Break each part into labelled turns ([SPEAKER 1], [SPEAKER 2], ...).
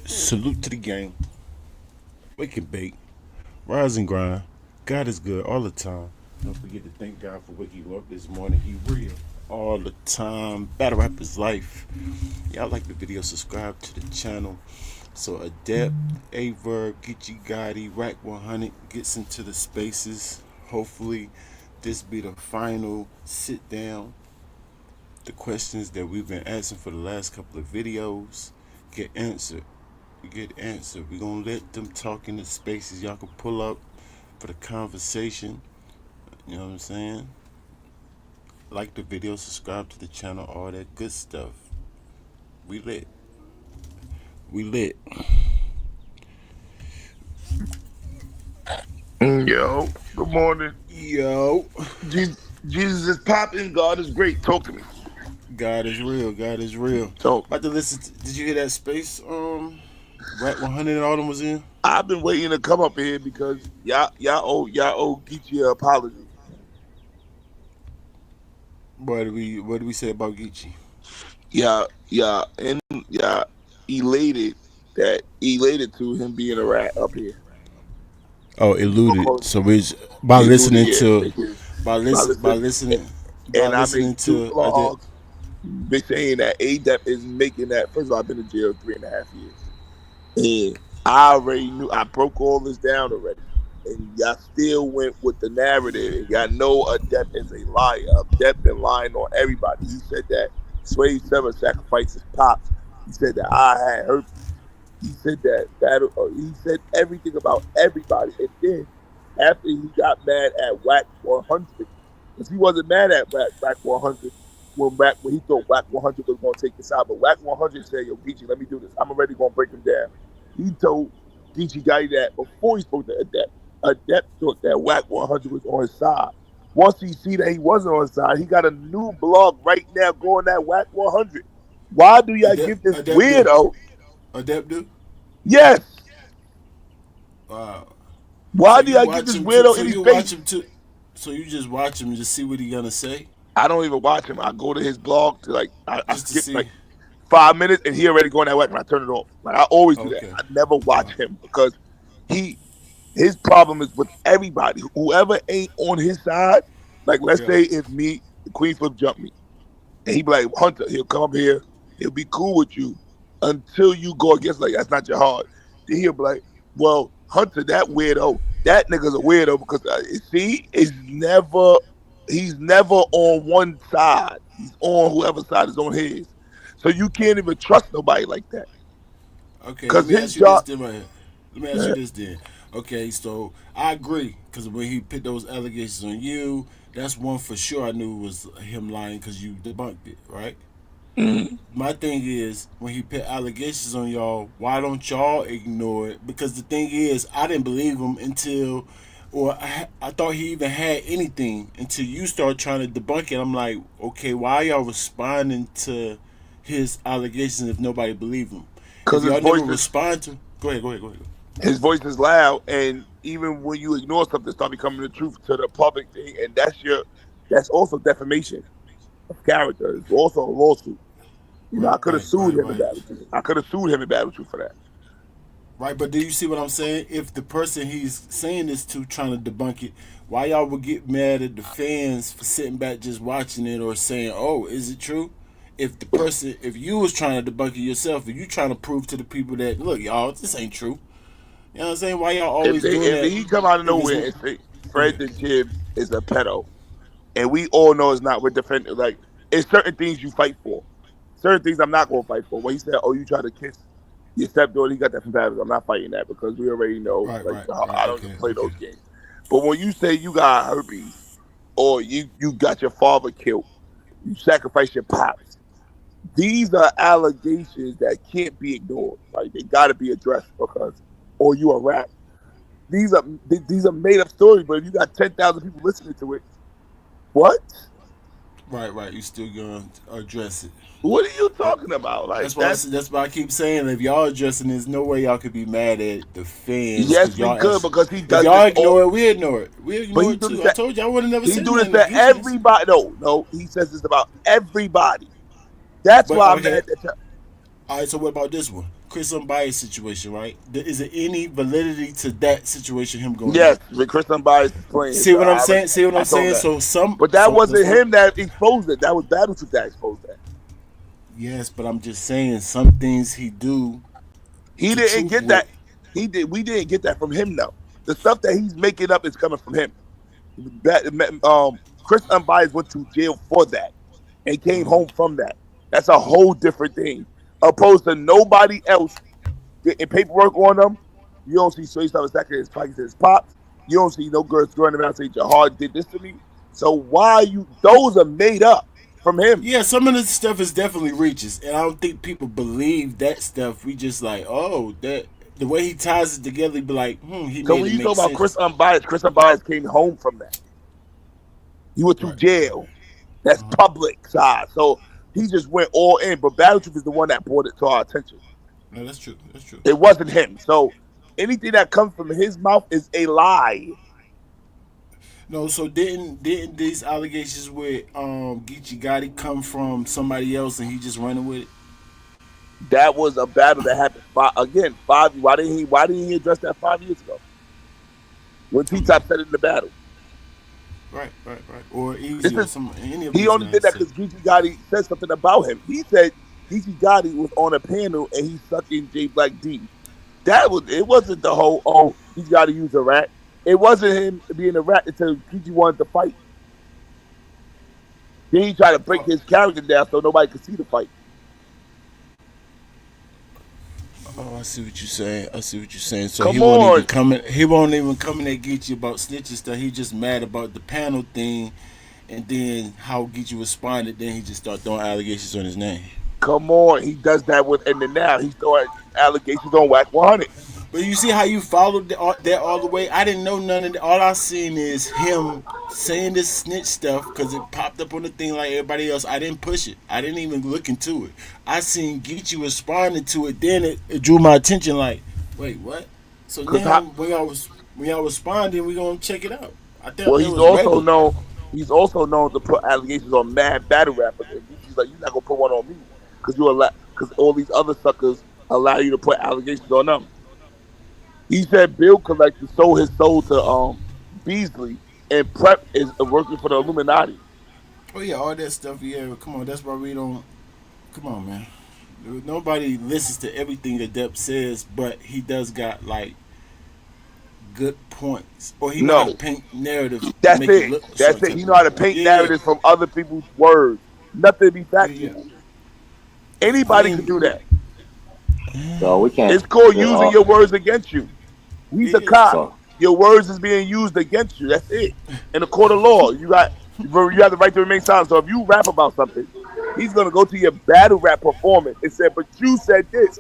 [SPEAKER 1] Salute to the gang. Wake and bake. Rise and grind. God is good all the time. Don't forget to thank God for waking you up this morning. He real all the time. Battle rap is life. Y'all like the video, subscribe to the channel. So Adept, Ayeverb, Geechi, Gotti, WACK100 gets into the spaces. Hopefully this be the final sit down. The questions that we've been asking for the last couple of videos get answered. We're gonna let them talk in the spaces. Y'all can pull up for the conversation. You know what I'm saying? Like the video, subscribe to the channel, all that good stuff. We lit. We lit.
[SPEAKER 2] Yo, good morning.
[SPEAKER 1] Yo.
[SPEAKER 2] Jesus is popping. God is great. Talk to me.
[SPEAKER 1] God is real. God is real.
[SPEAKER 2] So
[SPEAKER 1] About to listen did you hear that space WACK100 and all them was in?
[SPEAKER 2] I've been waiting to come up here because y'all owe Geechi an apology.
[SPEAKER 1] What did we say about Geechi?
[SPEAKER 2] Yeah, elated to him being a rat up here.
[SPEAKER 1] Oh, eluded.
[SPEAKER 2] Because
[SPEAKER 1] So we by
[SPEAKER 2] he knew the
[SPEAKER 1] listening
[SPEAKER 2] year.
[SPEAKER 1] to by
[SPEAKER 2] Listen, I made
[SPEAKER 1] listening
[SPEAKER 2] two
[SPEAKER 1] to Adept.
[SPEAKER 2] vlogs saying that Adept is making that. First of all, I've been in jail 3.5 years. And I already knew. I broke all this down already. And y'all still went with the narrative. And y'all know Adept is a liar. Adept been lying on everybody. He said that Sway 7 sacrificed his pops. He said that I had herpes. He said that he said everything about everybody. And then after he got mad at WAC 100, because he wasn't mad at WAC 100 when he thought WAC 100 was going to take this out. But WAC 100 said, "Yo, Geechi, let me do this. I'm already going to break him down." He told Geechi Gotti that before he spoke to Adept. Adept thought that WAC 100 was on his side. Once he see that he wasn't on his side, he got a new blog right now going at WAC 100. Why do y'all give this
[SPEAKER 1] Adept do.
[SPEAKER 2] weirdo?
[SPEAKER 1] Adept do?
[SPEAKER 2] Yes.
[SPEAKER 1] Wow. So
[SPEAKER 2] Why do
[SPEAKER 1] you
[SPEAKER 2] y'all give
[SPEAKER 1] watch
[SPEAKER 2] this
[SPEAKER 1] him to,
[SPEAKER 2] weirdo
[SPEAKER 1] so
[SPEAKER 2] any
[SPEAKER 1] you watch
[SPEAKER 2] space?
[SPEAKER 1] him to so you just watch him and just see what he gonna say?
[SPEAKER 2] I don't even watch him. I go to his blog to I
[SPEAKER 1] Just to
[SPEAKER 2] skip
[SPEAKER 1] see.
[SPEAKER 2] like 5 minutes and he already going that way and I turn it off. Like I always do that.
[SPEAKER 1] Okay.
[SPEAKER 2] I never watch him because his problem is with everybody. Whoever ain't on his side, like let's
[SPEAKER 1] Yeah.
[SPEAKER 2] say if me, Queen Flip jumped me, and he be like, Hunter, he'll come up here, he'll be cool with you until you go against like that's not your heart. Then he'll be like, well, Hunter, that weirdo, that nigga's a weirdo because see, he's never on one side. He's on whoever side is on his. So you can't even trust nobody like that.
[SPEAKER 1] Okay, let
[SPEAKER 2] Cause
[SPEAKER 1] me
[SPEAKER 2] his
[SPEAKER 1] ask you this
[SPEAKER 2] job,
[SPEAKER 1] then right here. Let me ask you this then. Okay, so I agree because when he put those allegations on you, that's one for sure I knew was him lying because you debunked it, right?
[SPEAKER 2] Mhm.
[SPEAKER 1] My thing is when he put allegations on y'all, why don't y'all ignore it? Because the thing is, I didn't believe him until, or I thought he even had anything until you start trying to debunk it. I'm like, okay, why y'all responding to his allegations if nobody believe him?
[SPEAKER 2] cause
[SPEAKER 1] If y'all never respond to, go ahead.
[SPEAKER 2] his voice is loud, and even when you ignore something, start becoming the truth to the public thing, and that's also defamation of character. It's also a lawsuit. You know, I could have sued him in battle truth. I could have sued him in battle truth for that.
[SPEAKER 1] Right, but do you see what I'm saying? If the person he's saying this to trying to debunk it, why y'all would get mad at the fans for sitting back just watching it or saying, "Oh, is it true?" If you was trying to debunk it yourself, if you trying to prove to the people that look, y'all, this ain't true. You know what I'm saying? Why y'all always doing
[SPEAKER 2] If
[SPEAKER 1] that?
[SPEAKER 2] he come out of
[SPEAKER 1] If it's
[SPEAKER 2] nowhere and say
[SPEAKER 1] go
[SPEAKER 2] Fred
[SPEAKER 1] ahead.
[SPEAKER 2] the Gibbs is a pedo, and we all know it's not, we're defending. Like, it's certain things you fight for. Certain things I'm not going to fight for. When he said, "Oh, you try to kiss your stepdaughter," he got that from Paris. I'm not fighting that because we already know. Like,
[SPEAKER 1] Right.
[SPEAKER 2] I don't even
[SPEAKER 1] Okay,
[SPEAKER 2] play
[SPEAKER 1] okay.
[SPEAKER 2] those games. But when you say you got herpes or you got your father killed, you sacrifice your pops. These are allegations that can't be ignored. Like they got to be addressed because, or you a rat. These are made up stories. But if you got 10,000 people listening to it, what?
[SPEAKER 1] Right. You still gonna address it.
[SPEAKER 2] What are you
[SPEAKER 1] That,
[SPEAKER 2] talking about? Like that's
[SPEAKER 1] that's why I keep saying if y'all addressing this, no way y'all could be mad at the fans
[SPEAKER 2] yes,
[SPEAKER 1] because
[SPEAKER 2] we
[SPEAKER 1] y'all
[SPEAKER 2] could
[SPEAKER 1] actually.
[SPEAKER 2] because he
[SPEAKER 1] If
[SPEAKER 2] does
[SPEAKER 1] y'all
[SPEAKER 2] this all.
[SPEAKER 1] ignore it, we ignore it. We
[SPEAKER 2] But
[SPEAKER 1] ignore
[SPEAKER 2] he
[SPEAKER 1] it
[SPEAKER 2] do this.
[SPEAKER 1] too. I told you I would have never
[SPEAKER 2] He
[SPEAKER 1] said
[SPEAKER 2] do this
[SPEAKER 1] nothing to
[SPEAKER 2] to
[SPEAKER 1] Geechi.
[SPEAKER 2] everybody. No. He says this about everybody. That's
[SPEAKER 1] But
[SPEAKER 2] why I'm
[SPEAKER 1] okay,
[SPEAKER 2] mad at you.
[SPEAKER 1] all right. So what about this one? Chris Unbiased situation, right? Is there any validity to that situation? Him going
[SPEAKER 2] Yes,
[SPEAKER 1] out.
[SPEAKER 2] but Chris Unbiased is playing his.
[SPEAKER 1] See what I'm saying? See what
[SPEAKER 2] I
[SPEAKER 1] I'm
[SPEAKER 2] told him
[SPEAKER 1] saying?
[SPEAKER 2] that.
[SPEAKER 1] So
[SPEAKER 2] But that
[SPEAKER 1] some that's
[SPEAKER 2] wasn't
[SPEAKER 1] what.
[SPEAKER 2] him that exposed it. That was Battle Troop that exposed that.
[SPEAKER 1] Yes, but I'm just saying some things he do
[SPEAKER 2] He
[SPEAKER 1] to
[SPEAKER 2] didn't
[SPEAKER 1] truth
[SPEAKER 2] get
[SPEAKER 1] with.
[SPEAKER 2] that. He did. We didn't get that from him though. The stuff that he's making up is coming from him. Chris Unbiased went to jail for that and came home from that. That's a whole different thing. Opposed to nobody else getting paperwork on them. You don't see straight stuff attacking his pockets, his pops. You don't see no girls running around saying Jahar did this to me. So why you? Those are made up from him.
[SPEAKER 1] Yeah, some of this stuff is definitely reaches, and I don't think people believe that stuff. We just like, oh, that the way he ties it together, be like, he
[SPEAKER 2] So
[SPEAKER 1] made
[SPEAKER 2] when
[SPEAKER 1] it
[SPEAKER 2] you talk
[SPEAKER 1] make
[SPEAKER 2] about
[SPEAKER 1] sense.
[SPEAKER 2] Chris Unbiased came home from that. He went to
[SPEAKER 1] Right.
[SPEAKER 2] jail. That's public side. So he just went all in. But Battle Troop is the one that brought it to our attention.
[SPEAKER 1] No, that's true. That's true.
[SPEAKER 2] It wasn't him. So anything that comes from his mouth is a lie.
[SPEAKER 1] No, so didn't these allegations with Geechi Gotti come from somebody else and he just running with it?
[SPEAKER 2] That was a battle that happened again. 5. Why didn't he address that 5 years ago? When T
[SPEAKER 1] I'm
[SPEAKER 2] Top said it in the battle.
[SPEAKER 1] right. Or
[SPEAKER 2] This
[SPEAKER 1] Easy or
[SPEAKER 2] is
[SPEAKER 1] some any of
[SPEAKER 2] he
[SPEAKER 1] these
[SPEAKER 2] only did
[SPEAKER 1] guys
[SPEAKER 2] that
[SPEAKER 1] said.
[SPEAKER 2] because Geechi Gotti said something about him. He said Geechi Gotti was on a panel and he's sucking J Black D. That was it. Wasn't the whole he's got to use a rat. It wasn't him being a rat until Geechi wanted to fight. Then he tried to break
[SPEAKER 1] Oh,
[SPEAKER 2] his character down so nobody could see the fight.
[SPEAKER 1] oh, I see what you're saying. I see what you're saying. So he
[SPEAKER 2] Come
[SPEAKER 1] won't even
[SPEAKER 2] on,
[SPEAKER 1] coming. He won't even coming at Geechi about snitching stuff. He just mad about the panel thing, and then how Geechi responded. Then he just start throwing allegations on his name.
[SPEAKER 2] come on. He does that with, and then now he's throwing allegations on WACK 100.
[SPEAKER 1] But you see how you followed that all the way. I didn't know none of that. All I seen is him saying this snitch stuff because it popped up on the thing like everybody else. I didn't push it. I didn't even look into it. I seen Geechi responding to it. Then it drew my attention. Like, wait, what? So now
[SPEAKER 2] Because
[SPEAKER 1] when y'all responding, we gonna check it out. I thought
[SPEAKER 2] well,
[SPEAKER 1] that was regular.
[SPEAKER 2] he's also known to put allegations on mad battle rappers. And he's like, you're not gonna put one on me because all these other suckers allow you to put allegations on them. He said Bill Collector sold his soul to Beasley, and Prep is working for the Illuminati.
[SPEAKER 1] Oh yeah, all that stuff. Yeah, come on. That's why we don't. Come on, man. Nobody listens to everything that Depp says, but he does got like good points, or he know how to
[SPEAKER 2] No,
[SPEAKER 1] paint narratives to
[SPEAKER 2] that's
[SPEAKER 1] make it
[SPEAKER 2] it.
[SPEAKER 1] look a
[SPEAKER 2] That's
[SPEAKER 1] certain
[SPEAKER 2] it.
[SPEAKER 1] type
[SPEAKER 2] He
[SPEAKER 1] of
[SPEAKER 2] know
[SPEAKER 1] way.
[SPEAKER 2] how to paint
[SPEAKER 1] Yeah,
[SPEAKER 2] narratives from other people's words. Nothing to be
[SPEAKER 1] yeah.
[SPEAKER 2] factual.
[SPEAKER 1] I
[SPEAKER 2] Anybody could
[SPEAKER 1] mean,
[SPEAKER 2] do that.
[SPEAKER 3] So we can't.
[SPEAKER 2] It's called using your words against you. He's
[SPEAKER 1] it
[SPEAKER 2] a
[SPEAKER 1] is.
[SPEAKER 2] cop.
[SPEAKER 3] So
[SPEAKER 2] Your words is being used against you. That's it. In the court of law, you have the right to remain silent. So if you rap about something, he's gonna go to your battle rap performance and say, "But you said this,"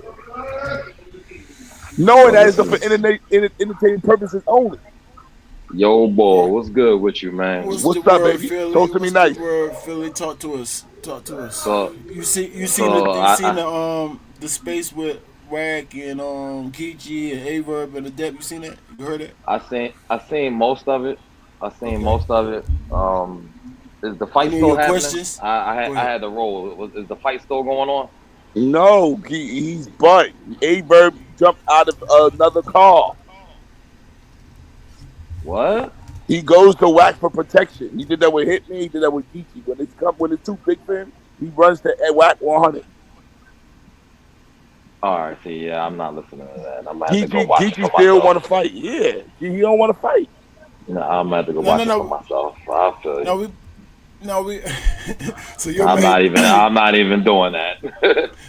[SPEAKER 2] knowing
[SPEAKER 3] so
[SPEAKER 2] that
[SPEAKER 3] this
[SPEAKER 2] it's for
[SPEAKER 3] is
[SPEAKER 2] entertaining purposes only.
[SPEAKER 3] yo boy.
[SPEAKER 1] Right.
[SPEAKER 3] What's good with you, man?
[SPEAKER 1] What's the
[SPEAKER 2] What's up,
[SPEAKER 1] word,
[SPEAKER 2] baby?
[SPEAKER 1] Philly?
[SPEAKER 2] Talk to me
[SPEAKER 1] What's the
[SPEAKER 2] nice.
[SPEAKER 1] word, Philly? Talk to us. Talk to us.
[SPEAKER 3] So so
[SPEAKER 1] You seen
[SPEAKER 3] I
[SPEAKER 1] the space with WACK and Geechi and Ayeverb and Adept. You seen that? You heard it?
[SPEAKER 3] I seen most of it. I seen
[SPEAKER 1] Okay.
[SPEAKER 3] most of it. Is the fight
[SPEAKER 1] Any of
[SPEAKER 3] still
[SPEAKER 1] your
[SPEAKER 3] happening?
[SPEAKER 1] questions?
[SPEAKER 3] I
[SPEAKER 1] Go
[SPEAKER 3] I
[SPEAKER 1] ahead.
[SPEAKER 3] had to roll. Is the fight still going on?
[SPEAKER 2] No, he's but Ayeverb jumped out of another car.
[SPEAKER 3] What?
[SPEAKER 2] He goes to whack for protection. He did that with Hitman. He did that with Geechi. When it's too big for him, he runs to WACK 100.
[SPEAKER 3] All right. See, yeah, I'm not listening to that. I'm gonna have to go watch it
[SPEAKER 2] Geechi
[SPEAKER 3] for
[SPEAKER 2] still
[SPEAKER 3] myself.
[SPEAKER 2] want to fight. Yeah, he don't want to fight.
[SPEAKER 3] No, I'm gonna have to go
[SPEAKER 1] No, no,
[SPEAKER 3] watch it for
[SPEAKER 1] no,
[SPEAKER 3] myself. I feel
[SPEAKER 1] no.
[SPEAKER 3] you.
[SPEAKER 1] We. So your
[SPEAKER 3] I'm
[SPEAKER 1] main,
[SPEAKER 3] not even. I'm not even doing that.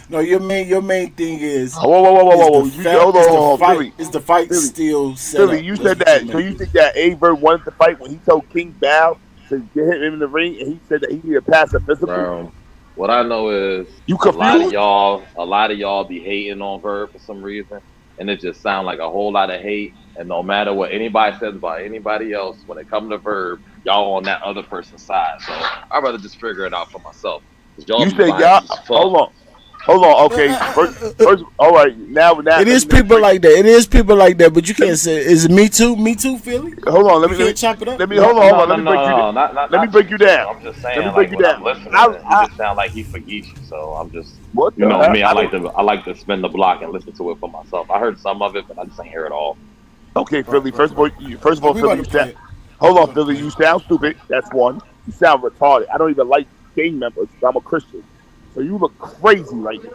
[SPEAKER 1] no, your main thing
[SPEAKER 2] Whoa, whoa, whoa, whoa, whoa, whoa!
[SPEAKER 1] is
[SPEAKER 2] Hold on, hold on, Philly,
[SPEAKER 1] the fight
[SPEAKER 2] Philly,
[SPEAKER 1] still set
[SPEAKER 2] Philly.
[SPEAKER 1] up?
[SPEAKER 2] You
[SPEAKER 1] That's
[SPEAKER 2] said
[SPEAKER 1] what your
[SPEAKER 2] that. So
[SPEAKER 1] main
[SPEAKER 2] you
[SPEAKER 1] thing.
[SPEAKER 2] think that Ayeverb wanted to fight when he told King Bow to get him in the ring, and he said that he needed to pass a physical?
[SPEAKER 3] Bro, what I know is
[SPEAKER 2] You
[SPEAKER 3] a lot of
[SPEAKER 2] confused?
[SPEAKER 3] y'all, a lot of y'all be hating on Verb for some reason, and it just sound like a whole lot of hate. And no matter what anybody says about anybody else, when it comes to Verb, y'all on that other person's side. So I'd rather just figure it out for myself. Cause y'all
[SPEAKER 2] You
[SPEAKER 3] be
[SPEAKER 2] said
[SPEAKER 3] biased
[SPEAKER 2] y'all.
[SPEAKER 3] as fuck.
[SPEAKER 2] Hold on. Hold on. Okay. First. All right. Now.
[SPEAKER 1] It
[SPEAKER 2] Let
[SPEAKER 1] is
[SPEAKER 2] me
[SPEAKER 1] people
[SPEAKER 2] break.
[SPEAKER 1] like that. It is people like that, but you
[SPEAKER 2] Let
[SPEAKER 1] can't
[SPEAKER 2] me.
[SPEAKER 1] say is it me too? Me too, Philly.
[SPEAKER 2] Hold on.
[SPEAKER 1] You can't chop it up.
[SPEAKER 2] Let me.
[SPEAKER 3] No,
[SPEAKER 2] Hold on. Hold
[SPEAKER 3] no,
[SPEAKER 2] on.
[SPEAKER 3] no,
[SPEAKER 2] Let me
[SPEAKER 3] no,
[SPEAKER 2] break you.
[SPEAKER 3] no,
[SPEAKER 2] Let me
[SPEAKER 3] not
[SPEAKER 2] break
[SPEAKER 3] you
[SPEAKER 2] you
[SPEAKER 3] too.
[SPEAKER 2] down.
[SPEAKER 3] I'm just
[SPEAKER 2] Let me
[SPEAKER 3] saying,
[SPEAKER 2] break
[SPEAKER 3] like
[SPEAKER 2] you
[SPEAKER 3] when
[SPEAKER 2] down.
[SPEAKER 3] I'm listening,
[SPEAKER 2] I.
[SPEAKER 3] he
[SPEAKER 2] I
[SPEAKER 3] just sound like he for Geechi. So I'm just,
[SPEAKER 2] what
[SPEAKER 3] you
[SPEAKER 2] the
[SPEAKER 3] know
[SPEAKER 2] hell?
[SPEAKER 3] me,
[SPEAKER 2] I didn't.
[SPEAKER 3] I like to spin the block and listen to it for myself. I heard some of it, but I just ain't hear it all.
[SPEAKER 2] Okay,
[SPEAKER 1] Right,
[SPEAKER 2] Philly.
[SPEAKER 1] right, right.
[SPEAKER 2] First of
[SPEAKER 1] Yeah,
[SPEAKER 2] all,
[SPEAKER 1] we about
[SPEAKER 2] Philly.
[SPEAKER 1] to
[SPEAKER 2] You
[SPEAKER 1] play
[SPEAKER 2] sound.
[SPEAKER 1] it.
[SPEAKER 2] Hold
[SPEAKER 1] We
[SPEAKER 2] on,
[SPEAKER 1] about to
[SPEAKER 2] Philly.
[SPEAKER 1] play
[SPEAKER 2] You
[SPEAKER 1] it.
[SPEAKER 2] sound stupid. That's one. You sound retarded. I don't even like gang members. I'm a Christian, so you look crazy right now.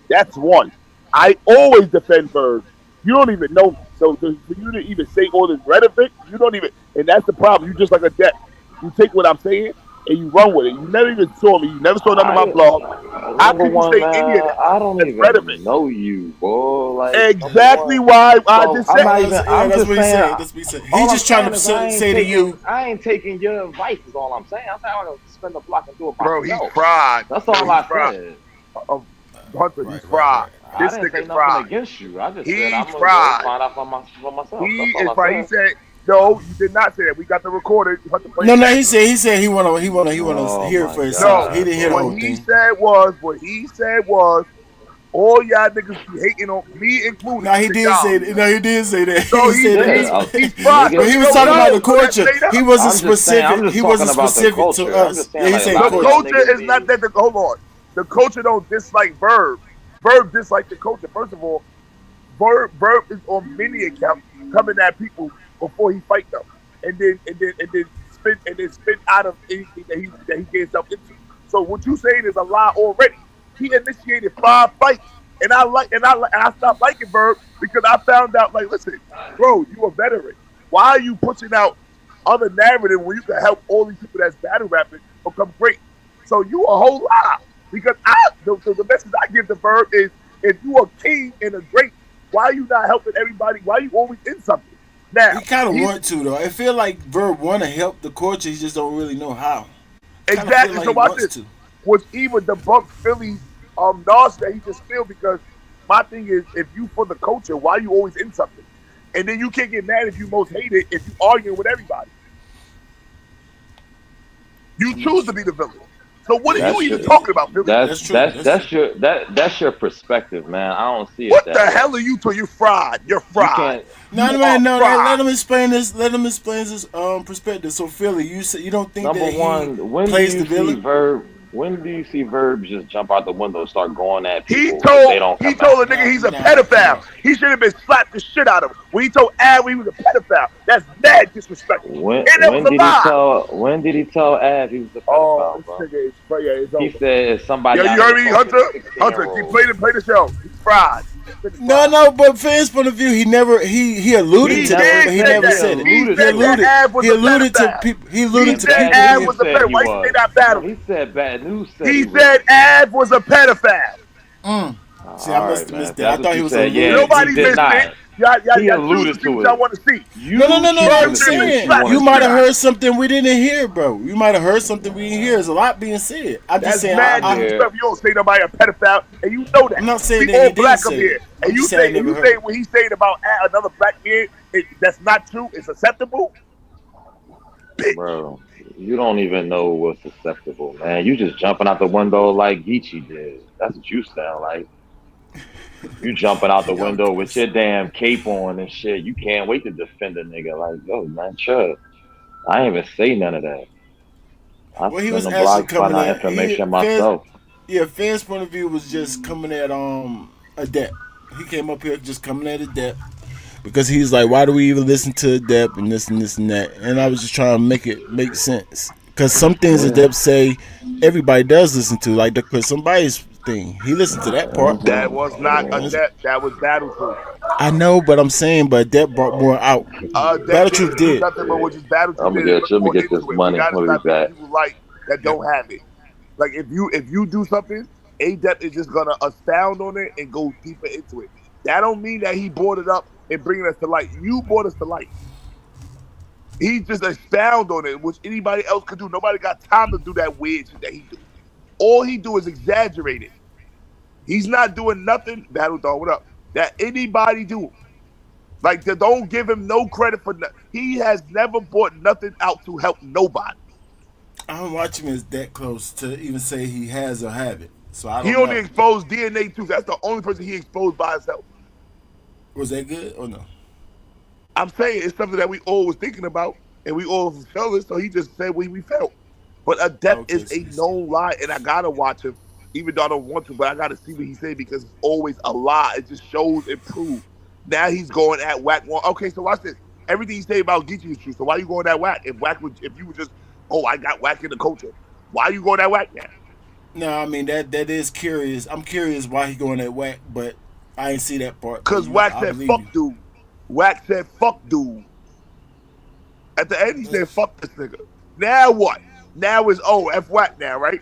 [SPEAKER 2] That's one. I always defend Verb. You don't even know me. So for you to even say all this rhetoric, you don't even, and that's the problem. You just like a debt. You take what I'm saying and you run with it. You never even saw me. You never saw none of my
[SPEAKER 3] I
[SPEAKER 2] blog. How
[SPEAKER 3] Number
[SPEAKER 2] could you
[SPEAKER 3] one,
[SPEAKER 2] say any of
[SPEAKER 3] man,
[SPEAKER 2] that?
[SPEAKER 3] I don't
[SPEAKER 2] That's rhetoric.
[SPEAKER 3] even know you, boy. Like number
[SPEAKER 2] Exactly
[SPEAKER 3] one.
[SPEAKER 2] why I
[SPEAKER 3] So
[SPEAKER 2] just
[SPEAKER 3] I'm
[SPEAKER 2] said.
[SPEAKER 3] not even.
[SPEAKER 1] Yeah,
[SPEAKER 3] I'm
[SPEAKER 1] that's
[SPEAKER 3] just
[SPEAKER 1] what he
[SPEAKER 3] saying.
[SPEAKER 1] said. That's what he said. He
[SPEAKER 3] All I'm
[SPEAKER 1] just trying
[SPEAKER 3] saying
[SPEAKER 1] to
[SPEAKER 3] is
[SPEAKER 1] say to you,
[SPEAKER 3] I ain't taking your advice. Is all I'm saying. I'm saying I'm gonna spin the block and do it
[SPEAKER 2] Bro, he's
[SPEAKER 3] myself.
[SPEAKER 2] fried.
[SPEAKER 3] That's
[SPEAKER 2] Yo,
[SPEAKER 3] all
[SPEAKER 2] he's
[SPEAKER 3] I
[SPEAKER 2] fried.
[SPEAKER 3] said.
[SPEAKER 2] Um, Hunter, he's
[SPEAKER 1] right, right,
[SPEAKER 2] fried.
[SPEAKER 1] right.
[SPEAKER 3] I
[SPEAKER 2] This
[SPEAKER 3] didn't say
[SPEAKER 2] nigga's
[SPEAKER 3] nothing
[SPEAKER 2] fried.
[SPEAKER 3] against you. I just said
[SPEAKER 2] He's
[SPEAKER 3] I'm gonna go
[SPEAKER 2] fried.
[SPEAKER 3] find out for myself.
[SPEAKER 2] He
[SPEAKER 3] That's all
[SPEAKER 2] is
[SPEAKER 3] I
[SPEAKER 2] fried. He
[SPEAKER 3] said.
[SPEAKER 2] said, no, you did not say that. We got the recorder. You have to play
[SPEAKER 1] No,
[SPEAKER 2] it
[SPEAKER 1] no,
[SPEAKER 2] back.
[SPEAKER 1] he said he wanna
[SPEAKER 3] Oh
[SPEAKER 1] hear it
[SPEAKER 3] my
[SPEAKER 1] for himself.
[SPEAKER 2] No,
[SPEAKER 1] He
[SPEAKER 3] God,
[SPEAKER 1] didn't hear the whole
[SPEAKER 3] bro.
[SPEAKER 1] thing.
[SPEAKER 2] what he said was, all y'all niggas be hating on me included
[SPEAKER 1] No, he
[SPEAKER 2] to
[SPEAKER 1] did
[SPEAKER 2] y'all.
[SPEAKER 1] say that. No, he did say that.
[SPEAKER 2] So
[SPEAKER 1] He said that.
[SPEAKER 3] Yeah,
[SPEAKER 2] he's fried. So
[SPEAKER 1] But he
[SPEAKER 2] you
[SPEAKER 1] was
[SPEAKER 2] don't
[SPEAKER 1] talking about
[SPEAKER 3] nigga.
[SPEAKER 1] the
[SPEAKER 2] know. So that's
[SPEAKER 1] culture.
[SPEAKER 2] straight up.
[SPEAKER 1] He wasn't
[SPEAKER 3] I'm just saying. I'm
[SPEAKER 1] specific.
[SPEAKER 3] just
[SPEAKER 1] He
[SPEAKER 3] talking
[SPEAKER 1] wasn't
[SPEAKER 3] about the
[SPEAKER 1] specific to
[SPEAKER 3] culture. I'm
[SPEAKER 1] us.
[SPEAKER 3] just
[SPEAKER 1] Yeah,
[SPEAKER 3] saying
[SPEAKER 1] he
[SPEAKER 3] like a
[SPEAKER 1] said
[SPEAKER 2] The
[SPEAKER 3] lot of
[SPEAKER 1] culture.
[SPEAKER 3] y'all
[SPEAKER 2] culture
[SPEAKER 3] niggas
[SPEAKER 2] is not
[SPEAKER 3] be.
[SPEAKER 2] that the hold on. The culture don't dislike Verb. Verb dislike the culture. First of all, Verb is on many accounts coming at people before he fight them, and then spin out of anything that he gets himself into. So what you saying is a lie already. He initiated 5 fights, and I stopped liking Verb because I found out like, listen, bro, you a veteran. Why are you pushing out other narrative when you can help all these people that's battle rapping become great? So you a whole lie because the message I give to Verb is if you a king and a great, why are you not helping everybody? Why are you always in something? Now,
[SPEAKER 1] He kind of
[SPEAKER 2] he's
[SPEAKER 1] want to though. I feel like Verb want to help the culture. He just don't really know how. Kind of feel
[SPEAKER 2] exactly.
[SPEAKER 1] like
[SPEAKER 2] So
[SPEAKER 1] he
[SPEAKER 2] watch
[SPEAKER 1] wants
[SPEAKER 2] this.
[SPEAKER 1] to.
[SPEAKER 2] Was even debunk Philly's nonsense that he just spilled because my thing is if you for the culture, why are you always in something? And then you can't get mad if you most hate it if you arguing with everybody. You
[SPEAKER 1] I'm not
[SPEAKER 2] choose to be
[SPEAKER 1] sure.
[SPEAKER 2] the villain. So what are
[SPEAKER 1] Yeah,
[SPEAKER 2] you
[SPEAKER 3] That's
[SPEAKER 2] even
[SPEAKER 3] your.
[SPEAKER 2] talking about, Philly?
[SPEAKER 1] that's true. That's true.
[SPEAKER 3] That's your perspective, man. I don't see it
[SPEAKER 2] What the
[SPEAKER 3] that way.
[SPEAKER 2] hell are you to? You're fried. You're
[SPEAKER 3] You
[SPEAKER 2] fried.
[SPEAKER 3] can't.
[SPEAKER 2] You
[SPEAKER 1] No,
[SPEAKER 2] are
[SPEAKER 1] man, no. Let
[SPEAKER 2] fried.
[SPEAKER 1] him explain this. Let him explain his perspective. So Philly, you say you don't think
[SPEAKER 3] Number
[SPEAKER 1] that he
[SPEAKER 3] one, when do
[SPEAKER 1] plays
[SPEAKER 3] you
[SPEAKER 1] the
[SPEAKER 3] see
[SPEAKER 1] villain?
[SPEAKER 3] Verb? When do you see Verb just jump out the window and start going at
[SPEAKER 2] He
[SPEAKER 3] people if they
[SPEAKER 2] told
[SPEAKER 3] don't
[SPEAKER 2] he
[SPEAKER 3] come back?
[SPEAKER 2] told a nigga
[SPEAKER 1] No,
[SPEAKER 2] he's a
[SPEAKER 1] nah,
[SPEAKER 2] pedophile.
[SPEAKER 1] no.
[SPEAKER 2] He should have been slapped the shit out of him. When he told Ab he was a pedophile, that's mad disrespectful. And that was a lie.
[SPEAKER 3] When did he tell Av he was a
[SPEAKER 2] Oh,
[SPEAKER 3] pedophile,
[SPEAKER 2] this
[SPEAKER 3] bro?
[SPEAKER 2] nigga is yeah, it's
[SPEAKER 3] He
[SPEAKER 2] over.
[SPEAKER 3] said it's
[SPEAKER 2] Yo,
[SPEAKER 3] somebody
[SPEAKER 2] you
[SPEAKER 3] out of
[SPEAKER 2] heard
[SPEAKER 3] the
[SPEAKER 2] me,
[SPEAKER 3] culture,
[SPEAKER 2] Hunter?
[SPEAKER 3] the 16
[SPEAKER 2] Hunter,
[SPEAKER 3] year
[SPEAKER 2] keep
[SPEAKER 3] old.
[SPEAKER 2] play the show. He's fried. This nigga's
[SPEAKER 1] No,
[SPEAKER 2] fried.
[SPEAKER 1] no, but fans point of view, he never he alluded
[SPEAKER 3] He
[SPEAKER 2] He
[SPEAKER 1] to that,
[SPEAKER 3] never
[SPEAKER 2] did
[SPEAKER 1] but he
[SPEAKER 2] say
[SPEAKER 3] said
[SPEAKER 1] never
[SPEAKER 3] he
[SPEAKER 2] that.
[SPEAKER 1] said it.
[SPEAKER 2] He
[SPEAKER 3] alluded
[SPEAKER 1] He
[SPEAKER 2] said
[SPEAKER 3] to
[SPEAKER 2] that
[SPEAKER 3] it.
[SPEAKER 1] alluded
[SPEAKER 2] Ab was
[SPEAKER 1] he
[SPEAKER 2] a
[SPEAKER 1] alluded to
[SPEAKER 2] pedophile.
[SPEAKER 1] people he
[SPEAKER 2] He
[SPEAKER 1] alluded
[SPEAKER 3] And
[SPEAKER 1] to
[SPEAKER 2] said
[SPEAKER 3] Bad
[SPEAKER 1] people
[SPEAKER 2] Ab
[SPEAKER 1] being
[SPEAKER 3] News
[SPEAKER 2] was a
[SPEAKER 3] said
[SPEAKER 2] pedophile.
[SPEAKER 3] he
[SPEAKER 2] Why you say
[SPEAKER 3] was.
[SPEAKER 2] that
[SPEAKER 3] No,
[SPEAKER 2] battle?
[SPEAKER 3] he said Bad News said
[SPEAKER 2] He
[SPEAKER 3] he was.
[SPEAKER 2] said Ab was a pedophile.
[SPEAKER 1] See, I
[SPEAKER 3] All
[SPEAKER 1] must
[SPEAKER 3] right,
[SPEAKER 1] have
[SPEAKER 3] man.
[SPEAKER 1] missed
[SPEAKER 3] If
[SPEAKER 1] that. I
[SPEAKER 3] that's what
[SPEAKER 1] thought he
[SPEAKER 3] you
[SPEAKER 1] was
[SPEAKER 3] said, yeah,
[SPEAKER 1] alluding
[SPEAKER 3] he
[SPEAKER 1] to
[SPEAKER 2] Nobody
[SPEAKER 3] did
[SPEAKER 2] missed
[SPEAKER 1] people.
[SPEAKER 2] it.
[SPEAKER 3] not.
[SPEAKER 2] Y'all
[SPEAKER 3] He
[SPEAKER 2] choose to
[SPEAKER 3] alluded
[SPEAKER 2] see
[SPEAKER 3] to
[SPEAKER 2] what
[SPEAKER 3] it.
[SPEAKER 2] y'all want to see.
[SPEAKER 1] No, no,
[SPEAKER 3] You
[SPEAKER 1] no, no, no.
[SPEAKER 2] Bird
[SPEAKER 1] I'm
[SPEAKER 3] choosing to see
[SPEAKER 2] literally
[SPEAKER 3] what you
[SPEAKER 1] saying
[SPEAKER 2] slapped
[SPEAKER 3] want
[SPEAKER 2] the
[SPEAKER 1] you
[SPEAKER 3] to
[SPEAKER 1] might
[SPEAKER 2] shit
[SPEAKER 1] have
[SPEAKER 3] see.
[SPEAKER 2] out of him.
[SPEAKER 1] heard something we didn't hear, bro. You might have heard something we didn't hear. There's a lot being said. I'm just
[SPEAKER 2] That's
[SPEAKER 1] saying.
[SPEAKER 2] mad
[SPEAKER 3] I hear.
[SPEAKER 2] disrespectful. You don't say nobody a pedophile, and you know
[SPEAKER 1] I'm
[SPEAKER 2] that.
[SPEAKER 1] not saying
[SPEAKER 2] We
[SPEAKER 1] that he
[SPEAKER 2] all
[SPEAKER 1] didn't
[SPEAKER 2] black up
[SPEAKER 1] say
[SPEAKER 2] here,
[SPEAKER 1] it. I'm just saying I
[SPEAKER 2] and
[SPEAKER 1] never
[SPEAKER 2] you
[SPEAKER 1] heard
[SPEAKER 2] say
[SPEAKER 1] it.
[SPEAKER 2] what he's saying about another black man, that's not true. It's acceptable, bitch.
[SPEAKER 3] Bro, you don't even know what's acceptable, man. You just jumping out the window like Geechi did. That's what you sound like. You jumping out the
[SPEAKER 1] Y'all
[SPEAKER 3] window with
[SPEAKER 1] crazy.
[SPEAKER 3] your damn cape on and shit. You can't wait to defend a nigga. Like, yo, man, chill. I ain't even say none of that. I
[SPEAKER 1] Well, he
[SPEAKER 3] spin
[SPEAKER 1] was
[SPEAKER 3] the
[SPEAKER 1] actually
[SPEAKER 3] block, find
[SPEAKER 1] coming
[SPEAKER 3] out
[SPEAKER 1] at he
[SPEAKER 3] information
[SPEAKER 1] fans.
[SPEAKER 3] myself.
[SPEAKER 1] Yeah, fans' point of view was just coming at Adept. He came up here just coming at Adept because he's like, why do we even listen to Adept and this and that? And I was just trying to make it make sense because some things
[SPEAKER 3] Yeah.
[SPEAKER 1] Adept say everybody does listen to, like the Chris Somebody's thing. He listened to that part.
[SPEAKER 2] That was not a
[SPEAKER 3] Mhm.
[SPEAKER 2] debt. That was battle truth.
[SPEAKER 1] I know, but I'm saying, but Adept brought more out.
[SPEAKER 2] That
[SPEAKER 1] Battle Truth
[SPEAKER 2] didn't do
[SPEAKER 1] did.
[SPEAKER 2] nothing but what just battle truth
[SPEAKER 3] I'm gonna
[SPEAKER 2] did is
[SPEAKER 3] get
[SPEAKER 2] look
[SPEAKER 3] let me
[SPEAKER 2] more
[SPEAKER 3] get this
[SPEAKER 2] into it. We
[SPEAKER 3] money.
[SPEAKER 2] gotta
[SPEAKER 3] We'll be
[SPEAKER 2] stop getting
[SPEAKER 3] back.
[SPEAKER 2] people like that
[SPEAKER 1] Yep.
[SPEAKER 2] don't have it. Like if you do something, Adept is just gonna astound on it and go deeper into it. That don't mean that he brought it up and bringing us to light. You brought us to light. He just expound on it, which anybody else could do. Nobody got time to do that weird shit that he do. All he do is exaggerate it. He's not doing nothing. Battle Dog, what up? That anybody do. Like, don't give him no credit for. He has never brought nothing out to help nobody.
[SPEAKER 1] I don't watch him as that close to even say he has or have it. So I
[SPEAKER 2] He
[SPEAKER 1] don't
[SPEAKER 2] only
[SPEAKER 1] know.
[SPEAKER 2] exposed DNA too. That's the only person he exposed by himself.
[SPEAKER 1] Was that good or no?
[SPEAKER 2] I'm saying it's something that we all was thinking about and we all felt it. So he just said what we felt. But Adept
[SPEAKER 1] Okay,
[SPEAKER 2] is
[SPEAKER 1] so
[SPEAKER 2] a
[SPEAKER 1] you see.
[SPEAKER 2] known lie, and I gotta watch him, even though I don't want to. But I gotta see what he said because it's always a lie. It just shows and proves. Now he's going at whack one. Okay, so watch this. Everything he say about Geechi is true. So why you going at whack? If whack would, if you were just, oh, I got whack in the culture. Why you going at whack now?
[SPEAKER 1] No, I mean that is curious. I'm curious why he going that whack, but I ain't see that part. But
[SPEAKER 2] Cause
[SPEAKER 1] you,
[SPEAKER 2] whack
[SPEAKER 1] I
[SPEAKER 2] said
[SPEAKER 1] believe
[SPEAKER 2] fuck
[SPEAKER 1] you.
[SPEAKER 2] dude. Whack said fuck dude. At the end, he said fuck this nigga. Now what? Now it's F whack now, right?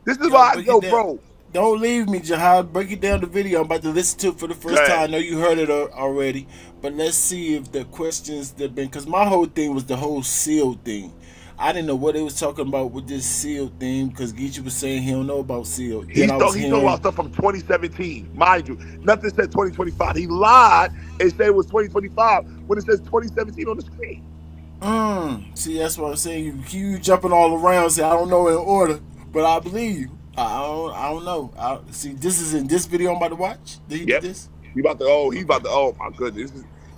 [SPEAKER 2] This is
[SPEAKER 1] Yo,
[SPEAKER 2] why I
[SPEAKER 1] break it
[SPEAKER 2] go,
[SPEAKER 1] down.
[SPEAKER 2] bro.
[SPEAKER 1] Don't leave me, Jahad. Break it down the video. I'm about to listen to it for the
[SPEAKER 2] Go
[SPEAKER 1] first time. I
[SPEAKER 2] ahead.
[SPEAKER 1] know you heard it already, but let's see if the questions that been, because my whole thing was the whole seal thing. I didn't know what they was talking about with this seal thing because Geechi was saying he don't know about seal. Then I was
[SPEAKER 2] He talking
[SPEAKER 1] hearing,
[SPEAKER 2] about stuff from 2017, mind you. Nothing said 2025. He lied and said it was 2025 when it says 2017 on the screen.
[SPEAKER 1] see, that's what I'm saying. You jumping all around. Say I don't know in order, but I believe you. I don't know. See, this is in this video I'm about to watch. Did he do
[SPEAKER 2] Yep.
[SPEAKER 1] this?
[SPEAKER 2] He about to. He's
[SPEAKER 1] Okay.
[SPEAKER 2] about to. Oh my goodness.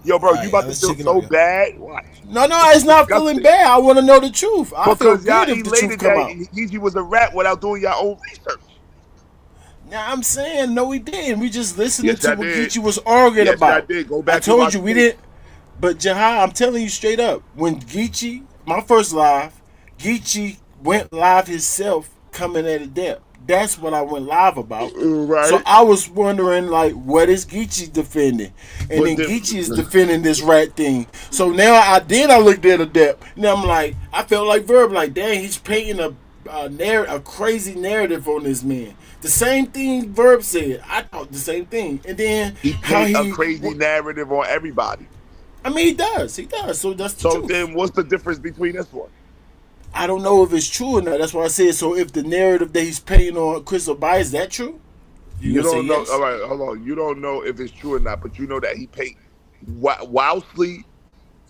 [SPEAKER 2] Yo,
[SPEAKER 1] All
[SPEAKER 2] bro, you
[SPEAKER 1] right,
[SPEAKER 2] about to
[SPEAKER 1] let's
[SPEAKER 2] feel
[SPEAKER 1] check it out,
[SPEAKER 2] so
[SPEAKER 1] y'all.
[SPEAKER 2] bad. Watch.
[SPEAKER 1] No, no,
[SPEAKER 2] It's
[SPEAKER 1] it's not feeling
[SPEAKER 2] disgusting
[SPEAKER 1] bad. I want to know the truth. I feel
[SPEAKER 2] because y'all
[SPEAKER 1] good if the truth
[SPEAKER 2] elated
[SPEAKER 1] come
[SPEAKER 2] that
[SPEAKER 1] out.
[SPEAKER 2] Geechi was a rat without doing your own research.
[SPEAKER 1] Now I'm saying no, we didn't. We just listening
[SPEAKER 2] Yes,
[SPEAKER 1] to
[SPEAKER 2] I
[SPEAKER 1] what
[SPEAKER 2] did.
[SPEAKER 1] Geechi was arguing
[SPEAKER 2] Yes, I
[SPEAKER 1] about.
[SPEAKER 2] did. Go
[SPEAKER 1] I
[SPEAKER 2] back and
[SPEAKER 1] told
[SPEAKER 2] watch
[SPEAKER 1] you
[SPEAKER 2] the
[SPEAKER 1] we
[SPEAKER 2] tape.
[SPEAKER 1] didn't. But Jahai, I'm telling you straight up, when Geechi, my first live, Geechi went live himself coming at a depth. That's what I went live about. So
[SPEAKER 2] Right.
[SPEAKER 1] I was wondering, like, what is Geechi defending? And
[SPEAKER 2] But
[SPEAKER 1] then
[SPEAKER 2] then,
[SPEAKER 1] Geechi is defending this rat thing. So now I looked at a depth. Now I'm like, I felt like Verb, like, dang, he's painting a crazy narrative on this man. The same thing Verb said. I thought the same thing. And then
[SPEAKER 2] he
[SPEAKER 1] how
[SPEAKER 2] paint a crazy narrative on everybody.
[SPEAKER 1] I mean, he does. He does. So that's the
[SPEAKER 2] So
[SPEAKER 1] truth.
[SPEAKER 2] then, what's the difference between this one?
[SPEAKER 1] I don't know if it's true or not. That's why I said. So if the narrative that he's painting on Crystal Bay is that true? You
[SPEAKER 2] You
[SPEAKER 1] gonna say
[SPEAKER 2] don't know. All
[SPEAKER 1] yes?
[SPEAKER 2] right, hold on. You don't know if it's true or not, but you know that he paint wildly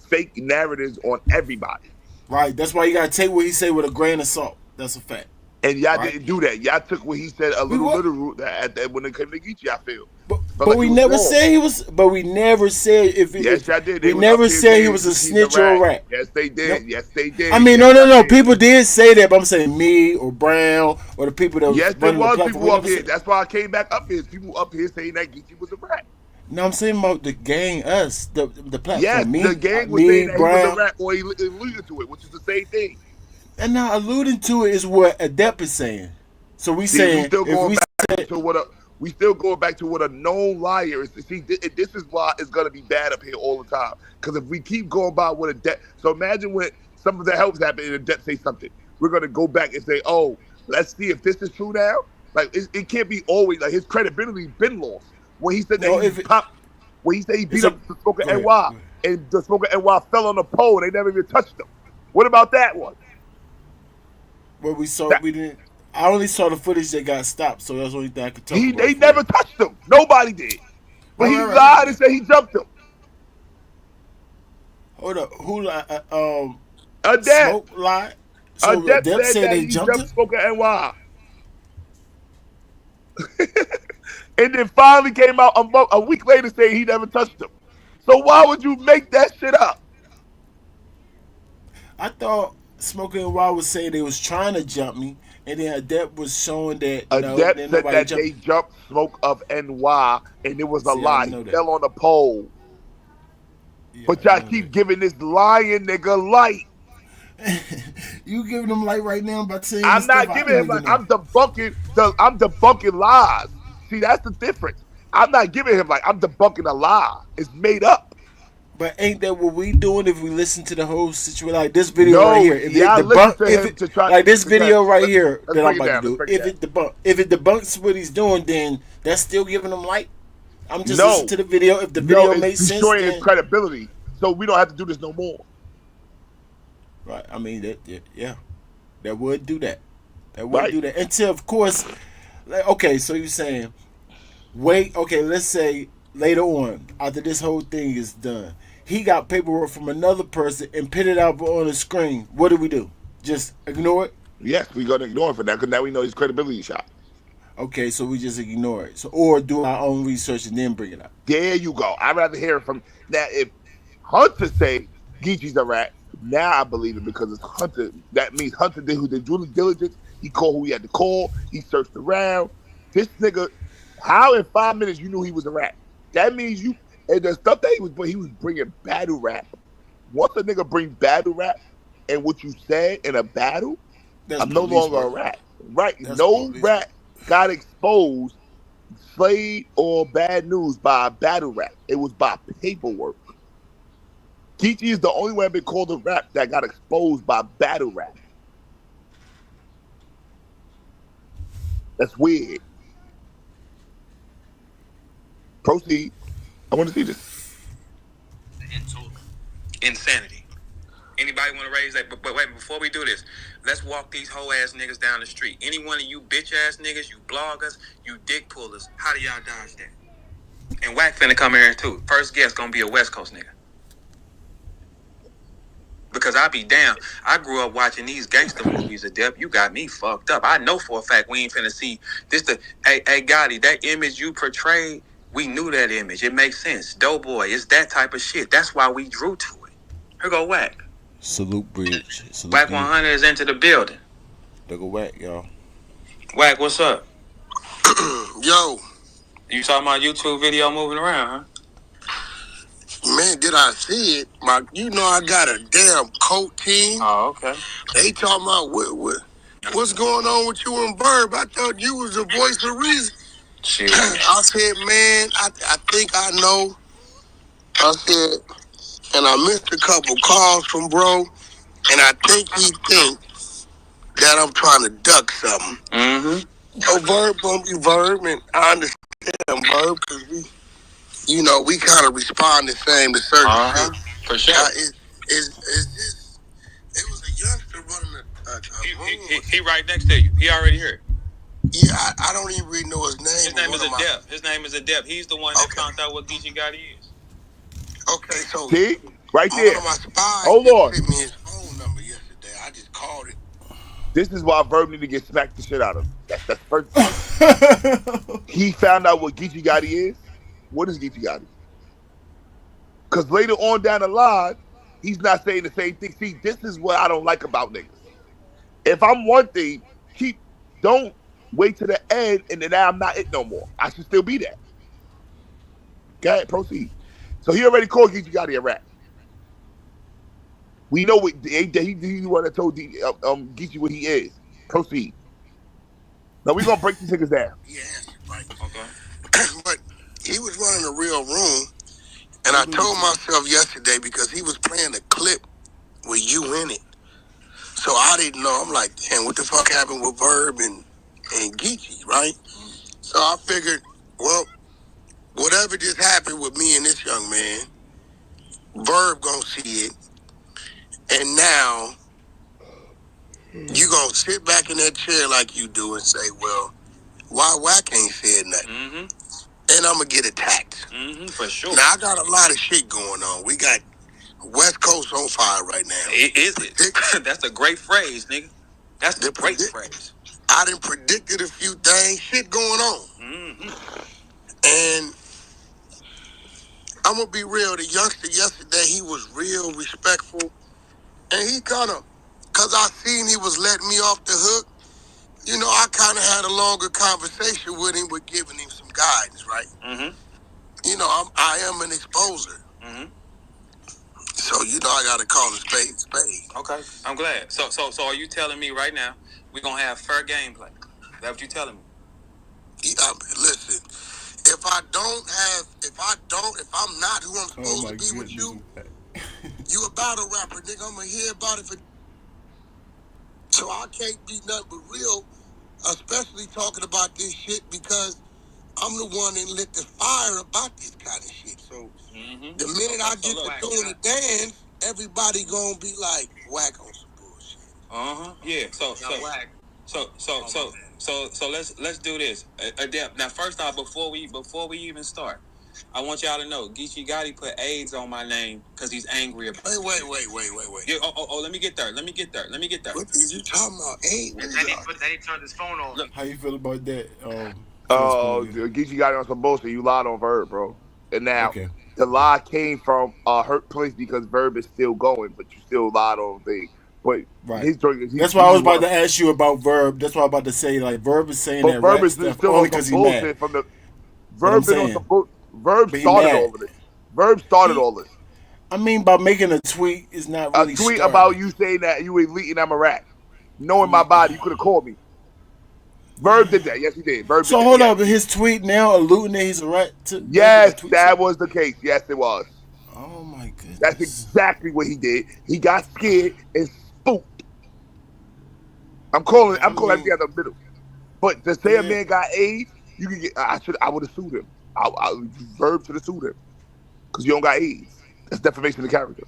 [SPEAKER 2] fake narratives on everybody.
[SPEAKER 1] Right. That's why you gotta take what he say with a grain of salt. That's a fact.
[SPEAKER 2] And y'all
[SPEAKER 1] Right.
[SPEAKER 2] didn't do that. Y'all took what he said a
[SPEAKER 1] We
[SPEAKER 2] little
[SPEAKER 1] what?
[SPEAKER 2] literal that when it came to Geechi, I feel.
[SPEAKER 1] But,
[SPEAKER 2] Felt
[SPEAKER 1] but
[SPEAKER 2] like
[SPEAKER 1] we
[SPEAKER 2] it was
[SPEAKER 1] never
[SPEAKER 2] wrong.
[SPEAKER 1] said he was. But we never said
[SPEAKER 2] Yes,
[SPEAKER 1] if
[SPEAKER 2] y'all did. They
[SPEAKER 1] we
[SPEAKER 2] was up
[SPEAKER 1] never
[SPEAKER 2] here
[SPEAKER 1] said he
[SPEAKER 2] saying
[SPEAKER 1] was a
[SPEAKER 2] Geechi's a
[SPEAKER 1] snitch or a
[SPEAKER 2] rat.
[SPEAKER 1] rat.
[SPEAKER 2] Yes, they
[SPEAKER 1] Nope.
[SPEAKER 2] did. Yes, they did.
[SPEAKER 1] I mean,
[SPEAKER 2] Yes,
[SPEAKER 1] no, no,
[SPEAKER 2] y'all
[SPEAKER 1] no.
[SPEAKER 2] did.
[SPEAKER 1] People did say that, but I'm saying me or Brown or the people that was
[SPEAKER 2] Yes, there
[SPEAKER 1] running the
[SPEAKER 2] was
[SPEAKER 1] platform.
[SPEAKER 2] people
[SPEAKER 1] We
[SPEAKER 2] up
[SPEAKER 1] never
[SPEAKER 2] here.
[SPEAKER 1] said that.
[SPEAKER 2] That's why I came back up here. People up here saying that Geechi was a rat.
[SPEAKER 1] No, I'm saying about the gang, us, the
[SPEAKER 2] Yes,
[SPEAKER 1] platform.
[SPEAKER 2] the
[SPEAKER 1] Me,
[SPEAKER 2] gang was saying
[SPEAKER 1] me,
[SPEAKER 2] that he was a
[SPEAKER 1] Brown.
[SPEAKER 2] rat, or he alluded to it, which is the same thing.
[SPEAKER 1] And now alluding to it is what Adept is saying. So we
[SPEAKER 2] See,
[SPEAKER 1] saying if we said
[SPEAKER 2] we still going back to what a known liar is. See, this is why it's gonna be bad up here all the time. Because if we keep going by what a debt, so imagine when some of the helps happen and a debt say something, we're gonna go back and say, oh, let's see if this is true now. Like it can't be always like his credibility been lost when he said that
[SPEAKER 1] no,
[SPEAKER 2] he
[SPEAKER 1] if it,
[SPEAKER 2] popped when he said he
[SPEAKER 1] it's
[SPEAKER 2] beat
[SPEAKER 1] a
[SPEAKER 2] up the smoker
[SPEAKER 1] go ahead.
[SPEAKER 2] NY
[SPEAKER 1] Go ahead.
[SPEAKER 2] and the smoker NY fell on the pole and they never even touched him. What about that one?
[SPEAKER 1] What we saw,
[SPEAKER 2] That
[SPEAKER 1] we didn't. I only saw the footage that got stopped, so that's the only thing I could talk about
[SPEAKER 2] they
[SPEAKER 1] for real.
[SPEAKER 2] never touched him. Nobody did. But
[SPEAKER 1] Right,
[SPEAKER 2] he
[SPEAKER 1] right, right. I
[SPEAKER 2] lied
[SPEAKER 1] get
[SPEAKER 2] and
[SPEAKER 1] that.
[SPEAKER 2] said he jumped him.
[SPEAKER 1] Hold up, who
[SPEAKER 2] Adept.
[SPEAKER 1] Smoke lied? So
[SPEAKER 2] Adept
[SPEAKER 1] Adept
[SPEAKER 2] said
[SPEAKER 1] said
[SPEAKER 2] that
[SPEAKER 1] they
[SPEAKER 2] he
[SPEAKER 1] jumped
[SPEAKER 2] jumped
[SPEAKER 1] him.
[SPEAKER 2] Smoker NY. And then finally came out a week later saying he never touched him. So why would you make that shit up?
[SPEAKER 1] I thought Smoker and Wild was saying they was trying to jump me, and then Adept was showing that no,
[SPEAKER 2] Adept
[SPEAKER 1] then
[SPEAKER 2] said
[SPEAKER 1] nobody
[SPEAKER 2] that
[SPEAKER 1] jumped.
[SPEAKER 2] they jumped Smoke of NY and it was a
[SPEAKER 1] See, I
[SPEAKER 2] lie.
[SPEAKER 1] didn't
[SPEAKER 2] He
[SPEAKER 1] know that.
[SPEAKER 2] fell on the pole.
[SPEAKER 1] Yeah, I
[SPEAKER 2] But
[SPEAKER 1] didn't
[SPEAKER 2] y'all
[SPEAKER 1] know that.
[SPEAKER 2] keep giving this lying nigga light.
[SPEAKER 1] You giving them light right now by saying the
[SPEAKER 2] I'm
[SPEAKER 1] stuff
[SPEAKER 2] not
[SPEAKER 1] I
[SPEAKER 2] giving
[SPEAKER 1] didn't
[SPEAKER 2] him
[SPEAKER 1] even
[SPEAKER 2] like
[SPEAKER 1] know.
[SPEAKER 2] I'm debunking lies. See, that's the difference. I'm not giving him like I'm debunking a lie. It's made up.
[SPEAKER 1] But ain't that what we doing if we listen to the whole situation? Like this video right
[SPEAKER 2] No,
[SPEAKER 1] here. If it
[SPEAKER 2] y'all listen
[SPEAKER 1] debunk,
[SPEAKER 2] to
[SPEAKER 1] if
[SPEAKER 2] him
[SPEAKER 1] it
[SPEAKER 2] to try.
[SPEAKER 1] like this
[SPEAKER 2] Okay,
[SPEAKER 1] video right here
[SPEAKER 2] let's
[SPEAKER 1] that I'm
[SPEAKER 2] break it
[SPEAKER 1] about to
[SPEAKER 2] down. Let's
[SPEAKER 1] do,
[SPEAKER 2] break it down.
[SPEAKER 1] if it debunks what he's doing, then that's still giving him light. I'm just listening
[SPEAKER 2] No,
[SPEAKER 1] to the video. If the
[SPEAKER 2] no,
[SPEAKER 1] video
[SPEAKER 2] it's
[SPEAKER 1] makes sense,
[SPEAKER 2] destroying his
[SPEAKER 1] then
[SPEAKER 2] credibility. So we don't have to do this no more.
[SPEAKER 1] right. I mean yeah, that would do that. That would
[SPEAKER 2] Right?
[SPEAKER 1] do that. Until of course, like, okay. So you're saying wait? Okay, let's say later on after this whole thing is done, he got paperwork from another person and put it out on the screen. What do we do? Just ignore it?
[SPEAKER 2] Yes, we're gonna ignore him for that because now we know his credibility shot.
[SPEAKER 1] Okay, so we just ignore it. So or do our own research and then bring it up.
[SPEAKER 2] There you go. I'd rather hear it from now. If Hunter say Geechi's a rat, now I believe it because it's Hunter. That means Hunter did who did due diligence. He called who he had to call. He searched around. This nigga, how in 5 minutes you knew he was a rat? That means you and the stuff that he was bringing battle rap. Once a nigga bring battle rap and what you said in a battle,
[SPEAKER 1] That's
[SPEAKER 2] I'm no
[SPEAKER 1] police
[SPEAKER 2] longer a
[SPEAKER 1] work.
[SPEAKER 2] rat. Right?
[SPEAKER 1] That's
[SPEAKER 2] No
[SPEAKER 1] police work.
[SPEAKER 2] rat got exposed, slayed, or bad news by a battle rap. It was by paperwork. Geechi is the only one been called a rap that got exposed by battle rap. That's weird. Proceed. I want to see this.
[SPEAKER 4] Insanity. Anybody want to raise that? But wait, before we do this, let's walk these hoe ass niggas down the street. Any one of you bitch ass niggas, you bloggers, you dick pullers, how do y'all dodge that? And WACK finna come here too. First guest gonna be a West Coast nigga. Because I be damn, I grew up watching these gangster movies, Adept. You got me fucked up. I know for a fact we ain't finna see this. Hey, Gotti, that image you portrayed, we knew that image. It makes sense. Doughboy, it's that type of shit. That's why we drew to it. Here go WACK.
[SPEAKER 1] Salute bridge. Salute
[SPEAKER 4] WACK100 is into the building.
[SPEAKER 1] There go WACK, y'all.
[SPEAKER 4] WACK, what's up?
[SPEAKER 5] Yo,
[SPEAKER 4] You saw my YouTube video moving around,
[SPEAKER 5] man, did I see it? You know I got a damn coat team.
[SPEAKER 4] huh? Oh, okay.
[SPEAKER 5] They talking about what's going on with you and Verb. I thought you was the voice of reason.
[SPEAKER 4] Shit.
[SPEAKER 5] I said, man, I think I know. I said, and I missed a couple calls from bro, and I think he thinks that I'm trying to duck something.
[SPEAKER 4] Mm-hmm.
[SPEAKER 5] So Verb gonna be Verb, and I understand Verb because we kind of respond the same to certain shit.
[SPEAKER 4] For sure.
[SPEAKER 5] It's just, it was a youngster running a room.
[SPEAKER 4] He right next to you. He already here.
[SPEAKER 5] Yeah, I don't even really know his name.
[SPEAKER 4] His name is Adept. His name is Adept. He's the one that found out what Geechi Gotti is.
[SPEAKER 5] Okay, so
[SPEAKER 2] See? Right there.
[SPEAKER 5] one of my spies
[SPEAKER 2] Hold on.
[SPEAKER 5] sent me his phone number yesterday. I just called it.
[SPEAKER 2] This is why Verb need to get smacked the shit out of him. That's first. He found out what Geechi Gotti is. What is Geechi Gotti? Because later on down the line, he's not saying the same thing. See, this is what I don't like about niggas. If I'm one thing, don't wait to the end and then now I'm not it no more. I should still be that. Go ahead, proceed. So he already called Geechi Gotti a rat. We know what he's the one that told Geechi what he is. Proceed. Now we're gonna break these niggas down.
[SPEAKER 5] Yes, right.
[SPEAKER 4] Okay.
[SPEAKER 5] But he was running a real room, and I told myself yesterday because he was playing a clip with you in it. So I didn't know. I'm like, damn, what the fuck happened with Verb and Geechi, right? So I figured, well, whatever just happened with me and this young man, Verb gonna see it, and now you gonna sit back in that chair like you do and say, well, why WACK ain't said nothing?
[SPEAKER 4] Mm-hmm.
[SPEAKER 5] And I'm gonna get attacked.
[SPEAKER 4] Mm-hmm. For sure.
[SPEAKER 5] Now I got a lot of shit going on. We got West Coast on fire right now.
[SPEAKER 4] Is it? That's a great phrase, nigga. That's a great phrase.
[SPEAKER 5] I done predicted a few things, shit going on.
[SPEAKER 4] Mm-hmm.
[SPEAKER 5] And I'm gonna be real, the youngster yesterday, he was real respectful. And he kinda, cause I seen he was letting me off the hook, I kinda had a longer conversation with him, but giving him some guidance, right?
[SPEAKER 4] Mm-hmm.
[SPEAKER 5] I am an exposer.
[SPEAKER 4] Mm-hmm.
[SPEAKER 5] So, I gotta call a spade a spade.
[SPEAKER 4] Okay. I'm glad. So are you telling me right now we're gonna have fair gameplay? Is that what you telling me?
[SPEAKER 5] Yeah, listen, if I'm not who I'm supposed to be with you, you a battle rapper, nigga, I'm gonna hear about it for. So I can't be nothing but real, especially talking about this shit because I'm the one that lit the fire about this kind of shit. So the minute I get to doing a dance, everybody gonna be like, WACK on some bullshit.
[SPEAKER 4] Uh-huh. Yeah. So let's do this. Adept. Now, first off, before we even start, I want y'all to know, Geechi Gotti put AIDS on my name because he's angry about it.
[SPEAKER 5] Wait.
[SPEAKER 4] Yeah, let me get there.
[SPEAKER 5] What is you talking about? Hey,
[SPEAKER 4] And then he turned his phone on. Look,
[SPEAKER 1] How you feel about that? First point of view.
[SPEAKER 2] Geechi got on some bullshit. You lied on Verb, bro. And now
[SPEAKER 1] Okay.
[SPEAKER 2] the lie came from a hurt place because Verb is still going, but you still lied on thing. But
[SPEAKER 1] Right.
[SPEAKER 2] his joint is
[SPEAKER 1] That's why I was
[SPEAKER 2] just
[SPEAKER 1] about
[SPEAKER 2] want
[SPEAKER 1] to ask you about Verb. That's why I was about to say, like, Verb is saying
[SPEAKER 2] But
[SPEAKER 1] that
[SPEAKER 2] Verb
[SPEAKER 1] rat
[SPEAKER 2] is
[SPEAKER 1] stuff
[SPEAKER 2] still
[SPEAKER 1] only
[SPEAKER 2] on some
[SPEAKER 1] because he mad.
[SPEAKER 2] bullshit from the
[SPEAKER 1] But I'm
[SPEAKER 2] Verb been on some
[SPEAKER 1] saying,
[SPEAKER 2] bull. Verb
[SPEAKER 1] but he
[SPEAKER 2] started
[SPEAKER 1] mad.
[SPEAKER 2] all of it. Verb started
[SPEAKER 1] He,
[SPEAKER 2] all this.
[SPEAKER 1] I mean, by making a tweet is not
[SPEAKER 2] A
[SPEAKER 1] really
[SPEAKER 2] tweet
[SPEAKER 1] starting
[SPEAKER 2] about
[SPEAKER 1] it.
[SPEAKER 2] you saying that you elite and I'm a rat.
[SPEAKER 1] I
[SPEAKER 2] Knowing my
[SPEAKER 1] mean,
[SPEAKER 2] body, you could have called me. Verb did that. Yes, he did. Verb did
[SPEAKER 1] so
[SPEAKER 2] that.
[SPEAKER 1] hold
[SPEAKER 2] Yes.
[SPEAKER 1] up. His tweet now alluding that he's a rat to making a
[SPEAKER 2] Yes,
[SPEAKER 1] tweet
[SPEAKER 2] that
[SPEAKER 1] saying,
[SPEAKER 2] was the case. Yes, it was.
[SPEAKER 1] oh my
[SPEAKER 2] That's
[SPEAKER 1] goodness.
[SPEAKER 2] exactly what he did. He got scared and spooked. I'm calling everything
[SPEAKER 1] I
[SPEAKER 2] out the middle. But to say a
[SPEAKER 1] yeah,
[SPEAKER 2] man got AIDS, you can get. I would have sued him. Verb should have sued him because you don't got AIDS. That's defamation of character.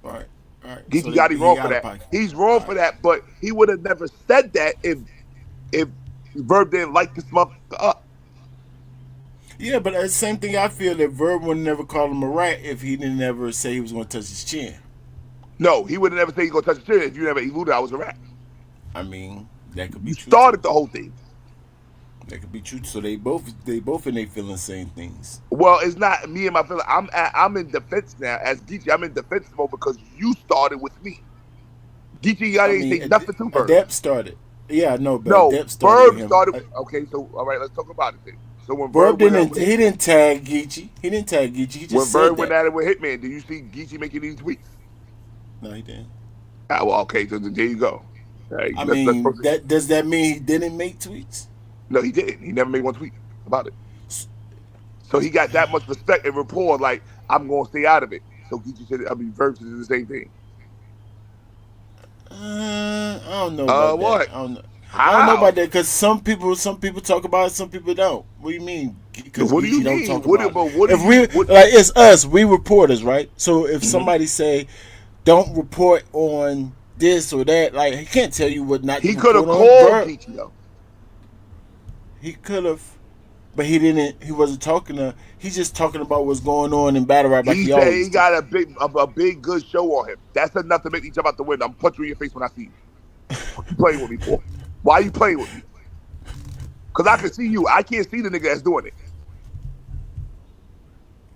[SPEAKER 1] right, right. So
[SPEAKER 2] Geechi got him
[SPEAKER 1] he
[SPEAKER 2] wrong for
[SPEAKER 1] out of
[SPEAKER 2] that.
[SPEAKER 1] pocket.
[SPEAKER 2] He's wrong
[SPEAKER 1] All
[SPEAKER 2] for
[SPEAKER 1] right.
[SPEAKER 2] that, but he would have never said that if Verb didn't like this motherfucker up.
[SPEAKER 1] Yeah, but the same thing I feel that Verb would never call him a rat if he didn't ever say he was going to touch his chin.
[SPEAKER 2] No, he would have never said he's gonna touch the chin if you never eluded I was a rat.
[SPEAKER 1] I mean, that could be
[SPEAKER 2] You
[SPEAKER 1] true too.
[SPEAKER 2] started the whole thing.
[SPEAKER 1] That could be true. So they both in they feeling the same things.
[SPEAKER 2] Well, it's not me and my feeling. I'm in defense now as Geechi. I'm in defense mode because you started with me. Geechi got
[SPEAKER 1] I
[SPEAKER 2] ain't
[SPEAKER 1] mean,
[SPEAKER 2] say nothing to Verb.
[SPEAKER 1] Adept started. Yeah, I know, but
[SPEAKER 2] No,
[SPEAKER 1] Adept started with
[SPEAKER 2] Verb
[SPEAKER 1] him.
[SPEAKER 2] started. Okay, so all right, let's talk about it then. So when
[SPEAKER 1] Verb
[SPEAKER 2] Verb went out
[SPEAKER 1] didn't.
[SPEAKER 2] with
[SPEAKER 1] He didn't tag Geechi. He didn't tag Geechi. He
[SPEAKER 2] when
[SPEAKER 1] just said
[SPEAKER 2] Verb went
[SPEAKER 1] that.
[SPEAKER 2] at it with Hitman, did you see Geechi making these tweets?
[SPEAKER 1] No, he didn't.
[SPEAKER 2] Ah, well, okay, so there you go. All right,
[SPEAKER 1] I
[SPEAKER 2] let's
[SPEAKER 1] mean,
[SPEAKER 2] proceed.
[SPEAKER 1] that does that mean he didn't make tweets?
[SPEAKER 2] No, he didn't. He never made one tweet about it. So he got that much respect and rapport. Like I'm gonna stay out of it. So Geechi said, I mean, Verb said the same thing.
[SPEAKER 1] I don't know about that.
[SPEAKER 2] What?
[SPEAKER 1] I don't know
[SPEAKER 2] How?
[SPEAKER 1] about that because some people talk about it, some people don't. What do you mean? Because
[SPEAKER 2] What do you
[SPEAKER 1] Geechi don't
[SPEAKER 2] mean?
[SPEAKER 1] talk about it.
[SPEAKER 2] What do
[SPEAKER 1] If
[SPEAKER 2] you?
[SPEAKER 1] we
[SPEAKER 2] What?
[SPEAKER 1] like, it's us, we reporters, right? So if
[SPEAKER 2] Mhm.
[SPEAKER 1] somebody say, "Don't report on this or that," like he can't tell you what not to
[SPEAKER 2] He could have
[SPEAKER 1] report on.
[SPEAKER 2] called
[SPEAKER 1] Verb,
[SPEAKER 2] Geechi though.
[SPEAKER 1] he could have, but he didn't. He wasn't talking to. He's just talking about what's going on in battle rap like
[SPEAKER 2] He
[SPEAKER 1] he
[SPEAKER 2] said he
[SPEAKER 1] always do.
[SPEAKER 2] got a big good show on him. That's enough to make me jump out the window. I'm punching you in your face when I see you. What you playing with me for? Why are you playing with me? Because I can see you. I can't see the nigga that's doing it.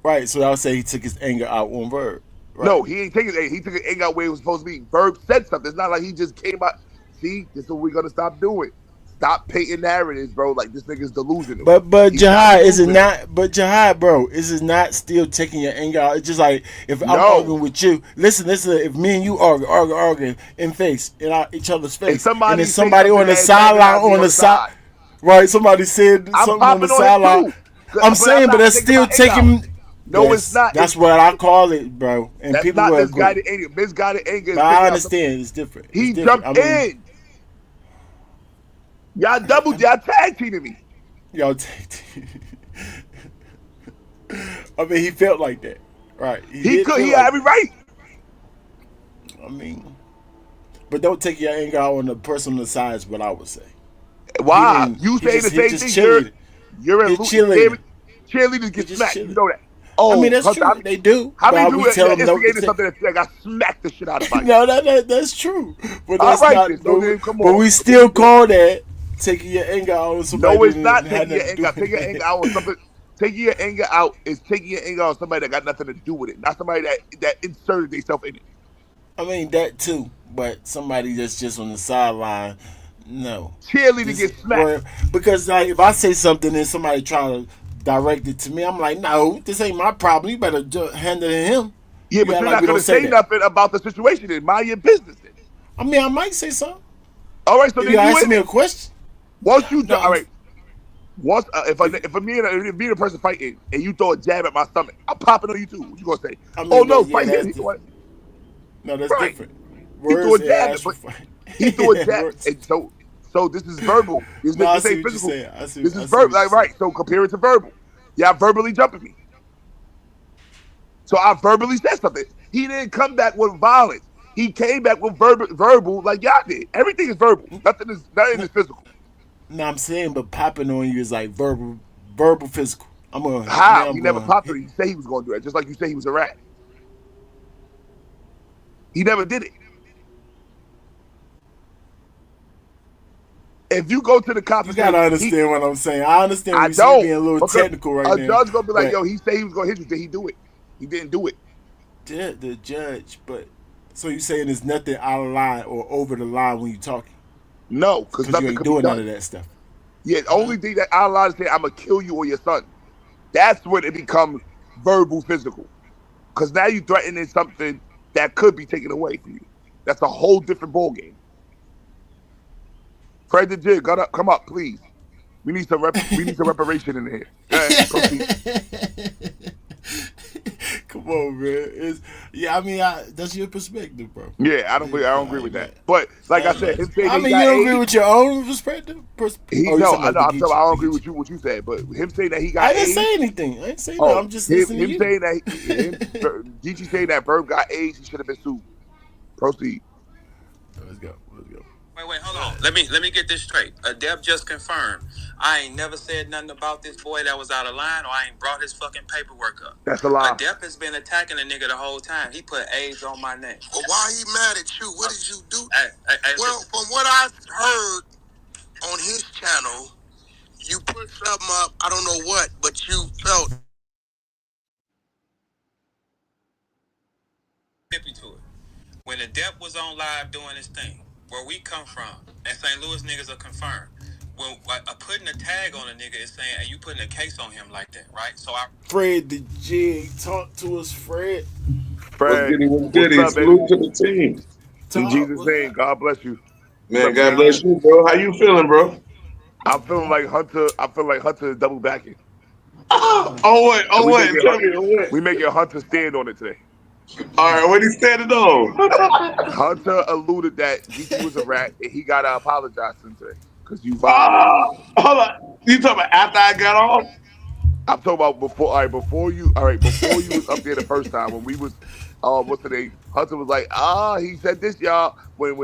[SPEAKER 1] Right. So I would say he took his anger out on Verb. Right.
[SPEAKER 2] No, he ain't taking it. He took it ain't out where it was supposed to be. Verb said something. It's not like he just came out. See, this is what we're gonna stop doing. Stop painting narratives, bro. Like this nigga's delusional.
[SPEAKER 1] But
[SPEAKER 2] He's not
[SPEAKER 1] Jahai, is it
[SPEAKER 2] delusional.
[SPEAKER 1] not? But Jahai, bro, is it not still taking your anger out? It's just like if I'm
[SPEAKER 2] No.
[SPEAKER 1] arguing with you. Listen. If me and you argue in each other's
[SPEAKER 2] And
[SPEAKER 1] face, and
[SPEAKER 2] somebody
[SPEAKER 1] then
[SPEAKER 2] say
[SPEAKER 1] somebody
[SPEAKER 2] something
[SPEAKER 1] on the
[SPEAKER 2] that
[SPEAKER 1] sideline
[SPEAKER 2] antagonizes me on the side.
[SPEAKER 1] right? Somebody said
[SPEAKER 2] I'm
[SPEAKER 1] something on the
[SPEAKER 2] popping on him
[SPEAKER 1] sideline.
[SPEAKER 2] too.
[SPEAKER 1] I'm
[SPEAKER 2] But I'm
[SPEAKER 1] saying, but
[SPEAKER 2] not
[SPEAKER 1] that's
[SPEAKER 2] taking
[SPEAKER 1] still
[SPEAKER 2] my anger out.
[SPEAKER 1] taking.
[SPEAKER 2] No, it's not.
[SPEAKER 1] That's what I call it, bro. And
[SPEAKER 2] That's
[SPEAKER 1] people
[SPEAKER 2] not
[SPEAKER 1] will agree.
[SPEAKER 2] misguided anger. Misguided anger is
[SPEAKER 1] But I
[SPEAKER 2] taking out something.
[SPEAKER 1] understand it's different. It's
[SPEAKER 2] He
[SPEAKER 1] different. I
[SPEAKER 2] jumped
[SPEAKER 1] mean,
[SPEAKER 2] in. Y'all tag teaming me.
[SPEAKER 1] y'all take. I mean, he felt like that, right? He
[SPEAKER 2] He
[SPEAKER 1] did
[SPEAKER 2] could.
[SPEAKER 1] feel
[SPEAKER 2] He
[SPEAKER 1] like
[SPEAKER 2] had
[SPEAKER 1] that.
[SPEAKER 2] every right.
[SPEAKER 1] I mean, but don't take your anger out on the person on the side. Is what I would say. He
[SPEAKER 2] Why?
[SPEAKER 1] didn't.
[SPEAKER 2] You say the
[SPEAKER 1] He
[SPEAKER 2] same
[SPEAKER 1] just
[SPEAKER 2] thing.
[SPEAKER 1] cheerleading.
[SPEAKER 2] You're in
[SPEAKER 1] He cheerleading.
[SPEAKER 2] cheerleaders
[SPEAKER 1] He
[SPEAKER 2] get
[SPEAKER 1] just
[SPEAKER 2] smacked. You
[SPEAKER 1] chilling.
[SPEAKER 2] know that.
[SPEAKER 1] I mean,
[SPEAKER 2] Oh,
[SPEAKER 1] that's
[SPEAKER 2] Hunter,
[SPEAKER 1] true. They do.
[SPEAKER 2] how many
[SPEAKER 1] But we
[SPEAKER 2] people
[SPEAKER 1] tell
[SPEAKER 2] that
[SPEAKER 1] them don't to
[SPEAKER 2] instigated
[SPEAKER 1] take.
[SPEAKER 2] something that got smacked the shit out of by you?
[SPEAKER 1] No, that's true. But
[SPEAKER 2] All
[SPEAKER 1] that's
[SPEAKER 2] right,
[SPEAKER 1] not.
[SPEAKER 2] then. So then, come
[SPEAKER 1] But
[SPEAKER 2] on.
[SPEAKER 1] we
[SPEAKER 2] So what we
[SPEAKER 1] still
[SPEAKER 2] doing?
[SPEAKER 1] call that taking your anger out on somebody
[SPEAKER 2] No,
[SPEAKER 1] that
[SPEAKER 2] it's
[SPEAKER 1] didn't
[SPEAKER 2] not
[SPEAKER 1] have
[SPEAKER 2] taking your
[SPEAKER 1] nothing to
[SPEAKER 2] anger
[SPEAKER 1] do
[SPEAKER 2] out.
[SPEAKER 1] with
[SPEAKER 2] Taking your
[SPEAKER 1] it.
[SPEAKER 2] anger out on something. Taking your anger out is taking your anger out on somebody that got nothing to do with it. Not somebody that inserted themselves in it.
[SPEAKER 1] I mean that too, but somebody that's just on the sideline, no.
[SPEAKER 2] Cheerleader
[SPEAKER 1] This
[SPEAKER 2] gets smacked.
[SPEAKER 1] because like if I say something and somebody try to direct it to me, I'm like, no, this ain't my problem. You better handle it to him.
[SPEAKER 2] Yeah,
[SPEAKER 1] You
[SPEAKER 2] but
[SPEAKER 1] act
[SPEAKER 2] you're
[SPEAKER 1] like
[SPEAKER 2] not
[SPEAKER 1] we don't
[SPEAKER 2] gonna
[SPEAKER 1] say
[SPEAKER 2] say
[SPEAKER 1] that.
[SPEAKER 2] nothing about the situation. Then mind your business. Then.
[SPEAKER 1] I mean, I might say something
[SPEAKER 2] All right, so
[SPEAKER 1] if you
[SPEAKER 2] then you
[SPEAKER 1] ask
[SPEAKER 2] in
[SPEAKER 1] me a
[SPEAKER 2] it.
[SPEAKER 1] question.
[SPEAKER 2] Once you
[SPEAKER 1] No,
[SPEAKER 2] all right. Once if me and a person fighting and you throw a jab at my stomach, I'm popping on you too. What you gonna say?
[SPEAKER 1] I
[SPEAKER 2] Oh
[SPEAKER 1] mean,
[SPEAKER 2] no,
[SPEAKER 1] yeah,
[SPEAKER 2] fight him.
[SPEAKER 1] that's
[SPEAKER 2] He
[SPEAKER 1] different.
[SPEAKER 2] what?
[SPEAKER 1] No, that's
[SPEAKER 2] Right.
[SPEAKER 1] different.
[SPEAKER 2] He threw
[SPEAKER 1] Words
[SPEAKER 2] a
[SPEAKER 1] and
[SPEAKER 2] jab,
[SPEAKER 1] actual
[SPEAKER 2] but
[SPEAKER 1] fight.
[SPEAKER 2] he threw a
[SPEAKER 1] Yeah,
[SPEAKER 2] jab,
[SPEAKER 1] words.
[SPEAKER 2] and so this is verbal.
[SPEAKER 1] No, I
[SPEAKER 2] This
[SPEAKER 1] see
[SPEAKER 2] ain't
[SPEAKER 1] what you're
[SPEAKER 2] physical.
[SPEAKER 1] saying.
[SPEAKER 2] This
[SPEAKER 1] I
[SPEAKER 2] is
[SPEAKER 1] see what
[SPEAKER 2] verbal.
[SPEAKER 1] you're
[SPEAKER 2] Like
[SPEAKER 1] saying.
[SPEAKER 2] right. So compare it to verbal. Y'all verbally jumping me. So I verbally said something. He didn't come back with violence. He came back with verbal like y'all did. Everything is verbal. Nothing is physical.
[SPEAKER 1] No, I'm saying, but popping on you is like verbal, physical. I'm gonna now.
[SPEAKER 2] How?
[SPEAKER 1] I'm
[SPEAKER 2] He never
[SPEAKER 1] going.
[SPEAKER 2] popped it. He said he was going to do that, just like you said he was a rat. He never did it. If you go to the cops
[SPEAKER 1] You
[SPEAKER 2] and say
[SPEAKER 1] gotta
[SPEAKER 2] he,
[SPEAKER 1] understand what I'm saying. I understand
[SPEAKER 2] I
[SPEAKER 1] when you say you
[SPEAKER 2] don't,
[SPEAKER 1] being a little
[SPEAKER 2] because
[SPEAKER 1] technical right
[SPEAKER 2] a
[SPEAKER 1] now,
[SPEAKER 2] judge gonna be like,
[SPEAKER 1] but
[SPEAKER 2] yo, he said he was gonna hit you. Did he do it? He didn't do it.
[SPEAKER 1] the judge. But so you saying there's nothing out of line or over the line when you talking
[SPEAKER 2] No, because
[SPEAKER 1] because you
[SPEAKER 2] nothing
[SPEAKER 1] ain't
[SPEAKER 2] could be
[SPEAKER 1] doing none
[SPEAKER 2] done.
[SPEAKER 1] of that stuff.
[SPEAKER 2] Yeah, the
[SPEAKER 1] Huh?
[SPEAKER 2] only thing that I allowed to say, I'm gonna kill you or your son. That's when it becomes verbal, physical. Because now you're threatening something that could be taken away from you. That's a whole different ball game. Fred the Jig, come up, please. We need some reparation in here. Go ahead, proceed.
[SPEAKER 1] Come on, man. It's yeah. I mean, that's your perspective, bro.
[SPEAKER 2] Yeah, I don't agree
[SPEAKER 1] I
[SPEAKER 2] with
[SPEAKER 1] ain't
[SPEAKER 2] that.
[SPEAKER 1] mad.
[SPEAKER 2] But like
[SPEAKER 1] I
[SPEAKER 2] I
[SPEAKER 1] ain't
[SPEAKER 2] said,
[SPEAKER 1] mad.
[SPEAKER 2] him saying that
[SPEAKER 1] I
[SPEAKER 2] he
[SPEAKER 1] mean, you
[SPEAKER 2] got
[SPEAKER 1] don't agree
[SPEAKER 2] AIDS,
[SPEAKER 1] with your own perspective.
[SPEAKER 2] he
[SPEAKER 1] Oh, you
[SPEAKER 2] no,
[SPEAKER 1] talking
[SPEAKER 2] I
[SPEAKER 1] about
[SPEAKER 2] know,
[SPEAKER 1] the
[SPEAKER 2] I'm talking,
[SPEAKER 1] Geechi?
[SPEAKER 2] I don't
[SPEAKER 1] The
[SPEAKER 2] agree
[SPEAKER 1] Geechi.
[SPEAKER 2] with what you said, but him saying that he got
[SPEAKER 1] I didn't
[SPEAKER 2] AIDS,
[SPEAKER 1] say anything. I didn't say nothing.
[SPEAKER 2] oh,
[SPEAKER 1] I'm just listening to
[SPEAKER 2] him
[SPEAKER 1] you.
[SPEAKER 2] saying that Geechi saying that Verb got AIDS, he should have been sued. Proceed.
[SPEAKER 1] Let's go. Let's go.
[SPEAKER 4] Wait, hold on. Let me get this straight. Adept just confirmed. I ain't never said nothing about this boy that was out of line, or I ain't brought his fucking paperwork up.
[SPEAKER 2] That's a lie.
[SPEAKER 4] Adept has been attacking the nigga the whole time. He put AIDS on my name.
[SPEAKER 5] Well, why he mad at you? What did you do? Well,
[SPEAKER 4] Listen.
[SPEAKER 5] from what I heard on his channel, you put something up. I don't know what, but you felt
[SPEAKER 4] Hip you to it. When Adept was on live doing his thing, where we come from, and St. Louis niggas are confirmed. When putting a tag on a nigga is saying, "Are you putting a case on him like that?" Right? So I
[SPEAKER 1] Fred the Jig, talk to us, Fred.
[SPEAKER 6] What's
[SPEAKER 2] Fred,
[SPEAKER 6] goody, what's
[SPEAKER 2] what's
[SPEAKER 6] goody?
[SPEAKER 2] up, baby?
[SPEAKER 6] Salute to the team.
[SPEAKER 2] In
[SPEAKER 1] Talk.
[SPEAKER 2] Jesus'
[SPEAKER 1] What's
[SPEAKER 2] name,
[SPEAKER 1] up?
[SPEAKER 2] God bless you. What's
[SPEAKER 6] Man,
[SPEAKER 2] up,
[SPEAKER 6] God
[SPEAKER 2] King?
[SPEAKER 6] bless you, bro. How you feeling, bro?
[SPEAKER 2] I'm feeling like Hunter. I feel like Hunter is double backing, and
[SPEAKER 6] Oh, wait. Tell me, oh, what?
[SPEAKER 2] we making Hunter stand on it today.
[SPEAKER 6] All right, what he standing on?
[SPEAKER 2] Hunter alluded that Geechi was a rat, and he gotta apologize to him today because you violated.
[SPEAKER 6] Hold on. You talking about after I got off?
[SPEAKER 2] I'm talking about before. All right, before you was up there the first time when we was, what's the name? Hunter was like, he said this, y'all. When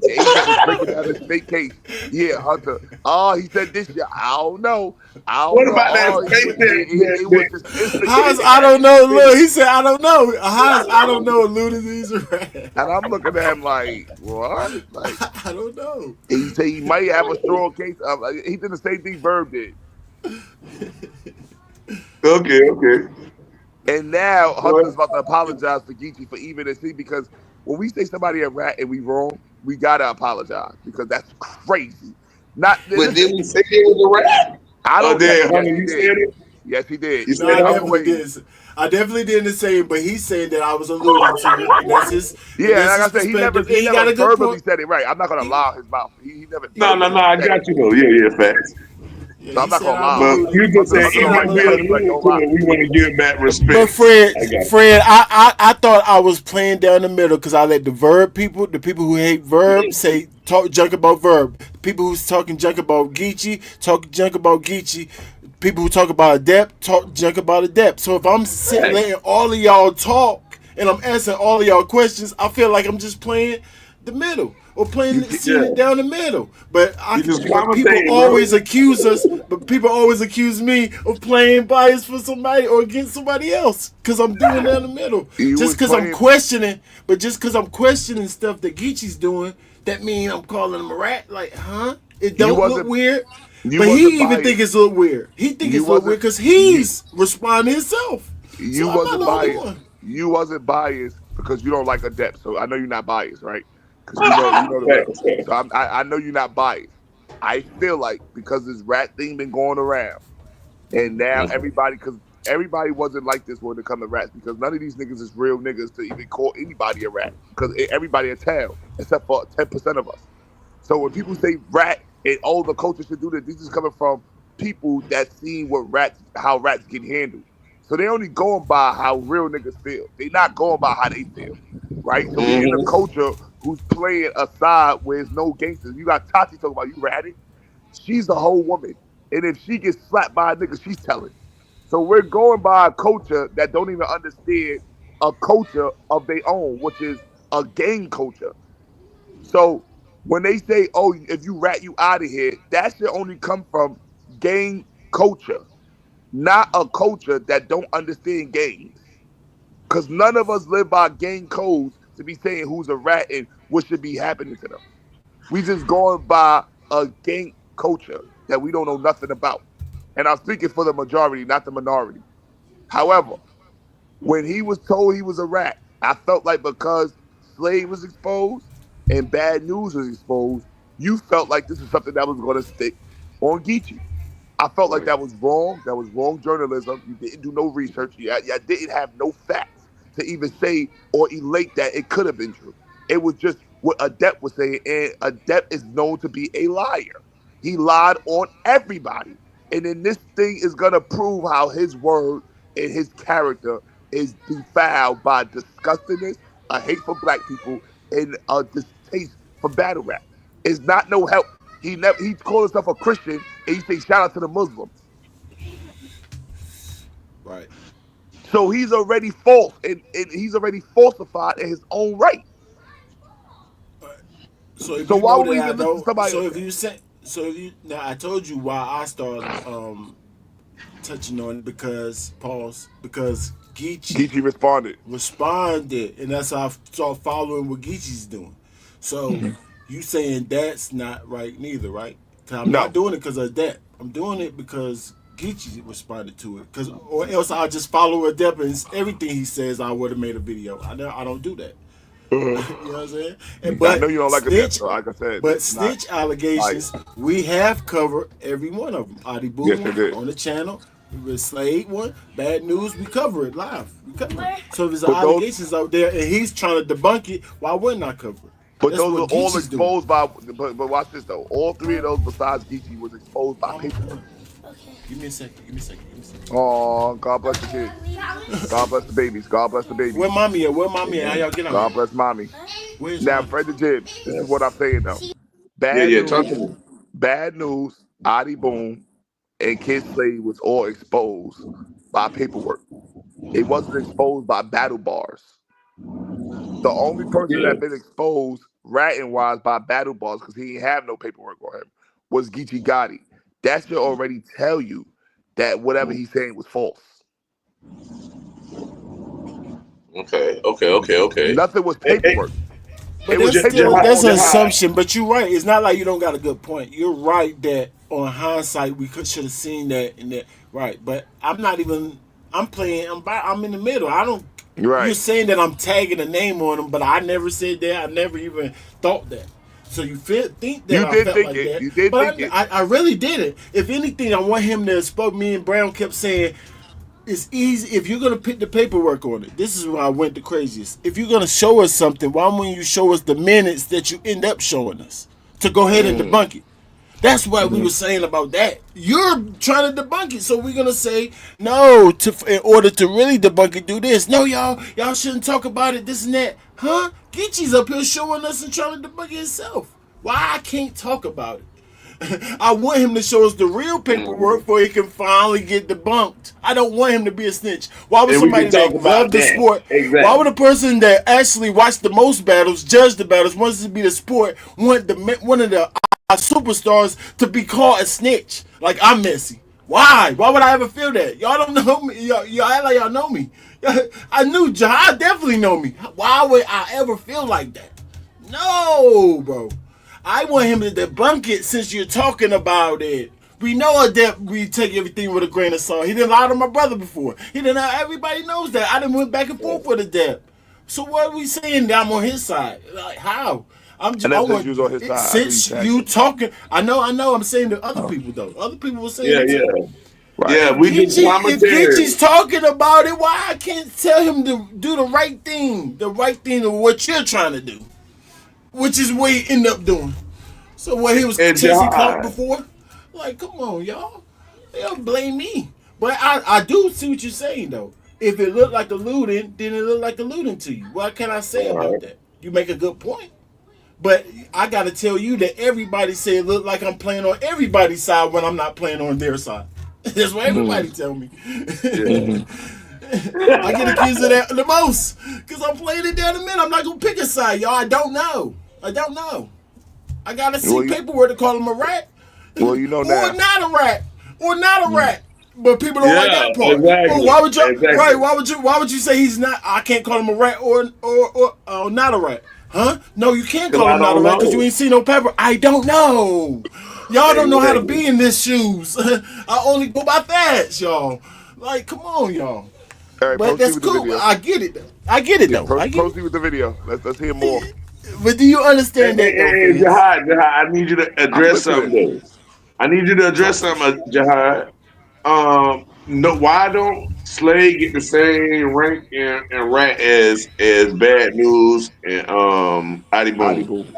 [SPEAKER 2] ASAP was breaking down this fake case, yeah, Hunter. He said this, y'all. I don't
[SPEAKER 6] What
[SPEAKER 2] know.
[SPEAKER 6] about that fake
[SPEAKER 2] It was just
[SPEAKER 1] How's
[SPEAKER 2] instigating
[SPEAKER 1] I
[SPEAKER 2] that
[SPEAKER 1] don't
[SPEAKER 2] in the
[SPEAKER 1] know?
[SPEAKER 2] city,
[SPEAKER 1] Look, he said I don't know. How's I don't know? Alluded to these rat.
[SPEAKER 2] and I'm looking at him like, what? Like
[SPEAKER 1] I don't know.
[SPEAKER 2] he said he might have a strong case. He did the same thing Verb did.
[SPEAKER 6] Okay.
[SPEAKER 2] And now Hunter's
[SPEAKER 6] Well,
[SPEAKER 2] about to apologize for Geechi for even and see because when we say somebody a rat and we wrong, we gotta apologize because that's crazy. Not
[SPEAKER 6] but
[SPEAKER 2] listen,
[SPEAKER 6] did we say it was a rap?
[SPEAKER 2] I
[SPEAKER 6] Oh,
[SPEAKER 2] don't. Yes,
[SPEAKER 6] then,
[SPEAKER 2] yes,
[SPEAKER 6] honey,
[SPEAKER 2] he
[SPEAKER 6] you
[SPEAKER 2] did.
[SPEAKER 6] said it?
[SPEAKER 2] Yes, he did.
[SPEAKER 6] You
[SPEAKER 1] No,
[SPEAKER 6] said
[SPEAKER 2] In
[SPEAKER 1] I
[SPEAKER 6] it?
[SPEAKER 2] other
[SPEAKER 1] definitely
[SPEAKER 2] ways,
[SPEAKER 1] did. I definitely didn't say it, but he's saying that I was alluding to it, and
[SPEAKER 2] yeah.
[SPEAKER 1] that's
[SPEAKER 2] Like
[SPEAKER 1] his
[SPEAKER 2] I said,
[SPEAKER 1] perspective.
[SPEAKER 2] he
[SPEAKER 1] He
[SPEAKER 2] never
[SPEAKER 1] got a good
[SPEAKER 2] verbally
[SPEAKER 1] point.
[SPEAKER 2] said it right. I'm not gonna
[SPEAKER 1] He,
[SPEAKER 2] allow his mouth. He never
[SPEAKER 1] he,
[SPEAKER 6] No,
[SPEAKER 2] verbally
[SPEAKER 6] I
[SPEAKER 2] said
[SPEAKER 6] got
[SPEAKER 2] it.
[SPEAKER 6] you, though. Yeah, facts.
[SPEAKER 1] yeah,
[SPEAKER 2] So I'm
[SPEAKER 1] he
[SPEAKER 2] not
[SPEAKER 1] said
[SPEAKER 2] gonna
[SPEAKER 1] I've
[SPEAKER 2] allow
[SPEAKER 6] But
[SPEAKER 2] him.
[SPEAKER 1] alluded.
[SPEAKER 6] you just
[SPEAKER 2] Hunter,
[SPEAKER 6] say
[SPEAKER 1] He
[SPEAKER 2] Hunter
[SPEAKER 1] said
[SPEAKER 2] don't
[SPEAKER 1] I've
[SPEAKER 2] like
[SPEAKER 6] anything
[SPEAKER 2] that.
[SPEAKER 6] we
[SPEAKER 2] Hunter
[SPEAKER 1] alluded.
[SPEAKER 2] be like,
[SPEAKER 6] allude
[SPEAKER 2] don't
[SPEAKER 6] to
[SPEAKER 2] lie.
[SPEAKER 6] it, we want to give back
[SPEAKER 1] But
[SPEAKER 6] respect. I got you.
[SPEAKER 1] Fred, I thought I was playing down the middle because I let the people who hate Verb, say talk junk about Verb. The people who's talking junk about Geechi, talk junk about Geechi. People who talk about Adept, talk junk about Adept. So if I'm sitting
[SPEAKER 6] Facts.
[SPEAKER 1] letting all of y'all talk and I'm answering all of y'all questions, I feel like I'm just playing the middle or
[SPEAKER 2] You,
[SPEAKER 1] seeing it
[SPEAKER 6] Yeah.
[SPEAKER 1] down the middle.
[SPEAKER 6] You just
[SPEAKER 1] But people
[SPEAKER 6] commentating,
[SPEAKER 1] always
[SPEAKER 6] bro.
[SPEAKER 1] accuse us. But people always accuse me of playing bias for somebody or against somebody else because I'm doing down the middle.
[SPEAKER 2] you
[SPEAKER 1] Just
[SPEAKER 2] was
[SPEAKER 1] because I'm
[SPEAKER 2] playing.
[SPEAKER 1] questioning, but just because I'm questioning stuff that Geechi's doing, that mean I'm calling him a rat? Like, huh? It
[SPEAKER 2] You
[SPEAKER 1] don't look
[SPEAKER 2] wasn't.
[SPEAKER 1] weird.
[SPEAKER 2] You
[SPEAKER 1] But
[SPEAKER 2] wasn't
[SPEAKER 1] he even think
[SPEAKER 2] biased.
[SPEAKER 1] it's a little weird. He think
[SPEAKER 2] You
[SPEAKER 1] it's a little
[SPEAKER 2] wasn't.
[SPEAKER 1] weird because
[SPEAKER 2] You
[SPEAKER 1] he's responding himself. So
[SPEAKER 2] you
[SPEAKER 1] I'm not
[SPEAKER 2] wasn't
[SPEAKER 1] the only
[SPEAKER 2] biased.
[SPEAKER 1] one.
[SPEAKER 2] You wasn't biased because you don't like Adept. So I know you're not biased, right? Because you know the real.
[SPEAKER 6] Facts.
[SPEAKER 2] So I know you're not biased. I feel like because this rat thing been going around, and now
[SPEAKER 6] Mhm.
[SPEAKER 2] because everybody wasn't like this when it come to rats because none of these niggas is real niggas to even call anybody a rat because everybody a tail except for 10% of us. So when people say rat and all the culture should do this is coming from people that seen how rats get handled. So they only going by how real niggas feel. They not going by how they feel, right? So we in a
[SPEAKER 6] Mhm.
[SPEAKER 2] culture who's playing a side where there's no gangsters. You got Tati talking about you ratted. She's a whole woman, and if she gets slapped by a nigga, she's telling. So we're going by a culture that don't even understand a culture of their own, which is a gang culture. So when they say, "Oh, if you rat, you out of here," that should only come from gang culture. not a culture that don't understand games. Because none of us live by game codes to be saying who's a rat and what should be happening to them. We just going by a gang culture that we don't know nothing about. And I'm speaking for the majority, not the minority. However, when he was told he was a rat, I felt like because Slade was exposed and bad news was exposed, you felt like this is something that was going to stick on Geechi. I felt like
[SPEAKER 3] Right.
[SPEAKER 2] that was wrong. That was wrong journalism. You didn't do no research. You didn't have no facts to even say or elate that it could have been true. It was just what Adept was saying, and Adept is known to be a liar. He lied on everybody. And then this thing is gonna prove how his word and his character is defiled by disgustingness, a hate for black people, and a distaste for battle rap. It's not no help. He called himself a Christian and he say shout out to the Muslims.
[SPEAKER 1] Right.
[SPEAKER 2] So he's already false and he's already falsified in his own right.
[SPEAKER 1] So if
[SPEAKER 2] So
[SPEAKER 1] you
[SPEAKER 2] why
[SPEAKER 1] know
[SPEAKER 2] would
[SPEAKER 1] that
[SPEAKER 2] we
[SPEAKER 1] I
[SPEAKER 2] even listen to
[SPEAKER 1] don't,
[SPEAKER 2] somebody
[SPEAKER 1] so
[SPEAKER 2] like
[SPEAKER 1] if
[SPEAKER 2] that?
[SPEAKER 1] you say, so if you now I told you why I started touching on it because pause because Geechi
[SPEAKER 2] Geechee responded.
[SPEAKER 1] responded, and that's how I started following what Geechi's doing. So you saying that's not right neither, right? 'Cause I'm not
[SPEAKER 2] No.
[SPEAKER 1] doing it because of that. I'm doing it because Geechi responded to it. Cause or else I'll just follow Adep and everything he says I would have made a video. I don't do that. You know what I'm saying? And
[SPEAKER 2] I know you don't like a depth,
[SPEAKER 1] snitch,
[SPEAKER 2] so like I said,
[SPEAKER 1] but
[SPEAKER 2] this is not
[SPEAKER 1] snitch
[SPEAKER 2] like
[SPEAKER 1] allegations we have covered every one of them. Adi
[SPEAKER 2] yes
[SPEAKER 1] Boom
[SPEAKER 2] it is.
[SPEAKER 1] on the channel, with Slade one, bad news we cover it live. We cover it. So if there's
[SPEAKER 2] But those
[SPEAKER 1] allegations out there and he's trying to debunk it, why wouldn't I cover it?
[SPEAKER 2] but
[SPEAKER 1] That's
[SPEAKER 2] those are
[SPEAKER 1] what
[SPEAKER 2] all
[SPEAKER 1] Geechi's doing.
[SPEAKER 2] exposed by but watch this though. All three of those besides Geechee was exposed by paperwork.
[SPEAKER 1] Give me a second. Give me a second. Give me a second.
[SPEAKER 2] Oh, God bless the kids. God bless the babies. God bless the
[SPEAKER 1] Where
[SPEAKER 2] babies.
[SPEAKER 1] mommy at? Where mommy at? How y'all get on
[SPEAKER 2] God
[SPEAKER 1] here?
[SPEAKER 2] bless mommy.
[SPEAKER 1] Where's
[SPEAKER 2] Now,
[SPEAKER 1] mommy?
[SPEAKER 2] Fred the Jibs, this is what I'm saying though.
[SPEAKER 6] Yeah,
[SPEAKER 2] Bad
[SPEAKER 6] yeah. Talk
[SPEAKER 2] news,
[SPEAKER 6] to me.
[SPEAKER 2] bad news, Adi Boom, and Kid Slade was all exposed by paperwork. It wasn't exposed by battle bars. The only person
[SPEAKER 6] Yeah.
[SPEAKER 2] that been exposed ratting wise by battle bars, because he didn't have no paperwork on him, was Geechi Gotti. That should already tell you that whatever he's saying was false.
[SPEAKER 6] Okay.
[SPEAKER 2] Nothing was
[SPEAKER 6] Hey,
[SPEAKER 2] paperwork.
[SPEAKER 1] But
[SPEAKER 2] It was
[SPEAKER 1] that's still
[SPEAKER 2] paperwork
[SPEAKER 1] that's
[SPEAKER 2] on
[SPEAKER 1] an
[SPEAKER 2] him.
[SPEAKER 6] Jihad.
[SPEAKER 1] assumption. But you're right. It's not like you don't got a good point. You're right that on hindsight we could should have seen that and that. Right. But I'm not even. I'm playing. I'm in the middle. I don't. You're
[SPEAKER 2] Right.
[SPEAKER 1] saying that I'm tagging a name on him, but I never said that. I never even thought that. So you think that
[SPEAKER 2] You
[SPEAKER 1] I
[SPEAKER 2] did
[SPEAKER 1] felt
[SPEAKER 2] think
[SPEAKER 1] like
[SPEAKER 2] it.
[SPEAKER 1] that,
[SPEAKER 2] You did think
[SPEAKER 1] but
[SPEAKER 2] it.
[SPEAKER 1] I really didn't. If anything, I want him to spoke. Me and Brown kept saying it's easy if you're gonna put the paperwork on it. This is where I went the craziest. If you're gonna show us something, why wouldn't you show us the minutes that you end up showing us to go ahead and
[SPEAKER 2] Mm.
[SPEAKER 1] debunk it? That's what we
[SPEAKER 2] Hmm.
[SPEAKER 1] were saying about that. You're trying to debunk it, so we're gonna say no. In order to really debunk it, do this. No, y'all shouldn't talk about it. This and that, huh? Geechi's up here showing us and trying to debunk it himself. Why I can't talk about it? I want him to show us the real paperwork before he can finally get debunked. I don't want him to be a snitch. Why would
[SPEAKER 6] And we can
[SPEAKER 1] somebody
[SPEAKER 6] talk
[SPEAKER 1] that
[SPEAKER 6] about
[SPEAKER 1] love the
[SPEAKER 6] that.
[SPEAKER 1] sport, why would
[SPEAKER 6] Exactly.
[SPEAKER 1] a person that actually watched the most battles, judged the battles, wants to be the sport, want one of the superstars to be called a snitch? Like I'm messy. Why? Why would I ever feel that? Y'all don't know me. Y'all act like y'all know me. I knew Jahad definitely know me. Why would I ever feel like that? No, bro. I want him to debunk it since you're talking about it. We know that we take everything with a grain of salt. He didn't lie to my brother before. He didn't. Everybody knows that. I didn't went back and forth with Adep. So what are we saying that I'm on his side? Like how?
[SPEAKER 2] I
[SPEAKER 1] I
[SPEAKER 2] never said
[SPEAKER 1] want
[SPEAKER 2] you was on his side. I knew you
[SPEAKER 1] since
[SPEAKER 2] tagged
[SPEAKER 1] you
[SPEAKER 2] him.
[SPEAKER 1] talking. I know. I'm saying to other
[SPEAKER 2] Oh,
[SPEAKER 1] people though. Other people were saying
[SPEAKER 6] Yeah,
[SPEAKER 1] it too.
[SPEAKER 6] yeah.
[SPEAKER 2] right.
[SPEAKER 6] Yeah, we do
[SPEAKER 1] If
[SPEAKER 6] commentary.
[SPEAKER 1] Geechi's talking about it, why I can't tell him to do the right thing of what you're trying to do, which is what he ended up doing. So what he was
[SPEAKER 6] And
[SPEAKER 1] chasing clout
[SPEAKER 6] Jihad.
[SPEAKER 1] before? Like, come on, y'all. They don't blame me. But I do see what you're saying though. If it looked like alluding, then it looked like alluding to you. What can I say
[SPEAKER 6] All
[SPEAKER 1] about
[SPEAKER 6] right.
[SPEAKER 1] that? You make a good point. But I gotta tell you that everybody say it look like I'm playing on everybody's side when I'm not playing on their side. That's what
[SPEAKER 2] Mm-hmm.
[SPEAKER 1] everybody tell me.
[SPEAKER 6] Yeah.
[SPEAKER 2] Mm-hmm.
[SPEAKER 1] I get accused of that the most. Cause I'm playing it down the middle. I'm not gonna pick a side, y'all. I don't know. I don't know. I gotta see
[SPEAKER 2] Well,
[SPEAKER 1] paperwork to call him a rat,
[SPEAKER 2] you know
[SPEAKER 1] or
[SPEAKER 2] now.
[SPEAKER 1] not a rat, or not a
[SPEAKER 2] Mm.
[SPEAKER 1] rat. But people don't like
[SPEAKER 6] Yeah,
[SPEAKER 1] that part. Well,
[SPEAKER 6] exactly,
[SPEAKER 1] why would you? Right?
[SPEAKER 6] exactly.
[SPEAKER 1] Why would you say he's not? I can't call him a rat or not a rat, huh? No, you can't
[SPEAKER 6] Because
[SPEAKER 1] call
[SPEAKER 6] I
[SPEAKER 1] him not a
[SPEAKER 6] don't
[SPEAKER 1] rat because you
[SPEAKER 6] know.
[SPEAKER 1] ain't seen no pepper. I don't know. Y'all don't know how to
[SPEAKER 6] Exactly.
[SPEAKER 1] be in this shoes. I only go by facts, y'all. Like, come on, y'all.
[SPEAKER 2] All right,
[SPEAKER 1] But
[SPEAKER 2] proceed
[SPEAKER 1] that's
[SPEAKER 2] with the
[SPEAKER 1] cool.
[SPEAKER 2] video.
[SPEAKER 1] I get it though. I get it
[SPEAKER 2] Yeah,
[SPEAKER 1] though. I get
[SPEAKER 2] proceed with the video. Let's hear more.
[SPEAKER 1] it. But do you
[SPEAKER 6] Hey,
[SPEAKER 1] understand
[SPEAKER 6] hey,
[SPEAKER 1] that
[SPEAKER 6] hey,
[SPEAKER 1] though,
[SPEAKER 6] hey,
[SPEAKER 1] fans?
[SPEAKER 6] Jihad, I need you to
[SPEAKER 2] I'm
[SPEAKER 6] address something
[SPEAKER 2] listening.
[SPEAKER 6] though. I need you to address
[SPEAKER 1] Talk to
[SPEAKER 6] something,
[SPEAKER 1] us.
[SPEAKER 6] Jihad. No, why don't Slade get the same rank and rank as Bad News and Adi
[SPEAKER 2] Adi
[SPEAKER 6] Boom?
[SPEAKER 2] boom.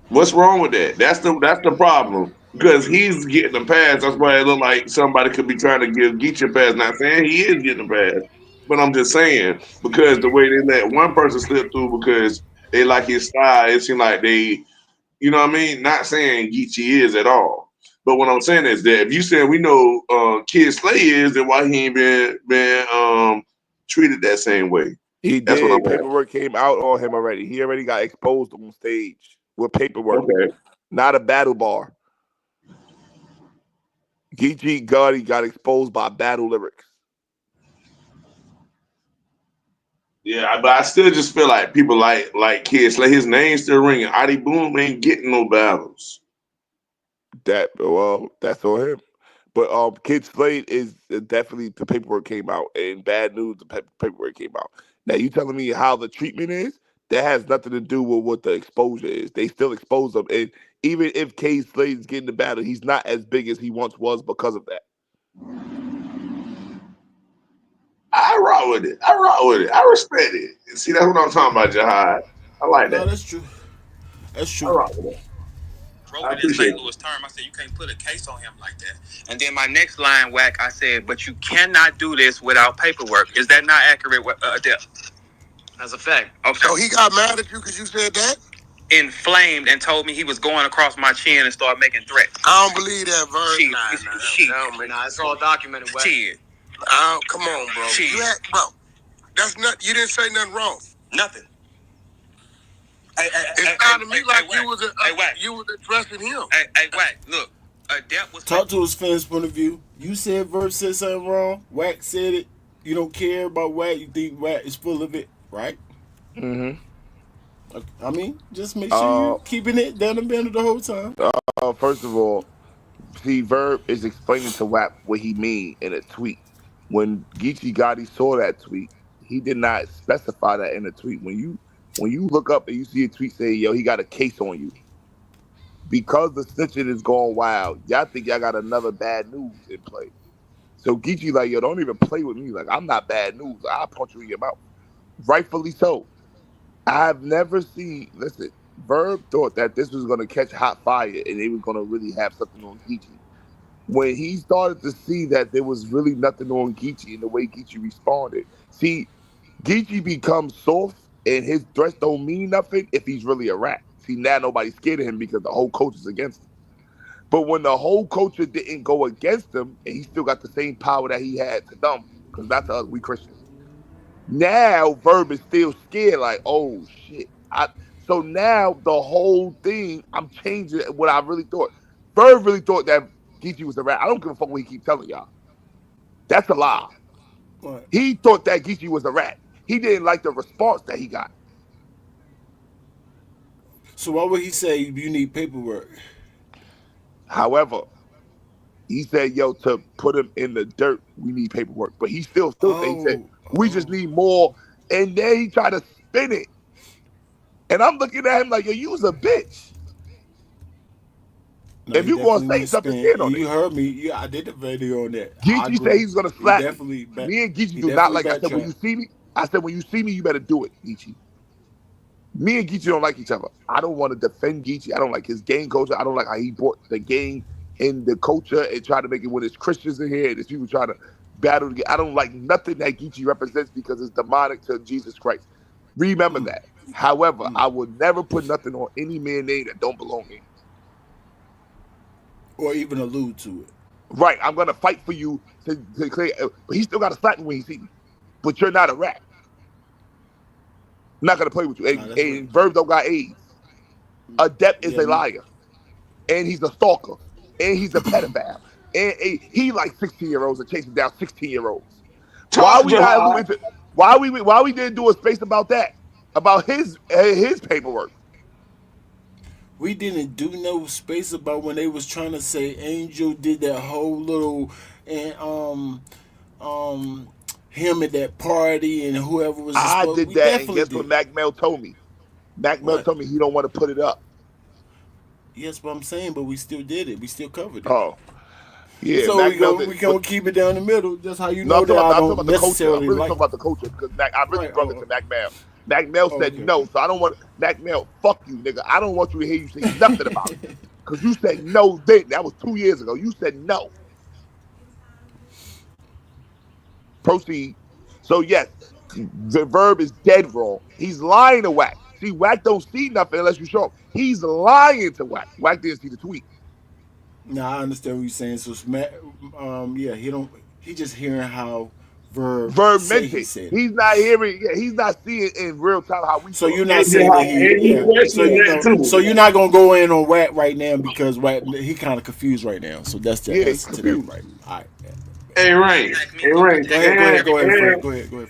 [SPEAKER 6] What's wrong with that? That's the problem because he's getting the pass. That's why it look like somebody could be trying to give Geechi a pass. Not saying he is getting a pass, but I'm just saying because the way they let one person slip through because they like his style, it seems like they, you know what I mean. Not saying Geechi is at all, but what I'm saying is that if you saying we know Kid Slay is, then why he ain't been treated that same way?
[SPEAKER 2] He
[SPEAKER 6] That's what I'm
[SPEAKER 2] did. Paperwork came out on him already. He already got exposed on stage with
[SPEAKER 6] at.
[SPEAKER 2] paperwork,
[SPEAKER 6] Okay.
[SPEAKER 2] not a battle bar. Geechi Gotti got exposed by battle lyrics.
[SPEAKER 6] Yeah, but I still just feel like people like kids, like his name still ringing. Adi Boom ain't getting no battles.
[SPEAKER 2] That's on him. But Kid Slade is definitely the paperwork came out, and bad news the paperwork came out. Now you telling me how the treatment is? That has nothing to do with what the exposure is. They still expose him, and even if Kid Slade is getting the battle, he's not as big as he once was because of that.
[SPEAKER 6] I rock with it. I rock with it. I respect it. See, that's what I'm talking about, Jihad. I like
[SPEAKER 1] No,
[SPEAKER 6] that.
[SPEAKER 1] that's true. That's
[SPEAKER 6] I
[SPEAKER 1] true.
[SPEAKER 6] rock with it.
[SPEAKER 4] Wrote
[SPEAKER 6] I
[SPEAKER 4] it in
[SPEAKER 6] appreciate
[SPEAKER 4] St.
[SPEAKER 6] it.
[SPEAKER 4] Louis term. I said you can't put a case on him like that. And then my next line, whack, I said, but you cannot do this without paperwork. Is that not accurate, Adep? That's a fact. Okay.
[SPEAKER 5] So he got mad at you because you said that?
[SPEAKER 4] Inflamed and told me he was going across my chin and started making threats.
[SPEAKER 5] I don't believe that, Vern.
[SPEAKER 4] Shit,
[SPEAKER 5] Shit.
[SPEAKER 4] nah, it's all documented. Shit,
[SPEAKER 5] Come on, bro.
[SPEAKER 4] shit,
[SPEAKER 5] You had, bro. That's not. You didn't say nothing wrong.
[SPEAKER 4] nothing.
[SPEAKER 5] It sounded to me like you was addressing him.
[SPEAKER 4] Hey, whack. Look, Adep was
[SPEAKER 1] Talk to his fans' point of view. You said Verb said something wrong. Wack said it. You don't care about Wack. You think Wack is full of it, right?
[SPEAKER 2] Mm-hmm.
[SPEAKER 1] I mean, just make sure
[SPEAKER 2] Uh,
[SPEAKER 1] you keeping it down the banner the whole time.
[SPEAKER 2] First of all, see, Verb is explaining to WAP what he mean in a tweet. When Geechi Gotti saw that tweet, he did not specify that in a tweet. When you look up and you see a tweet say, "Yo, he got a case on you," because the snitching is going wild, y'all think y'all got another bad news in play. So Geechi like, "Yo, don't even play with me. Like I'm not bad news. I'll punch you in your mouth." Rightfully so. I've never seen. Listen, Verb thought that this was gonna catch hot fire and they was gonna really have something on Geechi. When he started to see that there was really nothing on Geechi and the way Geechi responded. See, Geechi becomes soft and his threats don't mean nothing if he's really a rat. See, now nobody's scared of him because the whole coach is against him. But when the whole culture didn't go against him and he still got the same power that he had to them, because not to us, we Christians. Now Verb is still scared, like, oh shit. So now the whole thing, I'm changing what I really thought. Verb really thought that Geechi was a rat. I don't give a fuck what he keep telling y'all. That's a lie.
[SPEAKER 1] Right. Right.
[SPEAKER 2] He thought that Geechi was a rat. He didn't like the response that he got.
[SPEAKER 1] So why would he say you need paperwork?
[SPEAKER 2] However, he said, yo, to put him in the dirt, we need paperwork. But he still said, he said,
[SPEAKER 1] Oh,
[SPEAKER 2] we just
[SPEAKER 1] oh.
[SPEAKER 2] need more. And then he tried to spin it. And I'm looking at him like, yo, you was a bitch.
[SPEAKER 1] No,
[SPEAKER 2] If
[SPEAKER 1] he
[SPEAKER 2] you gonna
[SPEAKER 1] definitely
[SPEAKER 2] say
[SPEAKER 1] went
[SPEAKER 2] something,
[SPEAKER 1] spin.
[SPEAKER 2] stand on
[SPEAKER 1] And
[SPEAKER 2] it.
[SPEAKER 1] you heard me. Yeah, I did the video on that. I
[SPEAKER 2] Geechi said
[SPEAKER 1] agree.
[SPEAKER 2] he's gonna
[SPEAKER 1] He
[SPEAKER 2] slap me.
[SPEAKER 1] definitely back.
[SPEAKER 2] Me and Geechi
[SPEAKER 1] He
[SPEAKER 2] do not
[SPEAKER 1] definitely
[SPEAKER 2] like.
[SPEAKER 1] backtracked.
[SPEAKER 2] I said when you see me, you better do it, Geechi. Me and Geechi don't like each other. I don't want to defend Geechi. I don't like his gang culture. I don't like how he brought the gang in the culture and tried to make it when there's Christians in here and there's people trying to battle together. I don't like nothing that Geechi represents because it's demonic to Jesus Christ. Remember that. However, I will never put nothing on any man name that don't belong here.
[SPEAKER 1] Or even allude to it.
[SPEAKER 2] Right, I'm gonna fight for you to clear, but he still got to slap me when he see me. But you're not a rat. I'm not gonna play with you.
[SPEAKER 1] Nah, that's real.
[SPEAKER 2] And Verb don't got AIDS. Adept is
[SPEAKER 1] Yeah,
[SPEAKER 2] a
[SPEAKER 1] me.
[SPEAKER 2] liar, and he's a stalker, and he's a pedophile. and he like 16-year-olds and chasing down 16-year-olds. Why
[SPEAKER 6] Talk
[SPEAKER 2] we not
[SPEAKER 6] Jihad.
[SPEAKER 2] alluding to? Why we didn't do a space about that? About his paperwork.
[SPEAKER 1] We didn't do no space about when they was trying to say Angel did that whole little and um him at that party and whoever was
[SPEAKER 2] I
[SPEAKER 1] supposed.
[SPEAKER 2] did
[SPEAKER 1] We
[SPEAKER 2] that, and
[SPEAKER 1] definitely
[SPEAKER 2] guess what
[SPEAKER 1] did.
[SPEAKER 2] Mac Mel told me? Mac Mel
[SPEAKER 1] What?
[SPEAKER 2] told me he don't want to put it up.
[SPEAKER 1] Yes, but I'm saying, but we still did it. We still covered it.
[SPEAKER 2] Oh, yeah,
[SPEAKER 1] So
[SPEAKER 2] Mac Mel
[SPEAKER 1] we
[SPEAKER 2] did. But
[SPEAKER 1] gonna keep it down the middle. That's how you
[SPEAKER 2] no,
[SPEAKER 1] know that I
[SPEAKER 2] I'm talking
[SPEAKER 1] don't
[SPEAKER 2] about the culture. I'm
[SPEAKER 1] necessarily
[SPEAKER 2] really
[SPEAKER 1] like.
[SPEAKER 2] talking about the culture because I really
[SPEAKER 1] Right.
[SPEAKER 2] brought it to Mac Mel. Mac Mel said
[SPEAKER 1] Okay.
[SPEAKER 2] no, so I don't want Mac Mel. Fuck you, nigga. I don't want you to hear you say nothing about it because you said no then. That was 2 years ago. You said no. Proceed. So yes, the verb is dead wrong. He's lying to Wack. See, Wack don't see nothing unless you show him. He's lying to Wack. Wack didn't see the tweet.
[SPEAKER 1] Now I understand what you're saying. So yeah, he don't. He just hearing how Verb
[SPEAKER 2] Verb
[SPEAKER 1] say
[SPEAKER 2] meant
[SPEAKER 1] he
[SPEAKER 2] it.
[SPEAKER 1] said it.
[SPEAKER 2] He's not hearing. Yeah, he's not seeing in real time how we
[SPEAKER 1] So
[SPEAKER 2] saw
[SPEAKER 1] you're
[SPEAKER 2] it.
[SPEAKER 1] not
[SPEAKER 6] And
[SPEAKER 1] saying that
[SPEAKER 6] Jihad,
[SPEAKER 1] he,
[SPEAKER 6] and you
[SPEAKER 1] yeah. So
[SPEAKER 6] questioning
[SPEAKER 1] you
[SPEAKER 6] that
[SPEAKER 1] know, so
[SPEAKER 6] too.
[SPEAKER 1] you're not gonna go in on Watt right now because Watt he kind of confused right now. So that's the
[SPEAKER 2] Yeah, he's
[SPEAKER 1] answer to that,
[SPEAKER 2] confused.
[SPEAKER 1] right? All right. Yeah.
[SPEAKER 6] Hey, Rain.
[SPEAKER 4] Attack me,
[SPEAKER 6] Hey,
[SPEAKER 4] fuck
[SPEAKER 6] Rain.
[SPEAKER 1] Go
[SPEAKER 4] attack
[SPEAKER 1] ahead,
[SPEAKER 4] me
[SPEAKER 1] go
[SPEAKER 4] with
[SPEAKER 1] ahead,
[SPEAKER 6] And,
[SPEAKER 1] go ahead,
[SPEAKER 4] everything.
[SPEAKER 1] Fred.
[SPEAKER 6] and,
[SPEAKER 1] Go ahead, go ahead.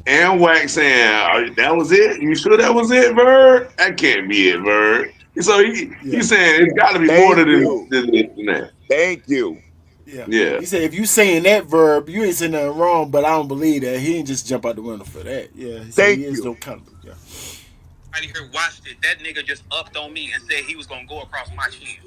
[SPEAKER 6] and Wax saying, that was it? You sure that was it, Bird? That can't be it, Bird. So
[SPEAKER 1] Yeah,
[SPEAKER 6] he's saying it's got to be more
[SPEAKER 2] Thank
[SPEAKER 6] than
[SPEAKER 2] you.
[SPEAKER 6] this than that.
[SPEAKER 2] Thank you.
[SPEAKER 1] yeah.
[SPEAKER 6] Yeah.
[SPEAKER 1] He said if you saying that Verb, you ain't saying nothing wrong, but I don't believe that. He ain't just jump out the window for that. Yeah, he said he
[SPEAKER 2] Thank
[SPEAKER 1] is
[SPEAKER 2] you.
[SPEAKER 1] no kind of yeah.
[SPEAKER 4] Right here watched it. That nigga just upped on me and said he was gonna go across my chin.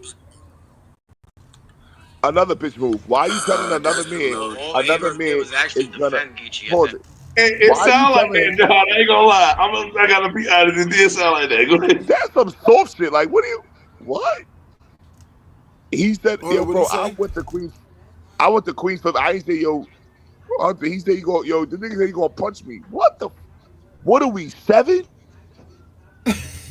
[SPEAKER 2] Another bitch move. Why are you telling
[SPEAKER 4] That's the little old
[SPEAKER 2] another
[SPEAKER 4] Ayeverb
[SPEAKER 2] man
[SPEAKER 4] was actually
[SPEAKER 2] is gonna
[SPEAKER 4] defending Geechi at
[SPEAKER 2] pause
[SPEAKER 4] that.
[SPEAKER 2] it?
[SPEAKER 6] It
[SPEAKER 2] Why are you
[SPEAKER 6] sound like
[SPEAKER 2] telling
[SPEAKER 6] that,
[SPEAKER 2] him
[SPEAKER 6] John. I ain't gonna lie. I gotta be honest. It did sound like that. Go ahead.
[SPEAKER 2] that's some soft shit? Like, what do you what? He said,
[SPEAKER 1] What
[SPEAKER 2] yo,
[SPEAKER 1] what he
[SPEAKER 2] bro, I
[SPEAKER 1] say?
[SPEAKER 2] went to Queens. I went to Queens. I ain't say, yo, Hunter. He said, the nigga said he gonna punch me. What the? What are we 7?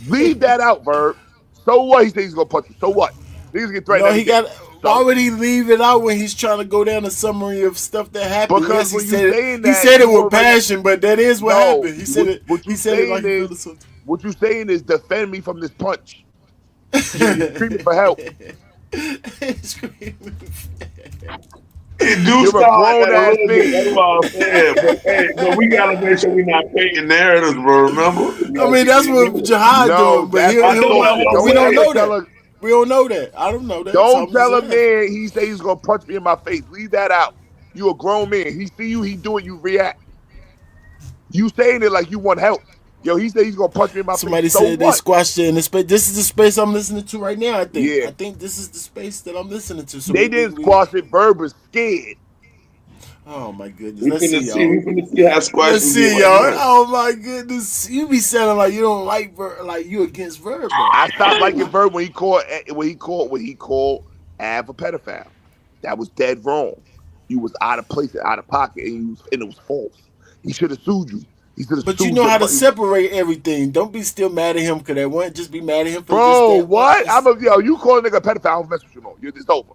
[SPEAKER 2] Leave that out, Verb. So what? He said he's gonna punch you. So what? Niggas get threatened
[SPEAKER 1] No,
[SPEAKER 2] every
[SPEAKER 1] he
[SPEAKER 2] day.
[SPEAKER 1] got. Why
[SPEAKER 2] So
[SPEAKER 1] would he leave it out when he's trying to go down a summary of stuff that happened?
[SPEAKER 2] because
[SPEAKER 1] Yes, he
[SPEAKER 2] when you
[SPEAKER 1] said it.
[SPEAKER 2] saying
[SPEAKER 1] He
[SPEAKER 2] that,
[SPEAKER 1] said it
[SPEAKER 2] you
[SPEAKER 1] with
[SPEAKER 2] already
[SPEAKER 1] passion, but that is what
[SPEAKER 2] no.
[SPEAKER 1] happened. He said it.
[SPEAKER 2] What
[SPEAKER 1] He
[SPEAKER 2] you
[SPEAKER 1] said it like
[SPEAKER 2] saying
[SPEAKER 1] he
[SPEAKER 2] is
[SPEAKER 1] felt something.
[SPEAKER 2] what you saying is defend me from this punch. You're screaming for help.
[SPEAKER 1] Screaming.
[SPEAKER 6] It do
[SPEAKER 2] You're a
[SPEAKER 6] sound like
[SPEAKER 2] grown
[SPEAKER 6] that a
[SPEAKER 2] ass
[SPEAKER 6] little bit. That's
[SPEAKER 2] man.
[SPEAKER 6] what I'm saying. But hey, but we gotta make sure we're not painting narratives, bro. Remember? We
[SPEAKER 1] I
[SPEAKER 6] gotta
[SPEAKER 1] mean,
[SPEAKER 6] keep
[SPEAKER 1] that's
[SPEAKER 6] it
[SPEAKER 1] what
[SPEAKER 6] real.
[SPEAKER 1] Jihad
[SPEAKER 2] No,
[SPEAKER 1] doing, but
[SPEAKER 2] that's
[SPEAKER 6] I
[SPEAKER 2] some
[SPEAKER 6] know
[SPEAKER 2] soft
[SPEAKER 6] that's
[SPEAKER 2] shit.
[SPEAKER 6] what I'm
[SPEAKER 1] we
[SPEAKER 2] Don't
[SPEAKER 1] don't
[SPEAKER 2] ever
[SPEAKER 1] know
[SPEAKER 6] saying.
[SPEAKER 2] tell
[SPEAKER 1] that.
[SPEAKER 2] her.
[SPEAKER 1] We don't know that. I don't know that. So
[SPEAKER 2] Don't
[SPEAKER 1] I'm just
[SPEAKER 2] tell a
[SPEAKER 1] asking.
[SPEAKER 2] man he say he's gonna punch me in my face. Leave that out. You a grown man. He see you, he do it, you react. You saying it like you want help. Yo, he said he's gonna punch me in my face.
[SPEAKER 1] Somebody
[SPEAKER 2] So
[SPEAKER 1] said they
[SPEAKER 2] what?
[SPEAKER 1] squashed it in the space. This is the space I'm listening to right now. I think.
[SPEAKER 2] Yeah.
[SPEAKER 1] I think this is the space that I'm listening to. So
[SPEAKER 2] They didn't squash it. Verb was scared.
[SPEAKER 1] oh my goodness.
[SPEAKER 6] We
[SPEAKER 1] Let's
[SPEAKER 6] finna
[SPEAKER 1] see,
[SPEAKER 6] see.
[SPEAKER 1] y'all.
[SPEAKER 6] We finna see how
[SPEAKER 1] Let's
[SPEAKER 6] squashing get
[SPEAKER 1] see,
[SPEAKER 6] right
[SPEAKER 1] y'all.
[SPEAKER 6] now.
[SPEAKER 1] Oh my goodness. You be sounding like you don't like Verb, like you against Verb though.
[SPEAKER 2] I stopped liking Verb when he called Av a pedophile. That was dead wrong. You was out of place and out of pocket, and it was false. He should have sued you. He should have
[SPEAKER 1] But you
[SPEAKER 2] sued
[SPEAKER 1] know
[SPEAKER 2] your
[SPEAKER 1] how to
[SPEAKER 2] money.
[SPEAKER 1] separate everything. Don't be still mad at him because that one. Just be mad at him for just
[SPEAKER 2] Bro,
[SPEAKER 1] that one.
[SPEAKER 2] what? Yo, you call a nigga a pedophile, I don't mess with you no more. It's over.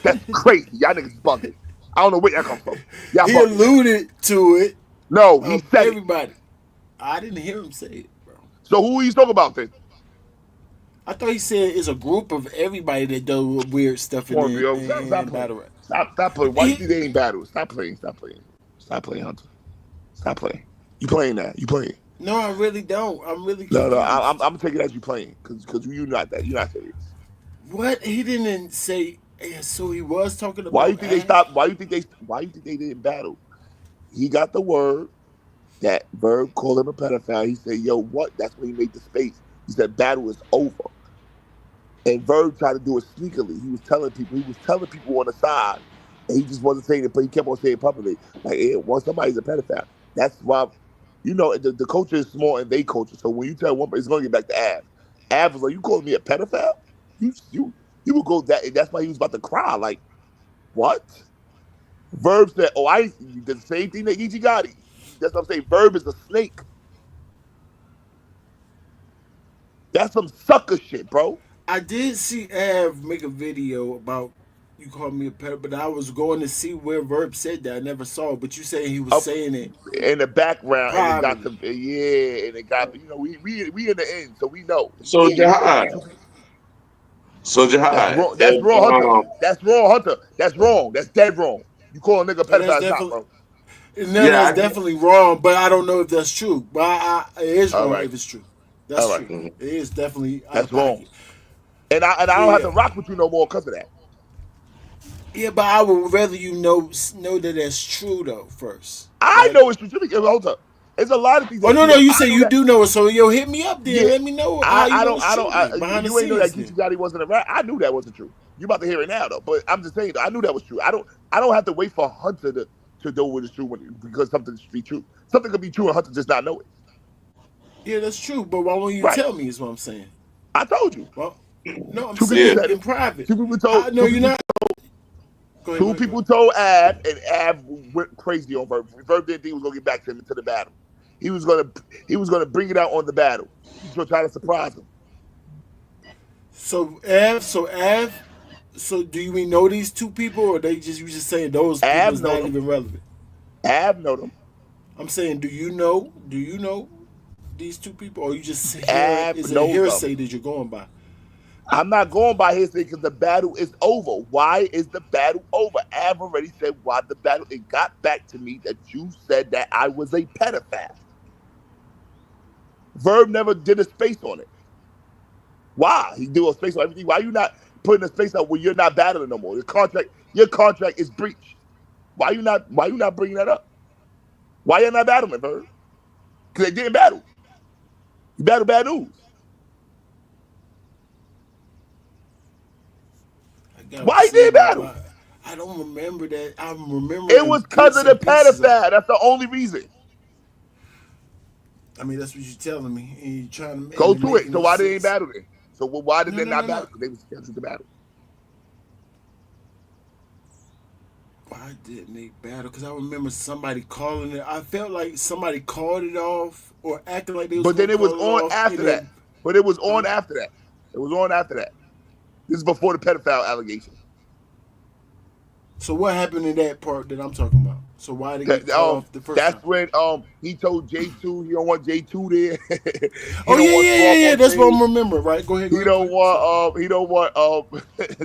[SPEAKER 2] That's crazy. Y'all niggas is bugging. I don't know where that come from. Y'all
[SPEAKER 1] He
[SPEAKER 2] bugging.
[SPEAKER 1] alluded to it
[SPEAKER 2] No, he
[SPEAKER 1] of
[SPEAKER 2] said it.
[SPEAKER 1] everybody. I didn't hear him say it, bro.
[SPEAKER 2] So who are you talking about then?
[SPEAKER 1] I thought he said it's a group of everybody that does weird stuff
[SPEAKER 2] Come on, Rio. Stop
[SPEAKER 1] in
[SPEAKER 2] playing.
[SPEAKER 1] battle rap.
[SPEAKER 2] Stop playing. Why you think they ain't battle? Stop playing. Stop playing. Stop playing, Hunter. Stop playing. You playing that. You playing.
[SPEAKER 1] No, I really don't. I'm really
[SPEAKER 2] No. I'm
[SPEAKER 1] confused.
[SPEAKER 2] gonna take it as you playing because you not that. You're not serious.
[SPEAKER 1] What? He didn't say. Yeah, so he was talking
[SPEAKER 2] Why you
[SPEAKER 1] about
[SPEAKER 2] think they
[SPEAKER 1] Av?
[SPEAKER 2] stopped? Why you think they didn't battle? He got the word that Verb called him a pedophile. He said, "Yo, what?" That's when he made the space. He said, "Battle is over." And Verb tried to do it sneakily. He was telling people. He was telling people on the side, and he just wasn't saying it. But he kept on saying it publicly, like, "Yeah, well, somebody's a pedophile." That's why, the culture is small and they culture. So when you tell one, it's going to get back to Av. Av was like, "You calling me a pedophile? You would go that." And that's why he was about to cry. Like, what? Verb said, "Oh, I did the same thing that Geechi Gotti." That's what I'm saying. Verb is a snake. That's some sucker shit, bro.
[SPEAKER 1] I did see Av make a video about you called me a pet, but I was going to see where Verb said that. I never saw it, but you saying he was
[SPEAKER 2] Up
[SPEAKER 1] saying it
[SPEAKER 2] in the background, and it got
[SPEAKER 1] privately.
[SPEAKER 2] to yeah, and it got we in the end, so we know he
[SPEAKER 6] So
[SPEAKER 2] did.
[SPEAKER 6] Jihad. So
[SPEAKER 2] That's
[SPEAKER 6] Jihad,
[SPEAKER 2] wrong. That's wrong, Hunter. That's wrong, Hunter. That's wrong. That's dead wrong. You call a nigga a
[SPEAKER 1] No, that's
[SPEAKER 2] pedophile? It's not,
[SPEAKER 1] definitely
[SPEAKER 2] bro.
[SPEAKER 1] no,
[SPEAKER 6] yeah,
[SPEAKER 1] that's definitely wrong. But I don't know if that's true. But it is
[SPEAKER 2] All
[SPEAKER 1] wrong
[SPEAKER 2] right.
[SPEAKER 1] if it's true.
[SPEAKER 2] All
[SPEAKER 1] That's
[SPEAKER 2] right.
[SPEAKER 1] true. It is definitely out of
[SPEAKER 2] That's wrong.
[SPEAKER 1] pocket.
[SPEAKER 2] And I don't have
[SPEAKER 1] Yeah,
[SPEAKER 2] to rock with you no more because of that.
[SPEAKER 1] yeah. But I would rather you know that that's true though first,
[SPEAKER 2] I
[SPEAKER 1] right?
[SPEAKER 2] know it's true. Hold up. There's a lot of things
[SPEAKER 1] Oh
[SPEAKER 2] that
[SPEAKER 1] no,
[SPEAKER 2] you
[SPEAKER 1] no.
[SPEAKER 2] know.
[SPEAKER 1] You
[SPEAKER 2] I
[SPEAKER 1] say
[SPEAKER 2] know
[SPEAKER 1] you
[SPEAKER 2] that.
[SPEAKER 1] do know it, so yo, hit me up then.
[SPEAKER 2] Yeah.
[SPEAKER 1] Let me know how you know it's true then behind the
[SPEAKER 2] You ain't know that
[SPEAKER 1] scenes
[SPEAKER 2] Geechi
[SPEAKER 1] then.
[SPEAKER 2] Gotti wasn't a rat. I knew that wasn't true. You about to hear it now though. But I'm just saying, though, I knew that was true. I don't have to wait for Hunter to know what is true because something should be true. Something could be true and Hunter just not know it.
[SPEAKER 1] Yeah, that's true. But why won't you
[SPEAKER 2] Right.
[SPEAKER 1] tell me? Is what I'm saying.
[SPEAKER 2] I told you.
[SPEAKER 1] Well, no, I'm
[SPEAKER 2] Two people
[SPEAKER 6] yeah.
[SPEAKER 1] saying
[SPEAKER 2] said
[SPEAKER 1] in
[SPEAKER 2] it.
[SPEAKER 1] private.
[SPEAKER 2] Two people
[SPEAKER 1] How?
[SPEAKER 2] told.
[SPEAKER 1] No, you're not. Go ahead. Go
[SPEAKER 2] Two
[SPEAKER 1] ahead. Go
[SPEAKER 2] people
[SPEAKER 1] ahead.
[SPEAKER 2] told Av, and Av went crazy on Verb. Verb didn't think he was gonna get back to him into the battle. He was gonna bring it out on the battle. He was trying to surprise him.
[SPEAKER 1] So Av, so do you know these two people, or they just you just saying those people
[SPEAKER 2] Av
[SPEAKER 1] is
[SPEAKER 2] know
[SPEAKER 1] not
[SPEAKER 2] them.
[SPEAKER 1] even relevant?
[SPEAKER 2] Av know them.
[SPEAKER 1] I'm saying, do you know? Do you know these two people, or you just hear
[SPEAKER 2] Av
[SPEAKER 1] is it a
[SPEAKER 2] knows them.
[SPEAKER 1] hearsay that you're going by?
[SPEAKER 2] I'm not going by his thing because the battle is over. Why is the battle over? Av already said why the battle. It got back to me that you said that I was a pedophile. Verb never did a space on it. Why? He do a space on everything. Why you not putting a space out where you're not battling no more? Your contract is breached. Why you not bringing that up? Why you not battling, Verb? Because they didn't battle. You battled bad news.
[SPEAKER 1] I gotta
[SPEAKER 2] Why you
[SPEAKER 1] see
[SPEAKER 2] didn't battle?
[SPEAKER 1] why. I don't remember that. I'm
[SPEAKER 2] It
[SPEAKER 1] remembering
[SPEAKER 2] was because
[SPEAKER 1] bits
[SPEAKER 2] of the
[SPEAKER 1] and pieces of.
[SPEAKER 2] pedophile. That's the only reason.
[SPEAKER 1] I mean, that's what you're telling me, and you're trying to, and
[SPEAKER 2] Go
[SPEAKER 1] it
[SPEAKER 2] to it.
[SPEAKER 1] making
[SPEAKER 2] So
[SPEAKER 1] no
[SPEAKER 2] why they ain't
[SPEAKER 1] sense.
[SPEAKER 2] battle then? So why did
[SPEAKER 1] No,
[SPEAKER 2] they
[SPEAKER 1] no, no,
[SPEAKER 2] not
[SPEAKER 1] no.
[SPEAKER 2] battle? Because they was scheduled to battle.
[SPEAKER 1] Why didn't they battle? Because I remember somebody calling it. I felt like somebody called it off or acting like they was
[SPEAKER 2] But
[SPEAKER 1] gonna
[SPEAKER 2] then it was
[SPEAKER 1] call it
[SPEAKER 2] on
[SPEAKER 1] off, and
[SPEAKER 2] after that.
[SPEAKER 1] then,
[SPEAKER 2] But it was on
[SPEAKER 1] huh?
[SPEAKER 2] after that. It was on after that. This is before the pedophile allegation.
[SPEAKER 1] So what happened in that part that I'm talking about? So why did it get
[SPEAKER 2] That,
[SPEAKER 1] called off the first
[SPEAKER 2] that's
[SPEAKER 1] time?
[SPEAKER 2] when he told J2 he don't want J2 there. He
[SPEAKER 1] Oh
[SPEAKER 2] don't
[SPEAKER 1] yeah,
[SPEAKER 2] want
[SPEAKER 1] yeah, yeah,
[SPEAKER 2] Swamp
[SPEAKER 1] yeah.
[SPEAKER 2] on
[SPEAKER 1] That's what
[SPEAKER 2] stage.
[SPEAKER 1] I'm remembering. Right? Go
[SPEAKER 2] He
[SPEAKER 1] ahead, go
[SPEAKER 2] don't
[SPEAKER 1] ahead. Sorry.
[SPEAKER 2] want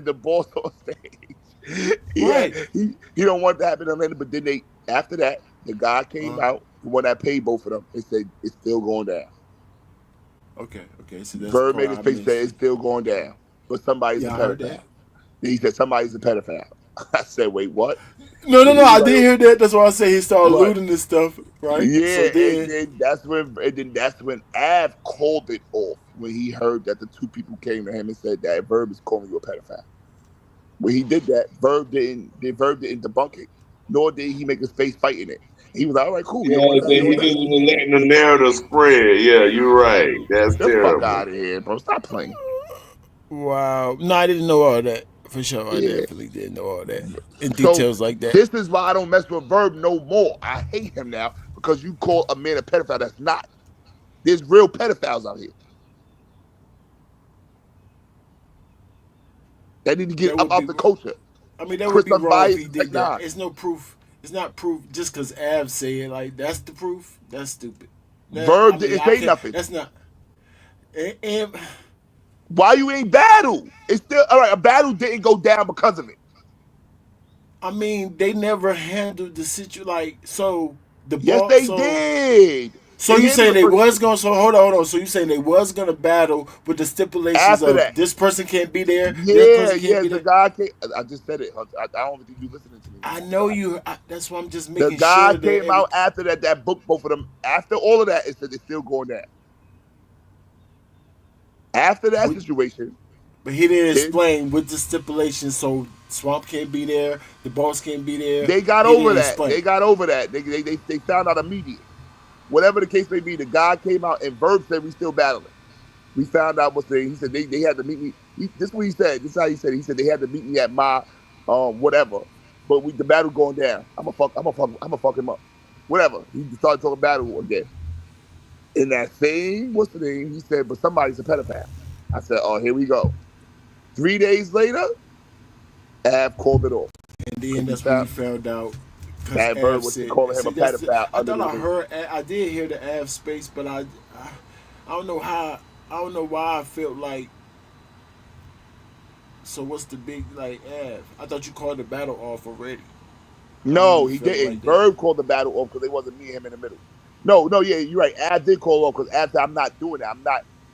[SPEAKER 2] the boss on stage. Yeah,
[SPEAKER 1] Right.
[SPEAKER 2] he don't want that to happen in Atlanta. But then they after that, the guy came
[SPEAKER 1] Uh,
[SPEAKER 2] out, the one that paid both of them, and said it's still going down.
[SPEAKER 1] okay, okay. So that's the
[SPEAKER 2] Verb
[SPEAKER 1] part
[SPEAKER 2] made his
[SPEAKER 1] I
[SPEAKER 2] face say
[SPEAKER 1] missed.
[SPEAKER 2] it's still going down. But somebody's a
[SPEAKER 1] Yeah, I heard
[SPEAKER 2] pedophile.
[SPEAKER 1] that.
[SPEAKER 2] Then he said somebody's a pedophile. I said, wait, what?
[SPEAKER 1] No, no,
[SPEAKER 2] Then
[SPEAKER 1] no.
[SPEAKER 2] he was
[SPEAKER 1] I
[SPEAKER 2] like,
[SPEAKER 1] did hear that. That's why I say he started
[SPEAKER 2] right.
[SPEAKER 1] looting this stuff. Right. So
[SPEAKER 2] Yeah,
[SPEAKER 1] then,
[SPEAKER 2] and then that's when Av called it off when he heard that the two people came to him and said that Verb is calling you a pedophile. When he did that, Verb didn't debunk it, nor did he make his face fighting it. He was like, all right, cool. You don't
[SPEAKER 6] Yeah,
[SPEAKER 2] want that?
[SPEAKER 6] then
[SPEAKER 2] You
[SPEAKER 6] he
[SPEAKER 2] want
[SPEAKER 6] just
[SPEAKER 2] that?
[SPEAKER 6] was letting the narrative spread. Yeah, you're right. That's
[SPEAKER 2] The fuck
[SPEAKER 6] terrible.
[SPEAKER 2] out of here, bro. Stop playing.
[SPEAKER 1] wow. No, I didn't know all that for sure. I
[SPEAKER 2] Yeah.
[SPEAKER 1] definitely didn't know all that in
[SPEAKER 2] So
[SPEAKER 1] details like that.
[SPEAKER 2] this is why I don't mess with Verb no more. I hate him now because you call a man a pedophile. That's not. There's real pedophiles out here. They need to get
[SPEAKER 1] That
[SPEAKER 2] up
[SPEAKER 1] would
[SPEAKER 2] out
[SPEAKER 1] be.
[SPEAKER 2] the culture.
[SPEAKER 1] I mean, that would
[SPEAKER 2] Chris
[SPEAKER 1] be wrong if
[SPEAKER 2] unbiased
[SPEAKER 1] he
[SPEAKER 2] and Tech
[SPEAKER 1] did that.
[SPEAKER 2] Nine.
[SPEAKER 1] It's no proof. It's not proof just because Ab say it. Like that's the proof. That's stupid. That I
[SPEAKER 2] Verb
[SPEAKER 1] mean,
[SPEAKER 2] didn't
[SPEAKER 1] I
[SPEAKER 2] say
[SPEAKER 1] can't.
[SPEAKER 2] nothing.
[SPEAKER 1] That's not. And
[SPEAKER 2] Why you ain't battle? It's still all right. A battle didn't go down because of it.
[SPEAKER 1] I mean, they never handled the situation. Like so, the
[SPEAKER 2] Yes,
[SPEAKER 1] ball.
[SPEAKER 2] they
[SPEAKER 1] So
[SPEAKER 2] did.
[SPEAKER 1] so
[SPEAKER 2] They
[SPEAKER 1] you
[SPEAKER 2] handled
[SPEAKER 1] saying
[SPEAKER 2] the
[SPEAKER 1] they
[SPEAKER 2] first
[SPEAKER 1] was going? So hold on. So you saying they was gonna battle with the stipulations
[SPEAKER 2] after
[SPEAKER 1] of
[SPEAKER 2] that.
[SPEAKER 1] this person can't be there, this
[SPEAKER 2] Yeah,
[SPEAKER 1] person can't
[SPEAKER 2] yeah.
[SPEAKER 1] be
[SPEAKER 2] The
[SPEAKER 1] there.
[SPEAKER 2] guy came. I just said it, Hunter. I don't think you listening to me no
[SPEAKER 1] I
[SPEAKER 2] more.
[SPEAKER 1] know you. That's why I'm just
[SPEAKER 2] The
[SPEAKER 1] making
[SPEAKER 2] guy
[SPEAKER 1] sure that
[SPEAKER 2] came out
[SPEAKER 1] everything.
[SPEAKER 2] after that. That book both of them. After all of that, it said it's still going down. After that situation,
[SPEAKER 1] But he didn't
[SPEAKER 2] then
[SPEAKER 1] explain with the stipulations, so Swamp can't be there, the boss can't be there.
[SPEAKER 2] they got
[SPEAKER 1] He
[SPEAKER 2] over
[SPEAKER 1] didn't
[SPEAKER 2] that.
[SPEAKER 1] explain.
[SPEAKER 2] They got over that. They found out immediate. Whatever the case may be, the guy came out and Verb said we still battling. We found out what's the he said they had to meet me. This is what he said. This is how he said it. He said they had to meet me at my whatever. But the battle going down. I'm gonna fuck him up. Whatever. He started talking battle again. In that same what's the name, he said, but somebody's a pedophile. I said, oh, here we go. 3 days later, Av called it off.
[SPEAKER 1] And then
[SPEAKER 2] Because he
[SPEAKER 1] that's when we
[SPEAKER 2] found
[SPEAKER 1] found out because
[SPEAKER 2] that Bird
[SPEAKER 1] Av
[SPEAKER 2] was
[SPEAKER 1] said.
[SPEAKER 2] calling him
[SPEAKER 1] See,
[SPEAKER 2] a
[SPEAKER 1] that's the.
[SPEAKER 2] pedophile
[SPEAKER 1] I
[SPEAKER 2] under
[SPEAKER 1] thought
[SPEAKER 2] the
[SPEAKER 1] I
[SPEAKER 2] ring.
[SPEAKER 1] heard. I did hear the Av space, but I don't know how. I don't know why I felt like So what's the big like? I thought you called the battle off already. I don't know
[SPEAKER 2] No,
[SPEAKER 1] you
[SPEAKER 2] he
[SPEAKER 1] felt it like
[SPEAKER 2] didn't.
[SPEAKER 1] that.
[SPEAKER 2] Verb called the battle off because it wasn't me and him in the middle. No, no, yeah, you're right. Ad did call off because Ad said I'm not doing that. I'm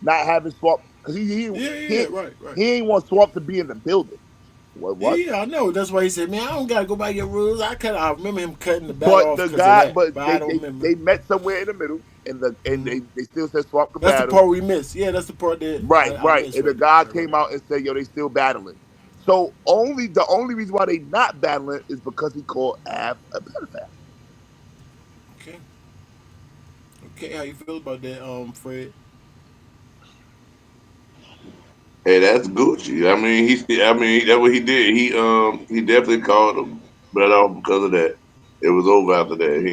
[SPEAKER 2] not having Swamp because
[SPEAKER 1] Yeah, yeah,
[SPEAKER 2] he
[SPEAKER 1] right, right.
[SPEAKER 2] he ain't want Swamp to be in the building.
[SPEAKER 1] Yeah,
[SPEAKER 2] What?
[SPEAKER 1] yeah, I know. That's why he said, "Man, I don't gotta go by your rules." I remember him cutting the battle
[SPEAKER 2] But
[SPEAKER 1] off
[SPEAKER 2] the
[SPEAKER 1] because of
[SPEAKER 2] guy,
[SPEAKER 1] that.
[SPEAKER 2] but
[SPEAKER 1] But I don't remember.
[SPEAKER 2] they met somewhere in the middle, and they still said Swamp could
[SPEAKER 1] That's the
[SPEAKER 2] battle.
[SPEAKER 1] part we missed. Yeah, that's the part that
[SPEAKER 2] Right,
[SPEAKER 1] I
[SPEAKER 2] right.
[SPEAKER 1] missed
[SPEAKER 2] And the
[SPEAKER 1] right there.
[SPEAKER 2] guy
[SPEAKER 1] Right, right.
[SPEAKER 2] came out and said, "Yo, they still battling." So the only reason why they not battling is because he called Av a pedophile.
[SPEAKER 1] Okay, okay. How you feel about that, Fred?
[SPEAKER 6] Hey, that's Gucci. I mean, I mean, that's what he did. He definitely called him, but off because of that. It was over after that.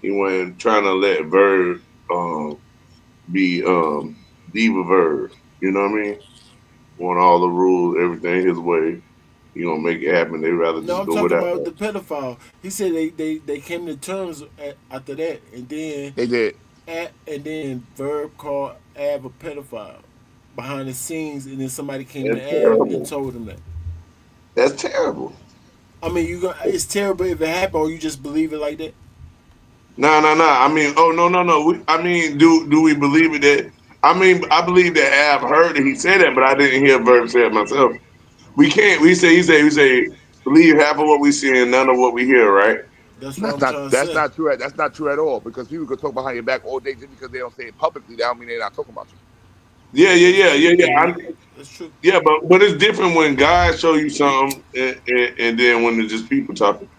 [SPEAKER 6] He wasn't trying to let Verb um be diva Verb. You know what I mean? Want all the rules, everything his way. You gonna make it happen. They rather
[SPEAKER 1] No,
[SPEAKER 6] just
[SPEAKER 1] I'm
[SPEAKER 6] go
[SPEAKER 1] talking
[SPEAKER 6] without
[SPEAKER 1] about
[SPEAKER 6] that.
[SPEAKER 1] the pedophile. He said they came to terms after that, and then
[SPEAKER 2] They did.
[SPEAKER 1] and then Verb called Av a pedophile behind the scenes, and then somebody came
[SPEAKER 6] That's
[SPEAKER 1] to Av and
[SPEAKER 6] terrible.
[SPEAKER 1] told him that.
[SPEAKER 6] That's terrible.
[SPEAKER 1] I mean, it's terrible if it happened, or you just believe it like that.
[SPEAKER 6] No, no, no. I mean, oh no, no, no. I mean, do we believe it that? I mean, I believe that Av heard that he said that, but I didn't hear Verb say it myself. We can't. We say believe half of what we see and none of what we hear, right?
[SPEAKER 1] That's what I'm trying to
[SPEAKER 2] That's
[SPEAKER 1] say.
[SPEAKER 2] not true. That's not true at all. Because people can talk behind your back all day just because they don't say it publicly. That don't mean they're not talking about you.
[SPEAKER 6] Yeah, yeah,
[SPEAKER 1] That's
[SPEAKER 6] yeah,
[SPEAKER 1] true.
[SPEAKER 6] yeah, yeah.
[SPEAKER 1] That's true.
[SPEAKER 6] Yeah, but it's different when guys show you something and then when it's just people talking.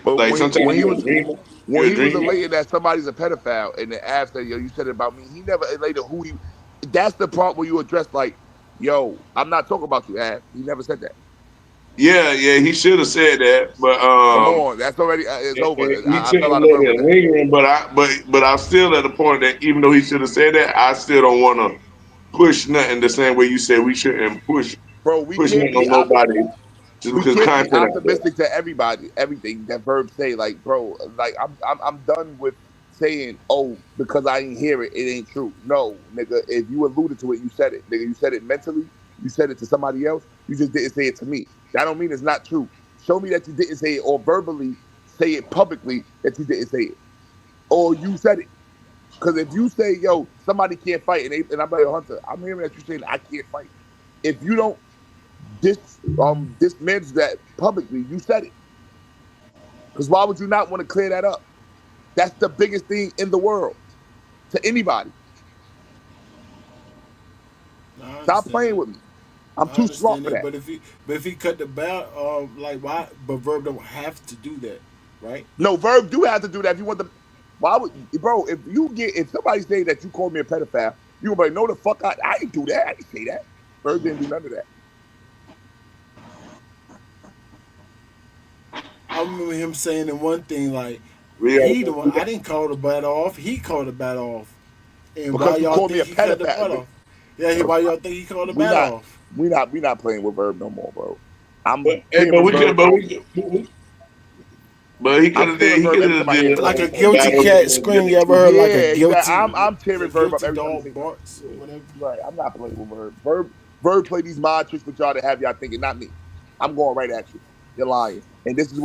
[SPEAKER 2] But
[SPEAKER 6] Like sometimes
[SPEAKER 2] when he
[SPEAKER 6] you're a
[SPEAKER 2] was
[SPEAKER 6] dreamer.
[SPEAKER 2] when
[SPEAKER 6] You're a
[SPEAKER 2] he was
[SPEAKER 6] dreamer.
[SPEAKER 2] elated that somebody's a pedophile and the ass said, "Yo, you said it about me." He never elated who he. That's the part where you address like, "Yo, I'm not talking about you, Av." He never said that.
[SPEAKER 6] Yeah, yeah. He should have said that, but
[SPEAKER 2] Come on, that's already it's over.
[SPEAKER 6] he
[SPEAKER 2] I fell
[SPEAKER 6] shouldn't
[SPEAKER 2] out of
[SPEAKER 6] let
[SPEAKER 2] verb with
[SPEAKER 6] it
[SPEAKER 2] that.
[SPEAKER 6] linger. But I'm still at the point that even though he should have said that, I still don't want to push nothing the same way you said we shouldn't
[SPEAKER 2] Bro,
[SPEAKER 6] push nothing on nobody just
[SPEAKER 2] we
[SPEAKER 6] because
[SPEAKER 2] can't be
[SPEAKER 6] content out there.
[SPEAKER 2] optimistic to everybody, everything that verbs say. Like, bro, like I'm done with saying, oh, because I ain't hear it, it ain't true. No, nigga, if you alluded to it, you said it. Nigga, you said it mentally, you said it to somebody else, you just didn't say it to me. That don't mean it's not true. Show me that you didn't say it or verbally say it publicly that you didn't say it. Or you said it. Because if you say, yo, somebody can't fight, and I'm like, Hunter, I'm hearing that you saying I can't fight. If you don't dismanage that publicly, you said it. Because why would you not want to clear that up? That's the biggest thing in the world to anybody.
[SPEAKER 1] I
[SPEAKER 2] Stop
[SPEAKER 1] understand
[SPEAKER 2] playing
[SPEAKER 1] that.
[SPEAKER 2] with me. I'm
[SPEAKER 1] I
[SPEAKER 2] too smart
[SPEAKER 1] understand
[SPEAKER 2] for
[SPEAKER 1] that.
[SPEAKER 2] that.
[SPEAKER 1] But if he cut the belt, like why? But Verb don't have to do that, right?
[SPEAKER 2] No, Verb do have to do that if you want the. Why would, bro? If somebody say that you called me a pedophile, you gonna be like, no, the fuck, I didn't do that. I didn't say that. Verb didn't do none of that.
[SPEAKER 1] I remember him saying in one thing like
[SPEAKER 6] We
[SPEAKER 1] he the
[SPEAKER 6] got,
[SPEAKER 1] one.
[SPEAKER 6] we
[SPEAKER 1] I
[SPEAKER 6] got,
[SPEAKER 1] didn't call the battle off. He called the battle off. And why
[SPEAKER 2] Because he
[SPEAKER 1] y'all
[SPEAKER 2] called me
[SPEAKER 1] think
[SPEAKER 2] a
[SPEAKER 1] he cut the
[SPEAKER 2] pedophile.
[SPEAKER 1] battle off? Yeah, why y'all think he called the
[SPEAKER 2] We
[SPEAKER 1] battle
[SPEAKER 2] not,
[SPEAKER 1] off?
[SPEAKER 2] we not playing with Verb no more, bro.
[SPEAKER 6] but
[SPEAKER 2] I'm
[SPEAKER 6] hey,
[SPEAKER 2] tearing Verb.
[SPEAKER 6] but he could
[SPEAKER 2] I'm
[SPEAKER 6] have did
[SPEAKER 2] tearing
[SPEAKER 6] he
[SPEAKER 2] Verb
[SPEAKER 6] could
[SPEAKER 2] every
[SPEAKER 6] have
[SPEAKER 2] time I
[SPEAKER 6] did
[SPEAKER 2] hear Verb
[SPEAKER 1] Like
[SPEAKER 2] name.
[SPEAKER 1] a
[SPEAKER 6] a
[SPEAKER 1] guilty
[SPEAKER 6] battle
[SPEAKER 1] cat
[SPEAKER 6] with
[SPEAKER 1] scream. You
[SPEAKER 6] Jimmy
[SPEAKER 1] ever
[SPEAKER 6] Cruz.
[SPEAKER 1] heard like
[SPEAKER 2] Yeah, exactly. I'm
[SPEAKER 1] a
[SPEAKER 2] tearing Verb up
[SPEAKER 1] guilty
[SPEAKER 2] every time he
[SPEAKER 1] dog
[SPEAKER 2] say something.
[SPEAKER 1] barks or
[SPEAKER 2] Yeah,
[SPEAKER 1] whatever?
[SPEAKER 2] right. I'm not playing with Verb. Verb play these mind tricks with y'all to have y'all thinking, not me. I'm going right at you. You're lying. And this is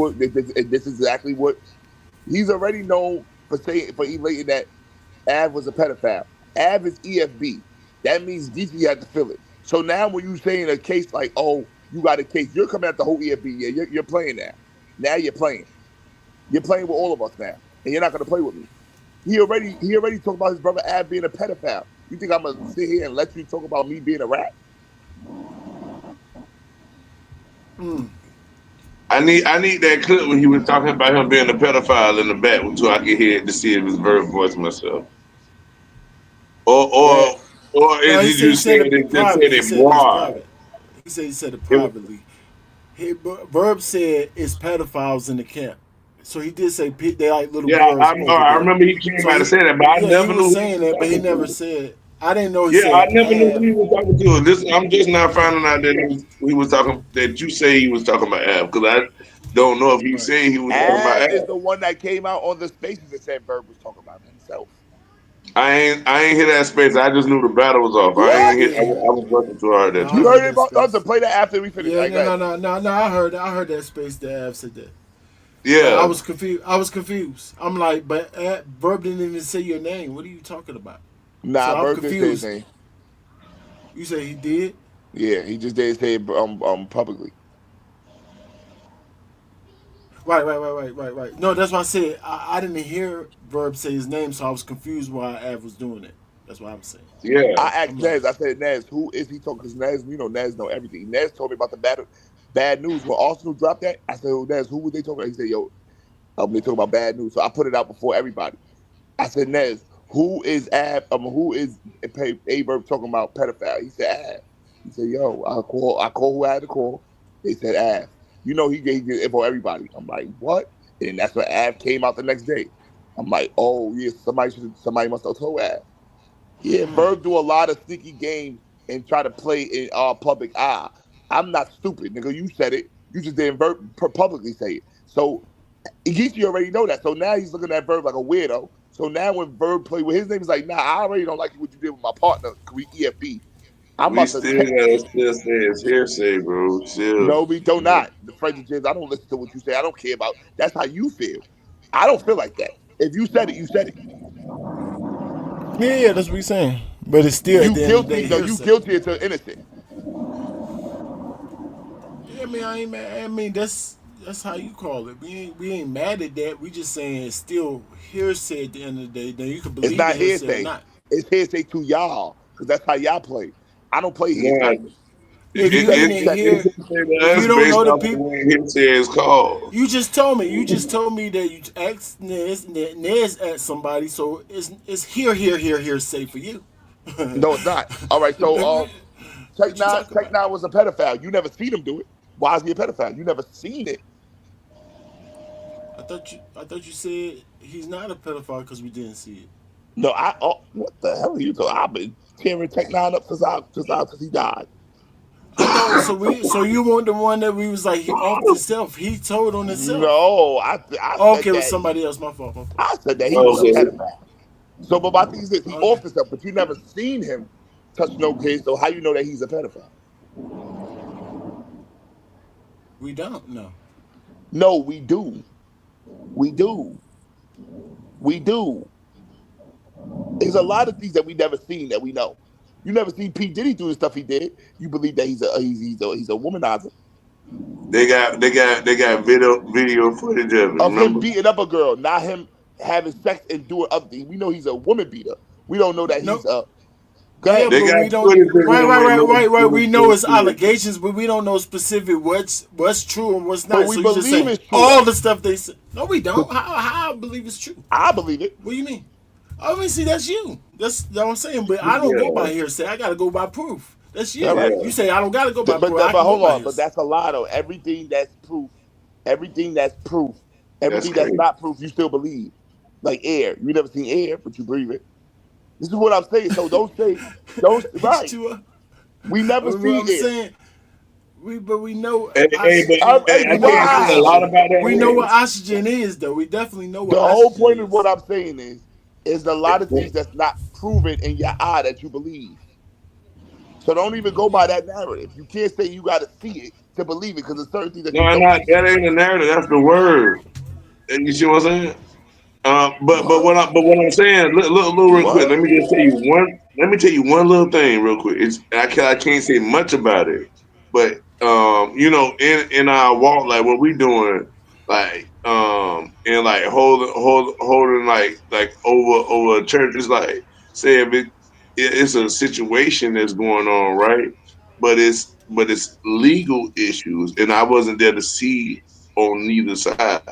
[SPEAKER 2] exactly what he's already known for saying for elating that Av was a pedophile. Av is EFB. That means Geechi had to fill it. So now when you saying a case like, oh, you got a case, you're coming at the whole EFB. Yeah, you're playing now. Now you're playing. You're playing with all of us now, and you're not gonna play with me. He already talked about his brother Ab being a pedophile. You think I'm gonna sit here and let you talk about me being a rat?
[SPEAKER 6] I need that clip when he was talking about him being a pedophile in the back so I could hear it to see if his Verb voice myself. Or
[SPEAKER 2] Yeah.
[SPEAKER 6] or or
[SPEAKER 1] No,
[SPEAKER 6] is
[SPEAKER 1] he
[SPEAKER 6] he
[SPEAKER 1] said he
[SPEAKER 6] just
[SPEAKER 1] said
[SPEAKER 6] saying
[SPEAKER 1] it
[SPEAKER 6] it just
[SPEAKER 1] private.
[SPEAKER 6] said
[SPEAKER 1] He
[SPEAKER 6] it
[SPEAKER 1] said it's
[SPEAKER 6] broad?
[SPEAKER 1] private. He said it
[SPEAKER 6] It was,
[SPEAKER 1] privately. Verb said it's pedophiles in the camp. So he did say they like little
[SPEAKER 6] yeah,
[SPEAKER 1] girls over
[SPEAKER 6] I
[SPEAKER 1] there.
[SPEAKER 6] remember he came
[SPEAKER 1] So
[SPEAKER 6] out and
[SPEAKER 1] he,
[SPEAKER 6] said that, but I
[SPEAKER 1] yeah, he
[SPEAKER 6] never
[SPEAKER 1] was
[SPEAKER 6] knew who he
[SPEAKER 1] saying
[SPEAKER 6] was
[SPEAKER 1] that, but he
[SPEAKER 6] talking
[SPEAKER 1] never
[SPEAKER 6] to.
[SPEAKER 1] said. I didn't know he
[SPEAKER 6] Yeah, I
[SPEAKER 1] said
[SPEAKER 6] never knew who
[SPEAKER 1] Av.
[SPEAKER 6] he was talking to. I'm just now finding out that he was talking that you say he was talking about Ab because I don't know if he
[SPEAKER 1] Right.
[SPEAKER 6] said he was talking about
[SPEAKER 2] Av is
[SPEAKER 6] Ab.
[SPEAKER 2] the one that came out on the spaces that said Verb was talking about himself.
[SPEAKER 6] I ain't hit that space. I just knew the battle was off. I ain't
[SPEAKER 2] What?
[SPEAKER 6] hit.
[SPEAKER 1] Yeah.
[SPEAKER 6] I was working too hard
[SPEAKER 1] No,
[SPEAKER 6] that
[SPEAKER 1] I
[SPEAKER 2] You
[SPEAKER 6] time.
[SPEAKER 1] heard
[SPEAKER 2] heard it
[SPEAKER 1] that
[SPEAKER 2] about us to
[SPEAKER 1] space.
[SPEAKER 2] play that after we finish. All
[SPEAKER 1] Yeah,
[SPEAKER 2] right, go
[SPEAKER 1] no,
[SPEAKER 2] ahead.
[SPEAKER 1] no, no, no, no. I heard that space that Av said that. But I
[SPEAKER 6] Yeah,
[SPEAKER 1] was confused. I was confused. I'm like, but Verb didn't even say your name. What are you talking about? So
[SPEAKER 2] Nah,
[SPEAKER 1] I'm
[SPEAKER 2] Bird did say his
[SPEAKER 1] confused.
[SPEAKER 2] name.
[SPEAKER 1] You say he did?
[SPEAKER 2] Yeah, he just didn't say it publicly.
[SPEAKER 1] Right. No, that's why I said I didn't hear Verb say his name, so I was confused why Av was doing it. That's what I'm saying.
[SPEAKER 6] yeah.
[SPEAKER 2] I asked
[SPEAKER 1] I'm like,
[SPEAKER 2] Nez. I said, Nez, who is he talking? Because Nez, Nez know everything. Nez told me about the bad news when Arsenal dropped that. I said, oh, Nez, who was they talking about? He said, yo, they talking about bad news. So I put it out before everybody. I said, Nez, who is Ayeverb talking about pedophile? He said, Av. He said, yo, I call who I had to call. They said, Av. He get info everybody. I'm like, what? And that's when Av came out the next day. I'm like, oh yeah, somebody must have told Av. Yeah, Verb do a lot of sneaky games and try to play in public eye. I'm not stupid, nigga. You said it. You just didn't publicly say it. So Geechi already know that. So now he's looking at Verb like a weirdo. So now when Verb play with his name, he's like, nah, I already don't like what you did with my partner. We EFB. I'm
[SPEAKER 6] We
[SPEAKER 2] about to
[SPEAKER 6] still
[SPEAKER 2] check.
[SPEAKER 6] gotta still say it's hearsay, bro. Still.
[SPEAKER 2] No, we do not. The friends of James, I don't listen to what you say. I don't care about. That's how you feel. I don't feel like that. If you said it, you said it.
[SPEAKER 1] yeah, that's what he's saying. But it's still at
[SPEAKER 2] You
[SPEAKER 1] the end of the day
[SPEAKER 2] guilty. No, you
[SPEAKER 1] hearsay.
[SPEAKER 2] guilty until innocent.
[SPEAKER 1] Yeah, I mean, I ain't mad. I mean, that's how you call it. We ain't mad at that. We just saying it's still hearsay at the end of the day. Then you can
[SPEAKER 2] It's
[SPEAKER 1] believe the
[SPEAKER 2] not
[SPEAKER 1] hearsay or
[SPEAKER 2] hearsay.
[SPEAKER 1] not.
[SPEAKER 2] It's hearsay to y'all because that's how y'all play. I don't play
[SPEAKER 6] Nah,
[SPEAKER 2] hearsay.
[SPEAKER 1] If
[SPEAKER 2] You
[SPEAKER 1] you
[SPEAKER 2] said it.
[SPEAKER 1] didn't
[SPEAKER 2] You said it.
[SPEAKER 6] it's
[SPEAKER 1] hear,
[SPEAKER 6] hearsay to
[SPEAKER 1] if you
[SPEAKER 6] us
[SPEAKER 1] don't
[SPEAKER 6] based
[SPEAKER 1] know the
[SPEAKER 6] off of
[SPEAKER 1] people,
[SPEAKER 6] what hearsay is called.
[SPEAKER 1] you just told me. You just told me that you asked Nez at somebody, so it's hearsay for you.
[SPEAKER 2] No, it's not. All right. So,
[SPEAKER 1] What you talking
[SPEAKER 2] Tech
[SPEAKER 1] about?
[SPEAKER 2] Nine was a pedophile. You never seen him do it. Why is he a pedophile? You never seen it.
[SPEAKER 1] I thought you said he's not a pedophile because we didn't see it.
[SPEAKER 2] No, what the hell are you talking? I've been tearing Tech Nine up since he died.
[SPEAKER 1] I thought so you weren't the one that we was like he off himself. He told on himself.
[SPEAKER 2] No, I
[SPEAKER 1] Oh,
[SPEAKER 2] said
[SPEAKER 1] okay, it was
[SPEAKER 2] that
[SPEAKER 1] somebody else. My fault. My fault.
[SPEAKER 2] I said that he was a
[SPEAKER 6] Okay.
[SPEAKER 2] pedophile. So, but my thing is this: he
[SPEAKER 1] Okay.
[SPEAKER 2] offed himself, but you never seen him touch no kids. So how you know that he's a pedophile?
[SPEAKER 1] We don't know.
[SPEAKER 2] No, we do. We do. We do. There's a lot of things that we never seen that we know. You never seen P Diddy do the stuff he did. You believe that he's a womanizer
[SPEAKER 6] They got video footage of it.
[SPEAKER 2] of him
[SPEAKER 6] Remember?
[SPEAKER 2] beating up a girl, not him having sex and doing other things. We know he's a woman beater. We don't know that
[SPEAKER 1] No.
[SPEAKER 2] he's a. Go
[SPEAKER 1] Yeah,
[SPEAKER 2] ahead.
[SPEAKER 6] They
[SPEAKER 1] but
[SPEAKER 6] got
[SPEAKER 1] we don't.
[SPEAKER 6] footage of
[SPEAKER 1] Right,
[SPEAKER 6] him
[SPEAKER 1] right,
[SPEAKER 6] with
[SPEAKER 1] right,
[SPEAKER 6] no
[SPEAKER 1] right, right. We know
[SPEAKER 6] no
[SPEAKER 1] it's
[SPEAKER 6] kids.
[SPEAKER 1] allegations, but we don't know specific what's true and what's
[SPEAKER 2] But
[SPEAKER 1] not.
[SPEAKER 2] we
[SPEAKER 1] So you just
[SPEAKER 2] believe
[SPEAKER 1] saying
[SPEAKER 2] it's true
[SPEAKER 1] all
[SPEAKER 2] though.
[SPEAKER 1] the stuff they said. No, we don't.
[SPEAKER 2] But
[SPEAKER 1] How I believe it's true?
[SPEAKER 2] I believe it.
[SPEAKER 1] What do you mean? I mean, see, that's you. That's what I'm saying. But I don't go by
[SPEAKER 6] Yeah,
[SPEAKER 1] hearsay. I gotta go by proof. That's
[SPEAKER 2] All
[SPEAKER 1] you.
[SPEAKER 2] right.
[SPEAKER 1] You
[SPEAKER 6] yeah.
[SPEAKER 1] say I don't gotta go by proof. I
[SPEAKER 2] But
[SPEAKER 1] can go
[SPEAKER 2] hold
[SPEAKER 1] by
[SPEAKER 2] on. But
[SPEAKER 1] hearsay.
[SPEAKER 2] that's a lie though. Everything that's proof,
[SPEAKER 6] That's
[SPEAKER 2] everything that's
[SPEAKER 6] crazy.
[SPEAKER 2] not proof, you still believe. Like air. You never seen air, but you believe it. This is what I'm saying. So don't
[SPEAKER 1] It's
[SPEAKER 2] right.
[SPEAKER 1] true.
[SPEAKER 2] We never
[SPEAKER 1] What
[SPEAKER 2] seen
[SPEAKER 1] I'm
[SPEAKER 2] air.
[SPEAKER 1] saying, we know
[SPEAKER 6] But
[SPEAKER 1] oxygen.
[SPEAKER 2] Hey,
[SPEAKER 6] I
[SPEAKER 1] We know
[SPEAKER 6] can't
[SPEAKER 1] what
[SPEAKER 6] say a lot
[SPEAKER 2] why?
[SPEAKER 1] oxygen.
[SPEAKER 6] about
[SPEAKER 1] We know what
[SPEAKER 6] that
[SPEAKER 1] oxygen is, though. We definitely know
[SPEAKER 2] The
[SPEAKER 1] what
[SPEAKER 2] whole
[SPEAKER 1] oxygen
[SPEAKER 2] point of what
[SPEAKER 1] is.
[SPEAKER 2] I'm saying is a lot of things that's not proven in your eye that you believe. So don't even go by
[SPEAKER 1] Yeah.
[SPEAKER 2] that narrative. You can't say you got to see it to believe it because there's certain things that you
[SPEAKER 6] No,
[SPEAKER 2] don't
[SPEAKER 6] not
[SPEAKER 2] see.
[SPEAKER 6] that ain't the narrative. That's the word. And you see what I'm saying?
[SPEAKER 2] What?
[SPEAKER 6] But what I'm saying, look real quick.
[SPEAKER 2] What?
[SPEAKER 6] Let me tell you one little thing real quick. I can't say much about it, but in our walk, like what we doing, like and like holding like over a church is like say if it's a situation that's going on, right? But it's legal issues, and I wasn't there to see on neither side.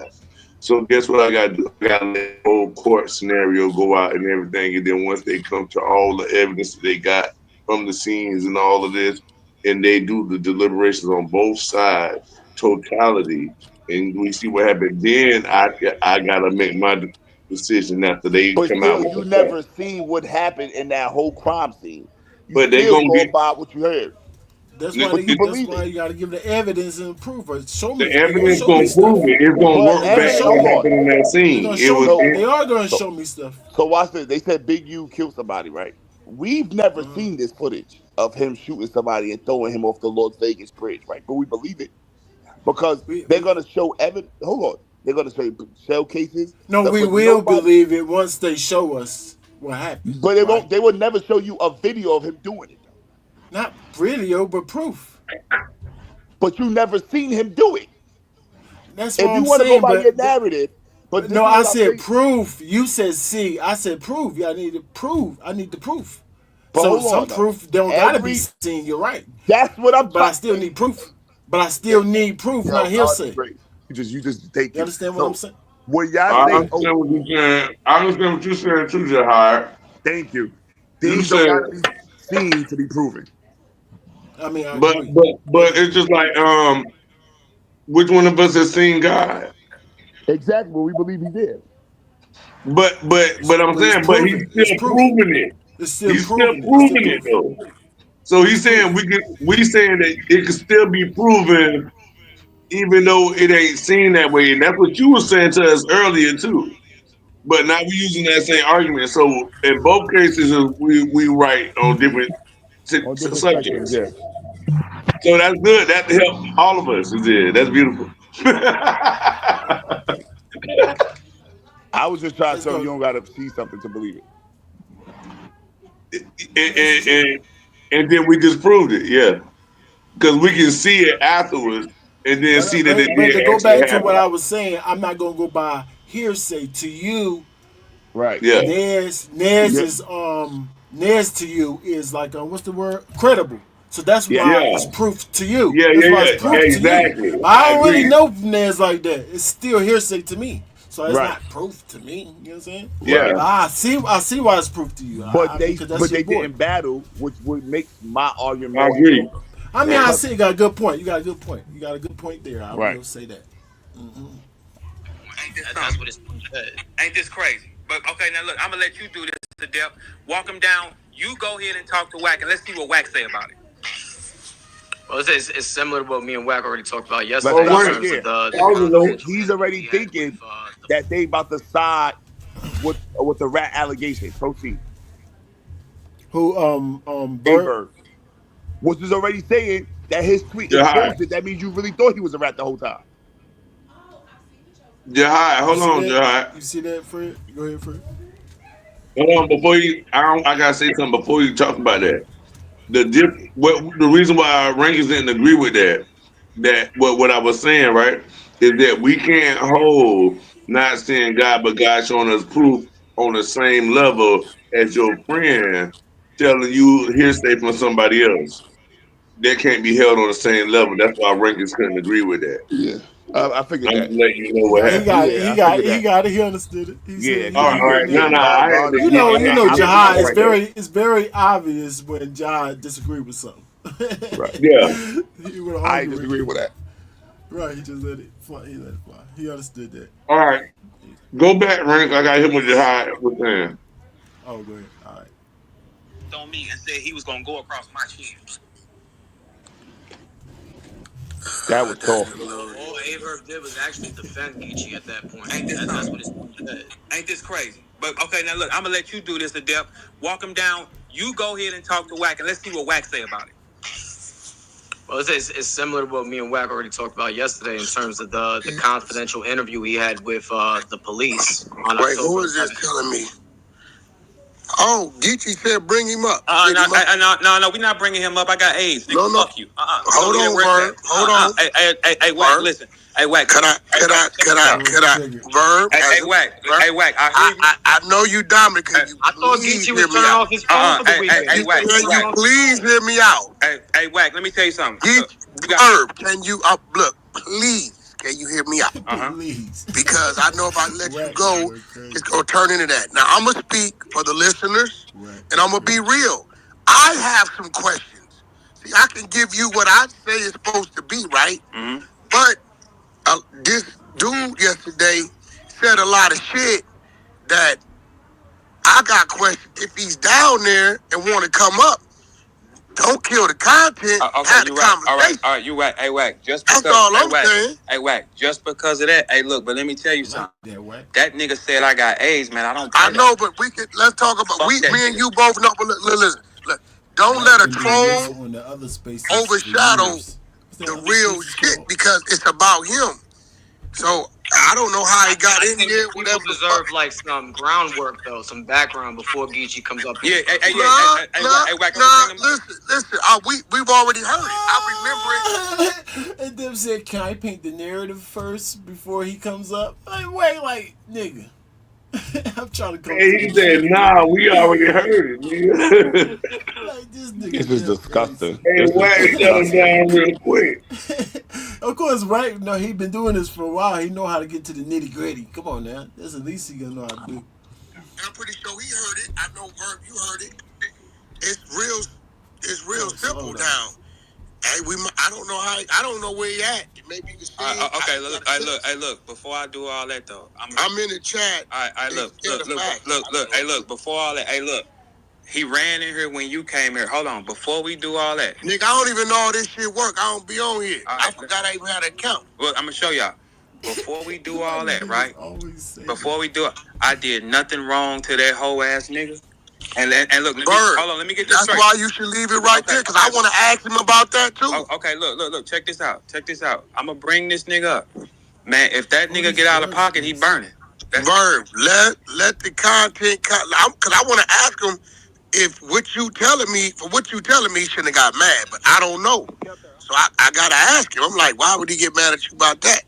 [SPEAKER 6] So guess what I got to do? I got to let the whole court scenario go out and everything, and then once they come to all the evidence that they got from the scenes and all of this, and they do the deliberations on both sides, totality, and we see what happened. Then I gotta make my decision after they
[SPEAKER 2] But
[SPEAKER 6] come out
[SPEAKER 2] still,
[SPEAKER 6] with
[SPEAKER 2] you
[SPEAKER 6] the facts.
[SPEAKER 2] never seen what happened in that whole crime scene. You
[SPEAKER 6] But they
[SPEAKER 2] still
[SPEAKER 6] gonna
[SPEAKER 2] go
[SPEAKER 6] be
[SPEAKER 2] by what you heard.
[SPEAKER 1] That's why
[SPEAKER 6] The,
[SPEAKER 2] but you
[SPEAKER 1] that's
[SPEAKER 2] believe
[SPEAKER 1] why
[SPEAKER 2] it.
[SPEAKER 1] you got to give the evidence and proof. Or show
[SPEAKER 6] the
[SPEAKER 1] me. They're gonna
[SPEAKER 6] evidence
[SPEAKER 1] show me
[SPEAKER 6] gonna
[SPEAKER 1] stuff.
[SPEAKER 6] prove it. It's gonna
[SPEAKER 2] But
[SPEAKER 6] work
[SPEAKER 1] They're gonna
[SPEAKER 6] back
[SPEAKER 1] show
[SPEAKER 2] hold
[SPEAKER 6] what
[SPEAKER 1] me.
[SPEAKER 2] on.
[SPEAKER 6] happened in that
[SPEAKER 1] They're
[SPEAKER 6] scene.
[SPEAKER 1] gonna
[SPEAKER 6] It
[SPEAKER 1] show
[SPEAKER 6] was.
[SPEAKER 1] me.
[SPEAKER 2] So
[SPEAKER 1] They are gonna
[SPEAKER 2] so
[SPEAKER 1] show me stuff.
[SPEAKER 2] so watch this. They said Big U killed somebody, right? We've never
[SPEAKER 1] Uh-huh.
[SPEAKER 2] seen this footage of him shooting somebody and throwing him off the Las Vegas bridge, right? But we believe it because they're
[SPEAKER 1] We
[SPEAKER 2] gonna show evidence. Hold on. They're gonna show shell cases,
[SPEAKER 1] no,
[SPEAKER 2] stuff,
[SPEAKER 1] we
[SPEAKER 2] but
[SPEAKER 1] will
[SPEAKER 2] nobody.
[SPEAKER 1] believe it once they show us what happened.
[SPEAKER 2] But they
[SPEAKER 1] Right?
[SPEAKER 2] won't. They will never show you a video of him doing it, though.
[SPEAKER 1] Not video, but proof.
[SPEAKER 2] But you never seen him do it.
[SPEAKER 1] That's what
[SPEAKER 2] If you
[SPEAKER 1] I'm
[SPEAKER 2] want to go
[SPEAKER 1] saying.
[SPEAKER 2] by your narrative, but this
[SPEAKER 1] No,
[SPEAKER 2] is
[SPEAKER 1] I
[SPEAKER 2] what I'm
[SPEAKER 1] said
[SPEAKER 2] saying.
[SPEAKER 1] proof. You said see. I said proof. Yeah, I need to prove. I need the proof.
[SPEAKER 2] But
[SPEAKER 1] So
[SPEAKER 2] hold
[SPEAKER 1] some
[SPEAKER 2] on though.
[SPEAKER 1] proof don't gotta be
[SPEAKER 2] Every
[SPEAKER 1] seen. You're right.
[SPEAKER 2] That's what I'm
[SPEAKER 1] But I
[SPEAKER 2] trying.
[SPEAKER 1] still need proof. But I
[SPEAKER 2] Yo,
[SPEAKER 1] still need proof, not
[SPEAKER 2] RG
[SPEAKER 1] hearsay.
[SPEAKER 2] Ray, you just thank
[SPEAKER 1] You
[SPEAKER 2] you.
[SPEAKER 1] understand what I'm
[SPEAKER 2] So
[SPEAKER 1] saying?
[SPEAKER 2] when y'all
[SPEAKER 6] I
[SPEAKER 2] say,
[SPEAKER 6] understand
[SPEAKER 2] "Oh,
[SPEAKER 6] what you're saying. I understand what you're saying too, Jahar.
[SPEAKER 2] thank you,"
[SPEAKER 6] You
[SPEAKER 2] things don't
[SPEAKER 6] said,
[SPEAKER 2] gotta be seen to be proven.
[SPEAKER 1] I mean, I
[SPEAKER 6] but
[SPEAKER 1] agree.
[SPEAKER 6] but
[SPEAKER 1] I
[SPEAKER 6] but
[SPEAKER 1] agree.
[SPEAKER 6] it's just like which one of us has seen God?
[SPEAKER 2] Exactly what we believe he did.
[SPEAKER 6] But I'm
[SPEAKER 1] But it's
[SPEAKER 6] saying, but he's
[SPEAKER 1] proven. It's
[SPEAKER 6] still
[SPEAKER 1] proof.
[SPEAKER 6] proving it.
[SPEAKER 1] It's still
[SPEAKER 6] He's still
[SPEAKER 1] proven it. It's still
[SPEAKER 6] proving it
[SPEAKER 1] proof.
[SPEAKER 6] though. So
[SPEAKER 1] It's
[SPEAKER 6] he's saying
[SPEAKER 1] proof.
[SPEAKER 6] we saying that it can still be proven even though it ain't seen that way. And that's what you were saying to us earlier too. But now we're using that same argument. So in both cases, we right on different
[SPEAKER 2] On different spectrums,
[SPEAKER 6] subjects.
[SPEAKER 2] yeah.
[SPEAKER 6] So that's good. That helped all of us. Is it? That's beautiful.
[SPEAKER 2] I was just trying to
[SPEAKER 1] It's
[SPEAKER 2] tell him you
[SPEAKER 1] going.
[SPEAKER 2] don't gotta see something to believe it.
[SPEAKER 6] and,
[SPEAKER 1] That's
[SPEAKER 6] and,
[SPEAKER 1] true.
[SPEAKER 6] and, and then we just proved it. Yeah, because we can see it afterwards and then see that it
[SPEAKER 1] But to
[SPEAKER 6] did
[SPEAKER 1] go
[SPEAKER 6] actually
[SPEAKER 1] back to what
[SPEAKER 6] happen.
[SPEAKER 1] I was saying, I'm not gonna go by hearsay. To you,
[SPEAKER 2] Right.
[SPEAKER 6] Yeah,
[SPEAKER 1] Nez
[SPEAKER 2] Yeah.
[SPEAKER 1] is Nez to you is like what's the word? Credible. So that's
[SPEAKER 2] Yeah.
[SPEAKER 1] why
[SPEAKER 6] yeah,
[SPEAKER 1] it's proof to you.
[SPEAKER 6] yeah,
[SPEAKER 1] That's
[SPEAKER 6] yeah,
[SPEAKER 1] why it's
[SPEAKER 6] yeah, yeah.
[SPEAKER 1] proof
[SPEAKER 2] Right.
[SPEAKER 1] to you.
[SPEAKER 6] Exactly.
[SPEAKER 1] But I
[SPEAKER 6] I
[SPEAKER 1] don't really
[SPEAKER 6] agree.
[SPEAKER 1] know Nez like that. It's still hearsay to me. So it's
[SPEAKER 2] Right.
[SPEAKER 1] not proof to me. You know what I'm saying?
[SPEAKER 6] Yeah,
[SPEAKER 2] Right.
[SPEAKER 1] But I see why it's proof to you. I mean, because that's
[SPEAKER 2] But
[SPEAKER 1] your
[SPEAKER 2] they
[SPEAKER 1] boy.
[SPEAKER 2] didn't battle, which would makes my argument
[SPEAKER 6] I
[SPEAKER 2] more
[SPEAKER 6] agree.
[SPEAKER 2] stronger.
[SPEAKER 1] I mean, I
[SPEAKER 6] Right.
[SPEAKER 2] Because
[SPEAKER 1] see you got a good point. You got a good point. You got a good point there. I
[SPEAKER 2] right.
[SPEAKER 1] will say that.
[SPEAKER 4] Ain't this that's what it's said. Ain't this crazy? But okay, now look, I'm gonna let you do this to death. Walk him down. You go ahead and talk to Wack, and let's see what Wack say about it. Well, it's similar to what me and Wack already talked about
[SPEAKER 2] Let's
[SPEAKER 6] Oh
[SPEAKER 4] yesterday in
[SPEAKER 2] stop
[SPEAKER 6] wait,
[SPEAKER 2] right
[SPEAKER 4] terms of
[SPEAKER 2] there.
[SPEAKER 4] the
[SPEAKER 6] pause it though.
[SPEAKER 4] confidential
[SPEAKER 2] He's
[SPEAKER 4] interview
[SPEAKER 2] already
[SPEAKER 4] he had with
[SPEAKER 2] thinking
[SPEAKER 4] the.
[SPEAKER 2] that they about to side with the rat allegation. Proceed.
[SPEAKER 1] Who Bert?
[SPEAKER 2] Ayeverb, which is already saying that his tweet
[SPEAKER 6] Jahai,
[SPEAKER 2] exposed it. That means you really thought he was a rat the whole time.
[SPEAKER 6] Jahai,
[SPEAKER 1] You
[SPEAKER 6] hold
[SPEAKER 1] see
[SPEAKER 6] on,
[SPEAKER 1] that?
[SPEAKER 6] Jahai.
[SPEAKER 1] You see that, Fred? Go ahead, Fred.
[SPEAKER 6] Hold on, before you, I gotta say something before you talk about that. The reason why our rankings didn't agree with that what I was saying, right, is that we can't hold not seeing God, but God showing us proof on the same level as your friend telling you hearsay from somebody else. That can't be held on the same level. That's why rankings couldn't agree with that.
[SPEAKER 2] Yeah, I figured
[SPEAKER 6] I'm
[SPEAKER 2] that.
[SPEAKER 6] just letting you know what
[SPEAKER 1] He
[SPEAKER 6] happened.
[SPEAKER 1] got it.
[SPEAKER 2] Yeah, I figured
[SPEAKER 1] He
[SPEAKER 2] that.
[SPEAKER 1] got it. He understood it. He
[SPEAKER 2] Yeah,
[SPEAKER 1] said
[SPEAKER 6] All
[SPEAKER 2] because
[SPEAKER 6] right,
[SPEAKER 1] he
[SPEAKER 6] all
[SPEAKER 2] you,
[SPEAKER 6] right.
[SPEAKER 1] couldn't.
[SPEAKER 2] yeah,
[SPEAKER 6] No, I had to get.
[SPEAKER 1] You
[SPEAKER 2] I
[SPEAKER 1] know,
[SPEAKER 2] give you
[SPEAKER 1] Jahai.
[SPEAKER 2] props right there.
[SPEAKER 1] It's very obvious when Jahai disagree with something.
[SPEAKER 2] Right.
[SPEAKER 6] Yeah.
[SPEAKER 1] He would
[SPEAKER 2] I
[SPEAKER 1] argue with
[SPEAKER 2] disagree
[SPEAKER 1] you.
[SPEAKER 2] with that.
[SPEAKER 1] Right. He just let it fly. He let it fly. He understood that.
[SPEAKER 6] All right. Go back, rank. I got him with the high with saying.
[SPEAKER 1] Oh, go ahead. All right.
[SPEAKER 4] On me and said he was gonna go across my chin.
[SPEAKER 2] That was soft.
[SPEAKER 4] All Ayeverb did was actually defend Geechi at that point. That's what it's said. Ain't this crazy? But okay, now look, I'm gonna let you do this to death. Walk him down. You go ahead and talk to Wack, and let's see what Wack say about it. Well, it's similar to what me and Wack already talked about yesterday in terms of the confidential interview he had with the police on
[SPEAKER 5] Wait, who
[SPEAKER 4] October
[SPEAKER 5] is this
[SPEAKER 4] 11th.
[SPEAKER 5] telling me? Oh, Geechi said bring him up.
[SPEAKER 4] No, we're not bringing him up. I got AIDS. Nigga,
[SPEAKER 5] No.
[SPEAKER 4] fuck you.
[SPEAKER 5] Hold on, Verb. Hold on.
[SPEAKER 4] Hey, Wack,
[SPEAKER 5] Verb.
[SPEAKER 4] listen. Hey, Wack.
[SPEAKER 5] Could I, Verb?
[SPEAKER 4] Hey, Wack.
[SPEAKER 5] Verb?
[SPEAKER 4] Hey, Wack. I hear you.
[SPEAKER 5] I know you dominant. Can you
[SPEAKER 4] I thought
[SPEAKER 5] please
[SPEAKER 4] Geechi
[SPEAKER 5] hear
[SPEAKER 4] was
[SPEAKER 5] me
[SPEAKER 4] turning
[SPEAKER 5] out?
[SPEAKER 4] off his phone for the weekend.
[SPEAKER 5] Can
[SPEAKER 4] Wack.
[SPEAKER 5] you please hear me out?
[SPEAKER 4] Hey, Wack, let me tell you something.
[SPEAKER 5] Geechi,
[SPEAKER 4] You got.
[SPEAKER 5] Verb, can you up? Look, please. Can you hear me out?
[SPEAKER 1] Please.
[SPEAKER 5] Because I know if I let you
[SPEAKER 1] Wack
[SPEAKER 5] go,
[SPEAKER 1] is crazy.
[SPEAKER 5] it's gonna turn into that. Now I'm gonna speak for the listeners,
[SPEAKER 1] Right.
[SPEAKER 5] and I'm gonna be real. I have some questions. See, I can give you what I say is supposed to be, right?
[SPEAKER 4] Mm-hmm.
[SPEAKER 5] But this dude yesterday said a lot of shit that I got questions. If he's down there and want to come up, Don't kill the content.
[SPEAKER 4] Okay,
[SPEAKER 5] Have the
[SPEAKER 4] you right.
[SPEAKER 5] conversation.
[SPEAKER 4] All right, you right. Hey, Wack, just
[SPEAKER 5] That's
[SPEAKER 4] because.
[SPEAKER 5] all
[SPEAKER 4] Hey,
[SPEAKER 5] I'm
[SPEAKER 4] Wack.
[SPEAKER 5] saying.
[SPEAKER 4] Hey, Wack, just because of that. Hey, look, but let me tell you something. That nigga said I got AIDS, man. I don't play
[SPEAKER 5] I
[SPEAKER 4] that.
[SPEAKER 5] know, but let's talk about
[SPEAKER 4] Fuck that
[SPEAKER 5] me and
[SPEAKER 4] nigga.
[SPEAKER 5] you both know. But listen, don't let a troll
[SPEAKER 1] on the other spaces
[SPEAKER 5] overshadow the real shit because it's about him. So I don't know how he got in
[SPEAKER 7] think
[SPEAKER 5] here.
[SPEAKER 7] people
[SPEAKER 5] Whatever the
[SPEAKER 7] deserve
[SPEAKER 5] fuck.
[SPEAKER 7] like some groundwork though, some background before Geechi comes up.
[SPEAKER 4] Yeah, hey, Wack,
[SPEAKER 5] Listen. We've already heard it. I remember it.
[SPEAKER 1] And them said, "Can I paint the narrative first before he comes up?" Like, wait, like, nigga, I'm trying to come
[SPEAKER 6] And
[SPEAKER 1] to
[SPEAKER 6] he
[SPEAKER 1] the
[SPEAKER 6] said,
[SPEAKER 1] truth.
[SPEAKER 6] "Nah, we already heard it, nigga."
[SPEAKER 1] Like this
[SPEAKER 2] This
[SPEAKER 1] nigga
[SPEAKER 2] is
[SPEAKER 1] just crazy.
[SPEAKER 2] disgusting.
[SPEAKER 6] And
[SPEAKER 2] This is
[SPEAKER 6] Wack shut him
[SPEAKER 2] disgusting.
[SPEAKER 6] down real quick.
[SPEAKER 1] Of course, right? No, he been doing this for a while. He know how to get to the nitty gritty. Come on now, that's the least he gonna know how to do.
[SPEAKER 5] I'm pretty sure he heard it. I know Verb, you heard it. It's real simple now. Hey, I don't know how. I don't know where he at. Maybe you can see.
[SPEAKER 4] Okay, look. Before I do all that though,
[SPEAKER 5] I'm in the chat.
[SPEAKER 4] All right, look. Hey, look. Before all that, hey, look. He ran in here when you came here. Hold on. Before we do all that,
[SPEAKER 5] Nigga, I don't even know how this shit work. I don't be on here.
[SPEAKER 4] All
[SPEAKER 5] I
[SPEAKER 4] right.
[SPEAKER 5] forgot I even had an account.
[SPEAKER 4] Look, I'm gonna show y'all. Before we do all that, right? Before
[SPEAKER 1] That.
[SPEAKER 4] we do it, I did nothing wrong to that whole ass nigga. And look,
[SPEAKER 5] Bird,
[SPEAKER 4] hold on, let me get this
[SPEAKER 5] that's
[SPEAKER 4] straight.
[SPEAKER 5] why you should leave it right there, because I want to ask him about that too.
[SPEAKER 4] Okay, look, check this out. I'm gonna bring this nigga up. Man, if that nigga get out of pocket, he burning.
[SPEAKER 5] Bird, let the content, because I want to ask him if what you telling me, he shouldn't have got mad, but I don't know. So I got to ask him. I'm like, why would he get mad at you about that?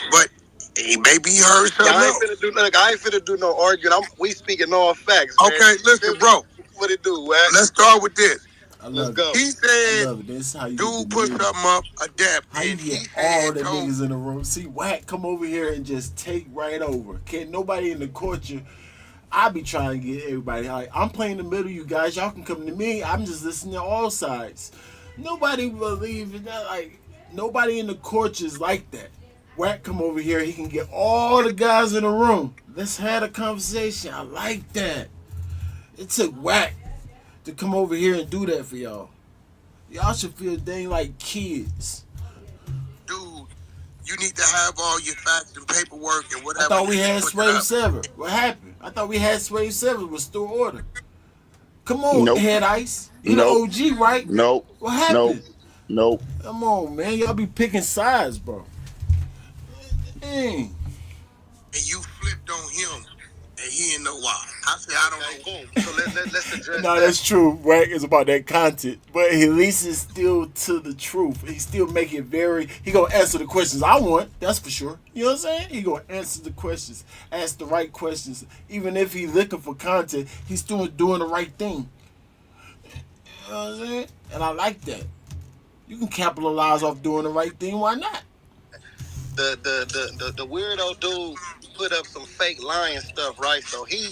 [SPEAKER 5] But maybe he heard something else.
[SPEAKER 8] I ain't finna do no arguing. We speaking all facts. Man.
[SPEAKER 5] Okay, listen, bro.
[SPEAKER 8] What it do, Wack?
[SPEAKER 5] Let's start with this.
[SPEAKER 8] Let's go.
[SPEAKER 5] He said,
[SPEAKER 1] This is how you
[SPEAKER 5] dude
[SPEAKER 1] get
[SPEAKER 5] put something up, Adept,
[SPEAKER 1] How you
[SPEAKER 5] and he
[SPEAKER 1] get all the
[SPEAKER 5] told
[SPEAKER 1] niggas in the room? See, Wack come over here and just take right over. Can't nobody in the culture. I be trying to get everybody. Like, I'm playing the middle, you guys. Y'all can come to me. I'm just listening to all sides. Nobody believe in that. Like, nobody in the culture is like that. Wack come over here. He can get all the guys in the room. Let's have a conversation. I like that. It took Wack to come over here and do that for y'all. Y'all should feel dang like kids.
[SPEAKER 5] dude, you need to have all your facts and paperwork and whatever.
[SPEAKER 1] I thought we had
[SPEAKER 5] Put
[SPEAKER 1] Swave
[SPEAKER 5] it up.
[SPEAKER 1] 7. What happened? I thought we had Swave 7 with store order. Come on,
[SPEAKER 2] Nope.
[SPEAKER 1] Head Ice. You
[SPEAKER 2] Nope.
[SPEAKER 1] the OG, right?
[SPEAKER 2] Nope.
[SPEAKER 1] What happened?
[SPEAKER 2] Nope.
[SPEAKER 1] Come on, man. Y'all be picking sides, bro. Dang.
[SPEAKER 5] And you flipped on him, and he didn't know why. I said, I don't know.
[SPEAKER 8] Boom. So let's address
[SPEAKER 1] No,
[SPEAKER 8] that.
[SPEAKER 1] that's true. Wack is about that content, but at least it's still to the truth. He still make it very. He gonna answer the questions I want. That's for sure. You know what I'm saying? He gonna answer the questions, ask the right questions. Even if he looking for content, he's still doing the right thing. You know what I'm saying? And I like that. You can capitalize off doing the right thing. Why not?
[SPEAKER 8] The weirdo dude put up some fake lying stuff, right? So he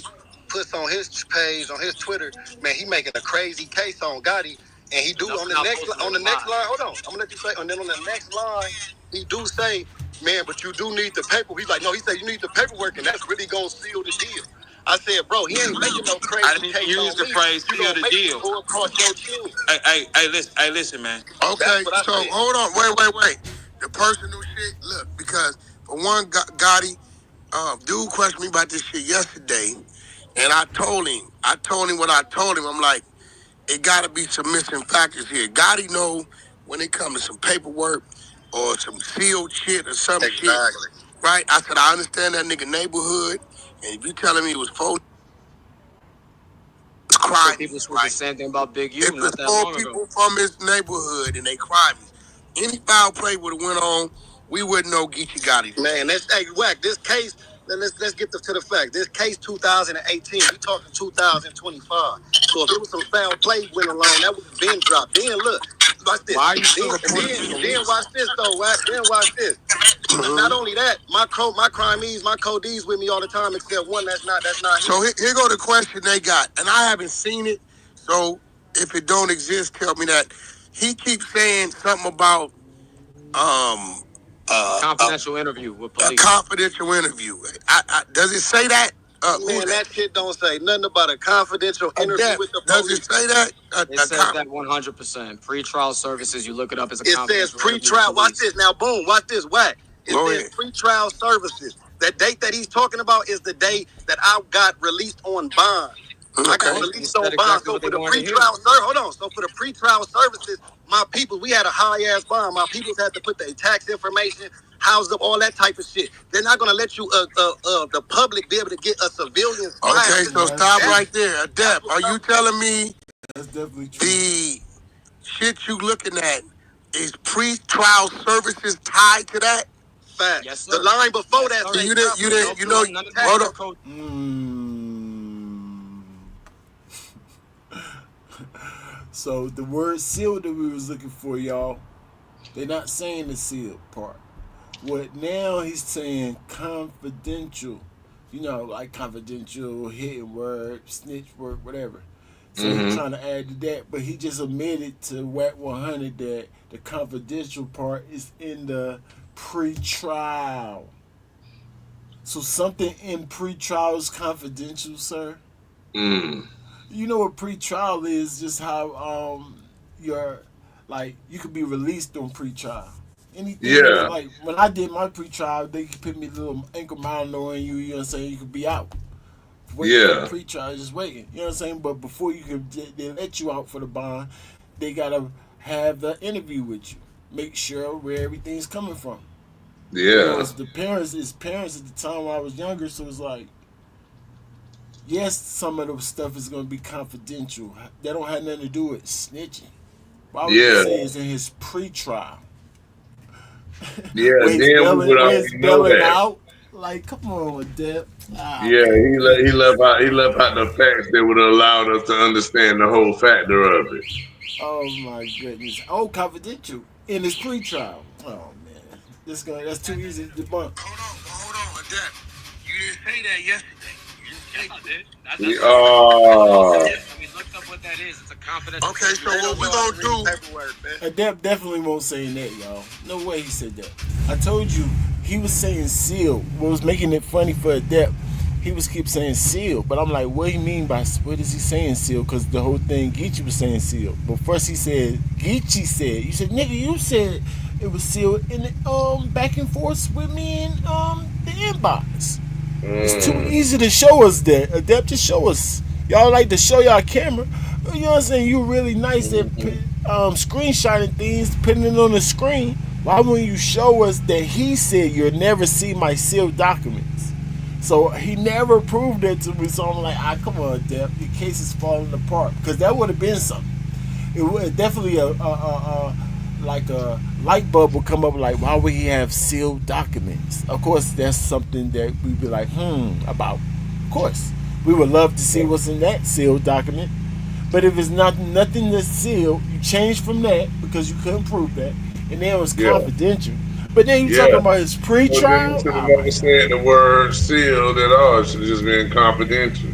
[SPEAKER 8] puts on his page, on his Twitter, man, he making a crazy case on Gotti, and he do on the next line. Hold on, I'm gonna let you say. And then on the next line, he do say, man, but you do need the paper. He's like, no, he said you need the paperwork, and that's really gonna seal the deal. I said, bro, he ain't making no crazy.
[SPEAKER 4] I didn't use the phrase seal the deal.
[SPEAKER 8] Go across your chin.
[SPEAKER 4] Hey, listen, man.
[SPEAKER 5] Okay, so hold on, wait. The personal shit, look, because for one, Gotti, dude questioned me about this shit yesterday, and I told him what I told him. I'm like, it gotta be some missing factors here. Gotti know when it comes to some paperwork or some sealed shit or some shit, right? I said, I understand that nigga neighborhood, and if you telling me it was 4 crimes,
[SPEAKER 7] People said the
[SPEAKER 5] right?
[SPEAKER 7] same thing about Big U
[SPEAKER 5] If
[SPEAKER 7] not
[SPEAKER 5] it's
[SPEAKER 7] that
[SPEAKER 5] 4
[SPEAKER 7] long
[SPEAKER 5] people
[SPEAKER 7] ago.
[SPEAKER 5] from his neighborhood and they crimes, any foul play would have went on, we wouldn't know Geechi Gotti.
[SPEAKER 8] Man, hey, Wack, this case, let's get to the fact. This case 2018, we talking 2025. So if it was some foul play went along, that would have been dropped. Then look, watch this.
[SPEAKER 7] Why are you still
[SPEAKER 8] Then
[SPEAKER 7] reporting
[SPEAKER 8] watch this though, Wack. Then watch this. Not only that, my crimees, my codees with me all the time, except one that's not
[SPEAKER 5] So
[SPEAKER 8] him.
[SPEAKER 5] here go the question they got, and I haven't seen it. So if it don't exist, tell me that. He keeps saying something about
[SPEAKER 7] Confidential interview with
[SPEAKER 5] a
[SPEAKER 7] police.
[SPEAKER 5] confidential interview. Does it say that?
[SPEAKER 8] Man, that shit don't say nothing about a confidential interview with the police.
[SPEAKER 5] Does it say that?
[SPEAKER 7] It says that 100%. Pre-trial services, you look it up as a
[SPEAKER 8] It says pre-trial. Watch this. Now, boom. Watch this. Whack. It says pre-trial services. The date that he's talking about is the day that I got released on bond. I got released on bond. So for the pre-trial hold on. So for the pre-trial services, my people, we had a high ass bond. My people had to put their tax information, house up, all that type of shit. They're not gonna let you the public be able to get a civilian.
[SPEAKER 5] Okay, so stop right there. Adept, are you telling me
[SPEAKER 1] That's definitely true.
[SPEAKER 5] the shit you looking at is pre-trial services tied to that?
[SPEAKER 8] Fact. Yes, the line before that.
[SPEAKER 5] So you know, hold on.
[SPEAKER 1] So the word seal that we was looking for, y'all, they're not saying the seal part. What now he's saying confidential, you know, like confidential, hidden word, snitch word, whatever. So he's trying to add to that, but he just admitted to WACK100 that the confidential part is in the pre-trial. So something in pre-trial is confidential, sir? You know what pre-trial is, just how you're, like, you could be released on pre-trial. Anything like when I did my pre-trial, they could put me a little ankle monitor on you, you know what I'm saying? You could be out. Waiting for the pre-trial, just waiting. You know what I'm saying? But before you can, they let you out for the bond, they gotta have the interview with you. Make sure where everything's coming from. You know, it's parents at the time when I was younger, so it's like, yes, some of the stuff is gonna be confidential. That don't have nothing to do with snitching. Why would you say it's in his pre-trial?
[SPEAKER 6] Yeah, then we would already know that.
[SPEAKER 1] Out? Like, come on, Adep.
[SPEAKER 6] He left out the facts that would have allowed us to understand the whole factor of it.
[SPEAKER 1] Oh my goodness. Oh, confidential in his pre-trial. Oh man, that's too easy to debunk.
[SPEAKER 5] Hold on, Adep. You didn't say that yesterday.
[SPEAKER 7] We looked up what that is. It's a confidential.
[SPEAKER 5] Okay, so what we gonna do?
[SPEAKER 1] Adept definitely won't say that, y'all. No way he said that. I told you he was saying seal. What was making it funny for Adept, he was keep saying seal, but I'm like, what do you mean by what is he saying seal? Because the whole thing Geechi was saying seal. But first he said Geechi said. You said, nigga, you said it was sealed in the back and forth with me in the inbox. It's too easy to show us that. Adept, just show us. Y'all like to show y'all camera. You know what I'm saying? You really nice at screenshotting things, putting it on the screen. Why wouldn't you show us that he said you'll never see my sealed documents? So he never proved that to me. So I'm like, come on, Adept. Your case is falling apart. Because that would have been something. It would definitely like a light bulb will come up like, why would he have sealed documents? Of course, that's something that we'd be like, about. Of course. We would love to see what's in that sealed document. But if it's nothing that's sealed, you change from that because you couldn't prove that. And then it was confidential. But then you talking about his pre-trial?
[SPEAKER 6] You should have never said the word sealed at all. It should have just been confidential.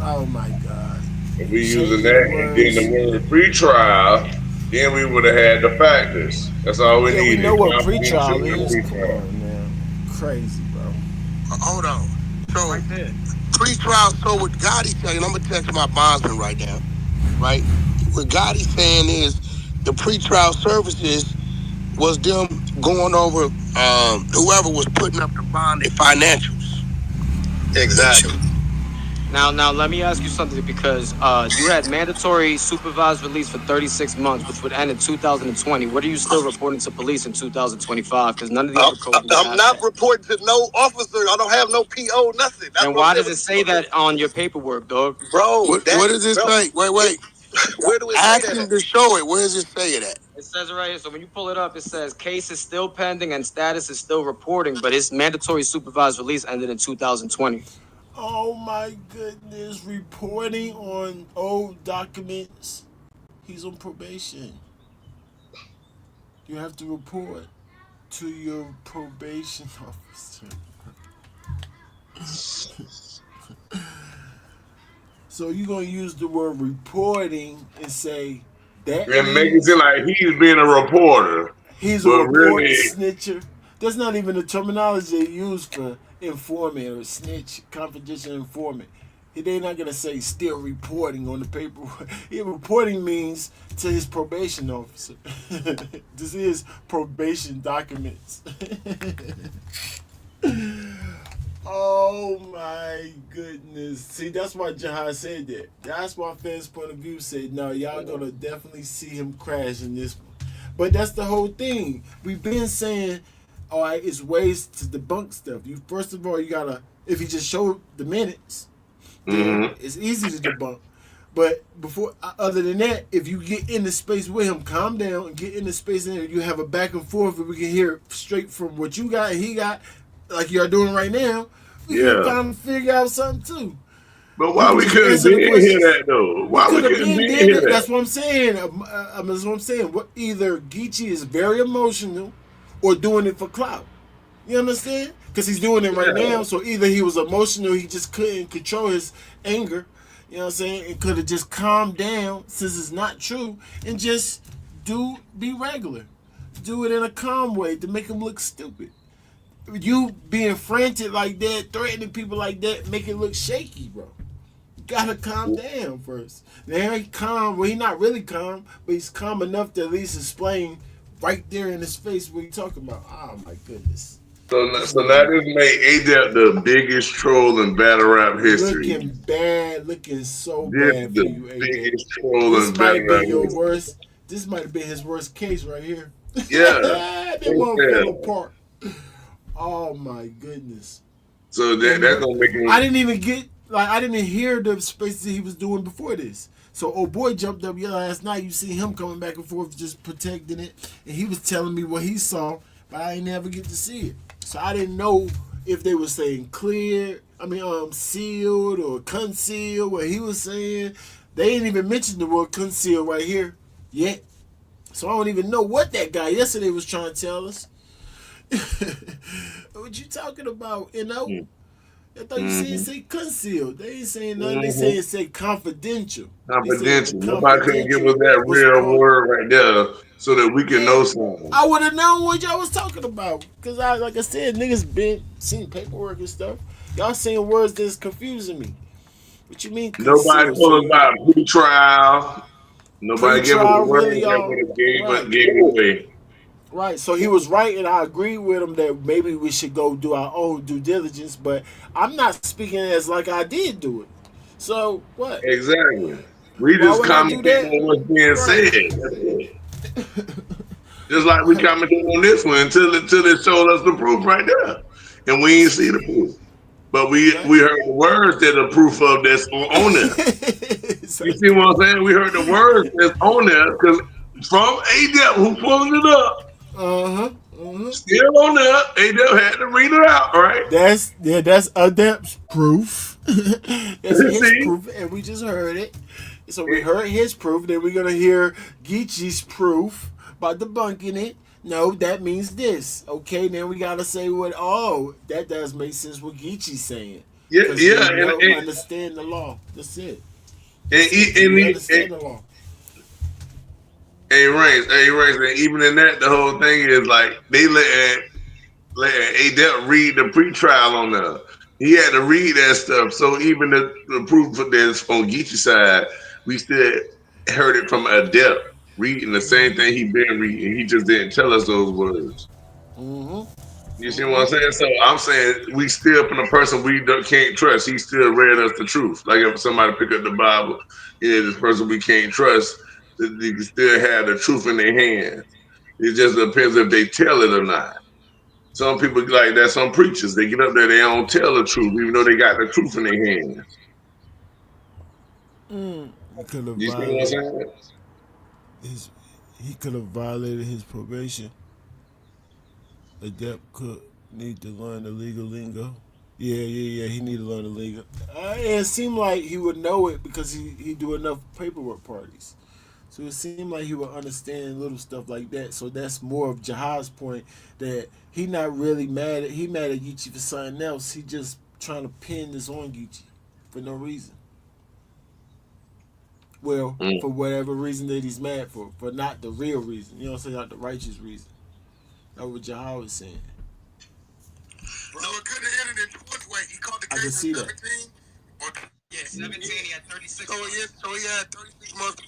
[SPEAKER 1] Oh my God.
[SPEAKER 6] If we using that and then the word pre-trial, then we would have had the factors. That's all we needed.
[SPEAKER 1] We know what pre-trial is. Come on, man. Crazy, bro.
[SPEAKER 5] Hold on. So, right there. Pre-trial, so what Gotti saying, I'm going to text my bondsman right now, right? What Gotti saying is the pre-trial services was them going over whoever was putting up the bond, their financials.
[SPEAKER 8] Exactly.
[SPEAKER 7] Now, let me ask you something because you had mandatory supervised release for 36 months, which would end in 2020. What are you still reporting to police in 2025? Because none of the other codes.
[SPEAKER 8] I'm not reporting to no officer. I don't have no PO, nothing.
[SPEAKER 7] And why does it say that on your paperwork, dog?
[SPEAKER 8] Bro,
[SPEAKER 5] what does it say? Wait.
[SPEAKER 8] Where do it
[SPEAKER 5] ask
[SPEAKER 8] say
[SPEAKER 5] him
[SPEAKER 8] that?
[SPEAKER 5] To show it. Where does it say it at?
[SPEAKER 7] It says it right here. So when you pull it up, it says case is still pending and status is still reporting, but his mandatory supervised release ended in 2020.
[SPEAKER 1] Oh my goodness, reporting on old documents. He's on probation. You have to report to your probation officer. So you're going to use the word reporting and say that
[SPEAKER 6] and make it seem like he's being a reporter.
[SPEAKER 1] He's a report snitcher. That's not even the terminology they use for informant or snitch, confidential informant. They're not gonna say still reporting on the paperwork. Reporting means to his probation officer. This is probation documents. Oh my goodness. See, that's why Jahad said that. That's why fans' point of view said, no, y'all gonna definitely see him crash in this one. But that's the whole thing. We've been saying, all right, it's ways to debunk stuff. You first of all, you gotta, if you just show the minutes, then it's easy to debunk. But before, other than that, if you get in the space with him, calm down and get in the space and you have a back and forth, and we can hear it straight from what you got and he got, like you're doing right now. We can kind of figure out something too.
[SPEAKER 6] But why we couldn't be hear that though? Why we couldn't be hear that?
[SPEAKER 1] That's what I'm saying. That's what I'm saying. Either Geechi is very emotional, or doing it for clout. You understand? Because he's doing it right now. So either he was emotional, he just couldn't control his anger. You know what I'm saying? It could have just calmed down since it's not true and just be regular. Do it in a calm way to make him look stupid. You being frantic like that, threatening people like that, make it look shaky, bro. You gotta calm down first. Now he calm. Well, he's not really calm, but he's calm enough to at least explain right there in his face what he's talking about. Oh my goodness.
[SPEAKER 6] So now this made Adept the biggest troll in battle rap history.
[SPEAKER 1] Looking bad, looking so bad for you, Adept.
[SPEAKER 6] Biggest troll in battle rap history.
[SPEAKER 1] This might have been his worst case right here.
[SPEAKER 6] Yeah.
[SPEAKER 1] That one fell apart. Oh my goodness.
[SPEAKER 6] So that's gonna make me.
[SPEAKER 1] I didn't hear the space that he was doing before this. So old boy jumped up last night. You see him coming back and forth, just protecting it, and he was telling me what he saw, but I ain't never get to see it. So I didn't know if they were saying sealed or concealed. What he was saying, they ain't even mentioned the word concealed right here yet. So I don't even know what that guy yesterday was trying to tell us. What you talking about, you know? I thought you said say concealed. They ain't saying nothing. They say confidential.
[SPEAKER 6] Confidential. Nobody couldn't give us that real word right there so that we can know something.
[SPEAKER 1] I would have known what y'all was talking about. Because like I said, niggas been seeing paperwork and stuff. Y'all saying words that's confusing me. What you mean concealed?
[SPEAKER 6] Nobody told us about pre-trial. Nobody gave us the word
[SPEAKER 1] really,
[SPEAKER 6] that gave it away.
[SPEAKER 1] Right, so he was right, and I agree with him that maybe we should go do our own due diligence, but I'm not speaking as like I did do it. So, what?
[SPEAKER 6] Exactly. We just commenting on what's being said. That's it. Just like we commented on this one until it showed us the proof right there. And we ain't see the proof. But we heard the words that are proof of that's on there. You see what I'm saying? We heard the words that's on there because from Adept who pulling it up. Still on there. Adept had to read it out, right?
[SPEAKER 1] That's Adept's proof. That's his proof, and we just heard it. So we heard his proof. Then we're gonna hear Geechi's proof by debunking it. No, that means this. Okay, then we gotta say what. Oh, that does make sense. What Geechi's saying.
[SPEAKER 6] Yeah,
[SPEAKER 1] and understand the law. That's it.
[SPEAKER 6] Understand the law. Hey, Reigns, and even in that, the whole thing is like they letting Adept read the pre-trial on there. He had to read that stuff. So even the proof for this on Geechi's side, we still heard it from Adept reading the same thing he been reading. He just didn't tell us those words. You see what I'm saying? So I'm saying we still from the person we can't trust. He still read us the truth. Like if somebody pick up the Bible, this person we can't trust. They can still have the truth in their hands. It just depends if they tell it or not. Some people like that. Some preachers, they get up there, they don't tell the truth, even though they got the truth in their hands. You see what I'm saying?
[SPEAKER 1] He could have violated his probation. Adept could need to learn the legal lingo. Yeah. He need to learn the legal. It seemed like he would know it because he do enough paperwork parties. So it seemed like he would understand little stuff like that. So that's more of Jahad's point that he not really mad at Geechi for something else. He just trying to pin this on Geechi for no reason. Well, for whatever reason that he's mad for not the real reason. You know what I'm saying? Not the righteous reason. That's what Jahad was saying.
[SPEAKER 5] No, it couldn't have ended in
[SPEAKER 1] I can see that.
[SPEAKER 5] 17? Or,
[SPEAKER 7] Yeah, 17. He had 36.
[SPEAKER 5] so he had 36 months.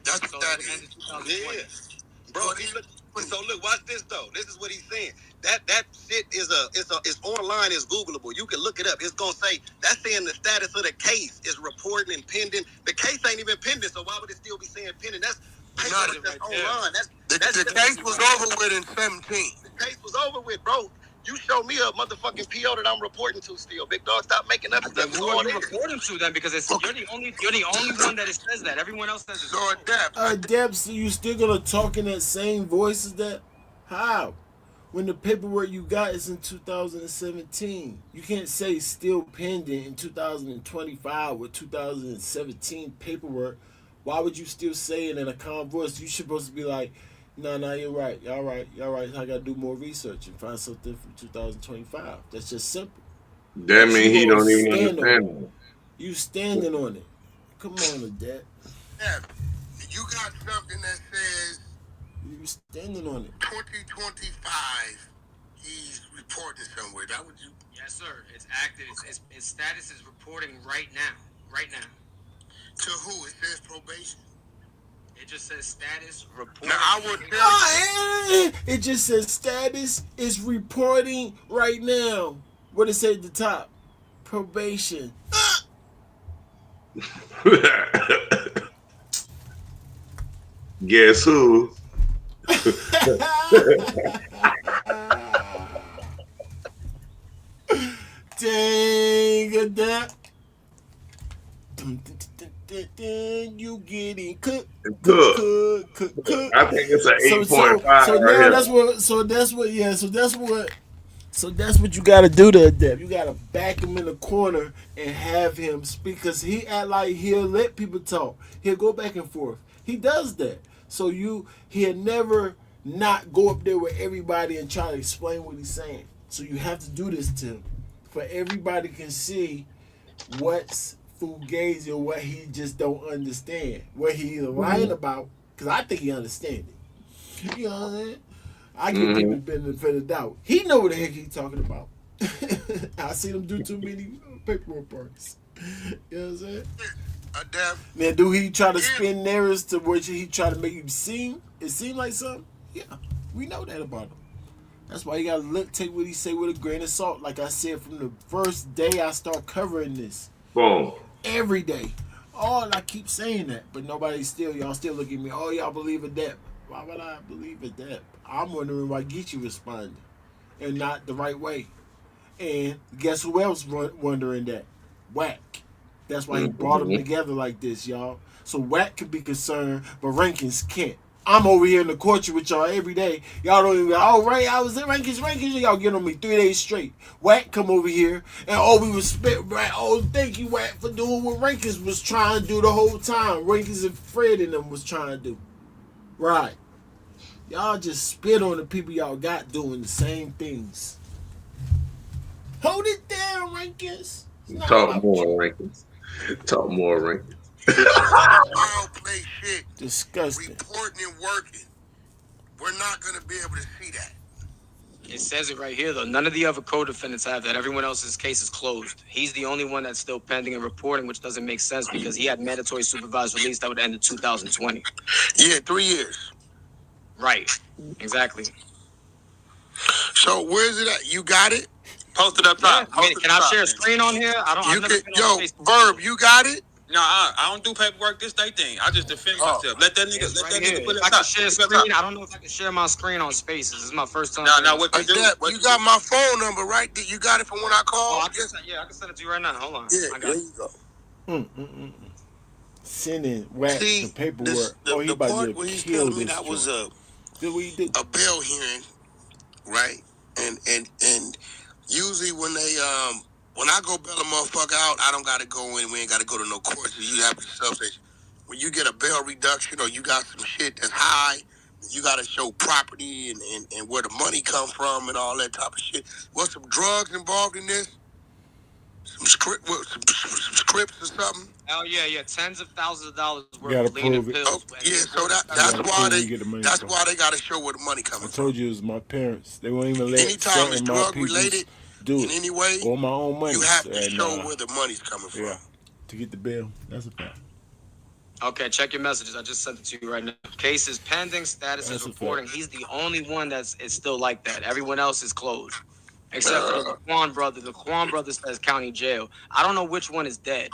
[SPEAKER 5] That's what that is.
[SPEAKER 8] Yeah. Bro, so look, watch this though. This is what he's saying. That shit is it's online, it's Googleable. You can look it up. It's gonna say that's saying the status of the case is reporting and pending. The case ain't even pending, so why would it still be saying pending? That's paperwork that's online.
[SPEAKER 5] The case was over with in 17.
[SPEAKER 8] The case was over with, bro. You show me a motherfucking PO that I'm reporting to still. Big dog, stop making up stuff.
[SPEAKER 7] Who are you reporting to then? Because you're the only one that says that. Everyone else says it.
[SPEAKER 5] So
[SPEAKER 1] Adept, so you still gonna talk in that same voice as that? How? When the paperwork you got is in 2017, you can't say still pending in 2025 with 2017 paperwork. Why would you still say it in a calm voice? You supposed to be like, no, you're right. Y'all right. I gotta do more research and find something from 2025. That's just simple.
[SPEAKER 6] That means he don't even understand it.
[SPEAKER 1] You standing on it. Come on, Adept.
[SPEAKER 5] Yeah. You got something that says
[SPEAKER 1] You standing on it.
[SPEAKER 5] 2025. He's reporting somewhere. That would you?
[SPEAKER 7] Yes, sir. It's active. Its status is reporting right now. Right now.
[SPEAKER 5] To who? It says probation.
[SPEAKER 7] It just says status reporting.
[SPEAKER 5] Now I would tell you.
[SPEAKER 1] It just says status is reporting right now. What it say at the top? Probation.
[SPEAKER 6] Guess who?
[SPEAKER 1] Dang, Adept. You getting cooked. Cook.
[SPEAKER 6] I think it's an 8.5
[SPEAKER 1] so
[SPEAKER 6] right
[SPEAKER 1] now
[SPEAKER 6] here.
[SPEAKER 1] that's what you gotta do to Adept. You gotta back him in the corner and have him speak, because he act like he'll let people talk. He'll go back and forth. He does that. So he'll never not go up there with everybody and try to explain what he's saying. So you have to do this to him, for everybody can see what's fugazi or what he just don't understand, what he lying about. Because I think he understands it. You know what I'm saying? I give him the benefit of the doubt. He know what the heck he's talking about. I seen him do too many paperwork parts. You know what I'm saying? Now, do he try to spin narratives to which he try to make you seem? It seem like something? Yeah, we know that about him. That's why you gotta take what he say with a grain of salt. Like I said, from the first day I start covering this.
[SPEAKER 6] Boom.
[SPEAKER 1] Every day. Oh, I keep saying that, but y'all still look at me. Oh, y'all believe Adept. Why would I believe Adept? I'm wondering why Geechi responded and not the right way. And guess who else wondering that? WACK. That's why he brought them together like this, y'all. So WACK can be concerned, but Rankins can't. I'm over here in the courtroom with y'all every day. Y'all don't even, Ray, I was in Rankins. Y'all get on me 3 days straight. WACK come over here, and we was spit, right? Oh, thank you, WACK, for doing what Rankins was trying to do the whole time. Rankins and Fred and them was trying to do. Right. Y'all just spit on the people y'all got doing the same things. Hold it down, Rankins.
[SPEAKER 6] Talk more, Rankins. Talk more, Rankins.
[SPEAKER 5] I'll play shit.
[SPEAKER 1] Disgusting.
[SPEAKER 5] Reporting and working. We're not gonna be able to see that.
[SPEAKER 7] It says it right here, though. None of the other co-defendants have that. Everyone else's case is closed. He's the only one that's still pending and reporting, which doesn't make sense because he had mandatory supervised release that would end in 2020.
[SPEAKER 5] Yeah, 3 years.
[SPEAKER 7] Right. Exactly.
[SPEAKER 5] So where's it at? You got it?
[SPEAKER 8] Post it up top.
[SPEAKER 7] Yeah. Can I share a screen on here? I've never been on Facebook.
[SPEAKER 5] Verb, you got it?
[SPEAKER 8] No, I don't do paperwork. This they thing. I just defend myself. Let that nigga. Let that nigga put it
[SPEAKER 7] I
[SPEAKER 8] up
[SPEAKER 7] can
[SPEAKER 8] top.
[SPEAKER 7] share a screen. I don't know if I can share my screen on Spaces. This is my first time.
[SPEAKER 8] No. What you do?
[SPEAKER 5] You got my phone number, right? You got it from when I called?
[SPEAKER 7] I can send it to you right now. Hold on.
[SPEAKER 5] Yeah,
[SPEAKER 7] I got
[SPEAKER 5] there
[SPEAKER 7] it.
[SPEAKER 5] you go.
[SPEAKER 1] Sending WACK the paperwork.
[SPEAKER 5] The
[SPEAKER 1] about
[SPEAKER 5] part
[SPEAKER 1] to
[SPEAKER 5] where he's
[SPEAKER 1] kill
[SPEAKER 5] telling me
[SPEAKER 1] this
[SPEAKER 5] that was
[SPEAKER 1] joint.
[SPEAKER 5] a bail hearing, right? And usually when they when I go bail a motherfucker out, I don't gotta go in. We ain't gotta go to no court. So you have to substation. When you get a bail reduction or you got some shit that's high, you gotta show property and where the money come from and all that type of shit. Was some drugs involved in this? Some scripts or something?
[SPEAKER 7] Oh yeah, tens of thousands of dollars
[SPEAKER 1] You
[SPEAKER 7] worth
[SPEAKER 1] gotta
[SPEAKER 7] of lean and
[SPEAKER 1] prove it.
[SPEAKER 7] pills.
[SPEAKER 5] Oh, yeah, so that's why they gotta show where the money coming
[SPEAKER 1] I
[SPEAKER 5] from.
[SPEAKER 1] told you it was my parents. They won't even let
[SPEAKER 5] Anytime it's
[SPEAKER 1] certain my
[SPEAKER 5] drug
[SPEAKER 1] people's
[SPEAKER 5] related,
[SPEAKER 1] do
[SPEAKER 5] in
[SPEAKER 1] it.
[SPEAKER 5] any way,
[SPEAKER 1] Or my own money.
[SPEAKER 5] you have to
[SPEAKER 1] And,
[SPEAKER 5] show where the money's coming from.
[SPEAKER 1] Yeah. To get the bill. That's a fact.
[SPEAKER 7] Okay, check your messages. I just sent it to you right now. Case is pending. Status is reporting. He's the only one that's still like that. Everyone else is closed, except for the Laquan brother. The Laquan brother says county jail. I don't know which one is dead.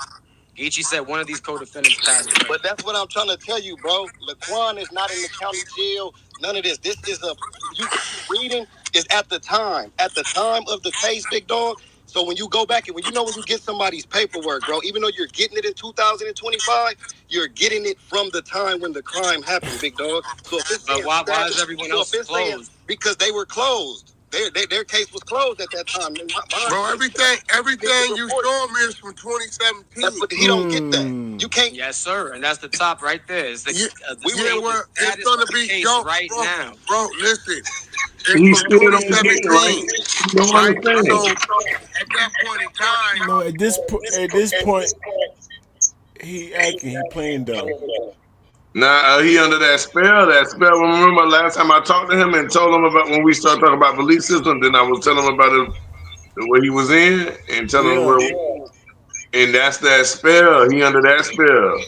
[SPEAKER 7] Geechi said one of these co-defendants passed away.
[SPEAKER 8] But that's what I'm trying to tell you, bro. Laquan is not in the county jail. None of this. This is you reading is at the time of the case, big dog. So when you go back and when you get somebody's paperwork, bro, even though you're getting it in 2025, you're getting it from the time when the crime happened, big dog. So if it's
[SPEAKER 7] why is everyone else closed?
[SPEAKER 8] Because they were closed. Their case was closed at that time.
[SPEAKER 5] Bro, everything you show me is from 2017.
[SPEAKER 8] But he don't get that. You can't.
[SPEAKER 7] Yes, sir. And that's the top right there. It's the,
[SPEAKER 5] it's gonna be
[SPEAKER 7] right now.
[SPEAKER 5] Bro, listen.
[SPEAKER 6] He
[SPEAKER 5] It's
[SPEAKER 6] still
[SPEAKER 5] from
[SPEAKER 6] don't get it, right?
[SPEAKER 5] 2017.
[SPEAKER 6] You don't
[SPEAKER 5] Right?
[SPEAKER 6] understand.
[SPEAKER 5] So at that point in time,
[SPEAKER 1] No, at this point, he acting, he playing dumb.
[SPEAKER 6] Nah, he under that spell. Remember last time I talked to him and told him about when we started talking about belief system, then I was telling him about what he was in and telling him where. And that's that spell. He under that spell.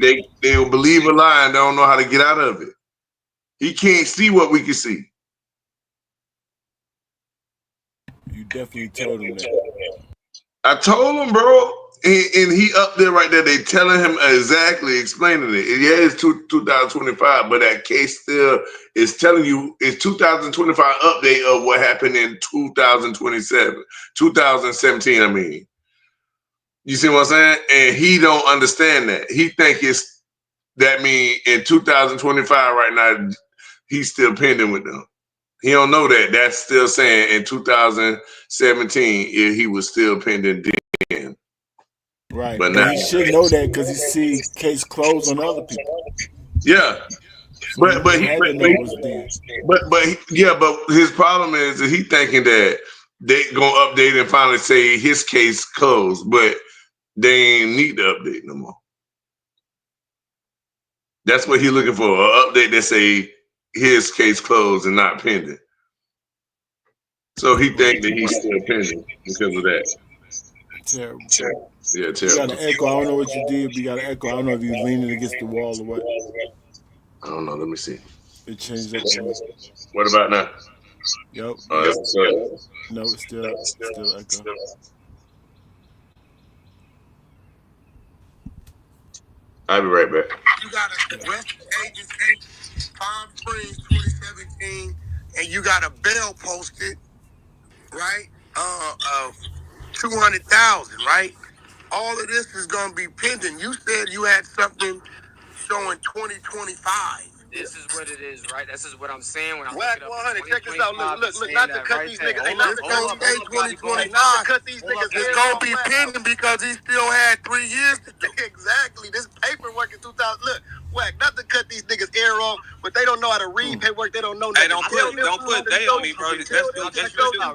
[SPEAKER 6] They will believe a lie and don't know how to get out of it. He can't see what we can see.
[SPEAKER 1] You definitely told him that.
[SPEAKER 6] I told him, bro. And he up there right there. They telling him exactly, explaining it. Yeah, it's 2025, but that case still is telling you it's 2025 update of what happened in 2017. I mean, you see what I'm saying? And he don't understand that. He think that mean in 2025 right now he's still pending with them. He don't know that. That's still saying in 2017 he was still pending then.
[SPEAKER 1] Right,
[SPEAKER 6] but
[SPEAKER 1] he should know that because he see case closed on other people.
[SPEAKER 6] Yeah,
[SPEAKER 1] so but he had to know it was then.
[SPEAKER 6] But his problem is that he thinking that they gonna update and finally say his case closed, but they ain't need to update no more. That's what he looking for, an update that say his case closed and not pending. So he think that he's still pending because of that.
[SPEAKER 1] Terrible.
[SPEAKER 6] Yeah, terrible.
[SPEAKER 1] You got an echo. I don't know what you did, but you got an echo. I don't know if you was leaning against the wall or what.
[SPEAKER 6] I don't know. Let me see.
[SPEAKER 1] It changed up.
[SPEAKER 6] What about now?
[SPEAKER 1] Yep. No, it's still echo.
[SPEAKER 6] I'll be right back.
[SPEAKER 5] You got a West Agency, Palm Springs 2017, and you got a bail posted, right? Of 200,000, right? All of this is gonna be pending. You said you had something showing 2025.
[SPEAKER 7] This is what it is, right? This is what I'm saying when I
[SPEAKER 8] WACK100, check this out. Look, not to cut these niggas.
[SPEAKER 5] It's gonna say 2025. It's gonna be pending because he still had 3 years to do.
[SPEAKER 8] Exactly. This paperwork in 2000. Look, Wack, not to cut these niggas ear off, but they don't know how to read paperwork. They don't know nothing.
[SPEAKER 4] Hey, don't put they on me, bro. That's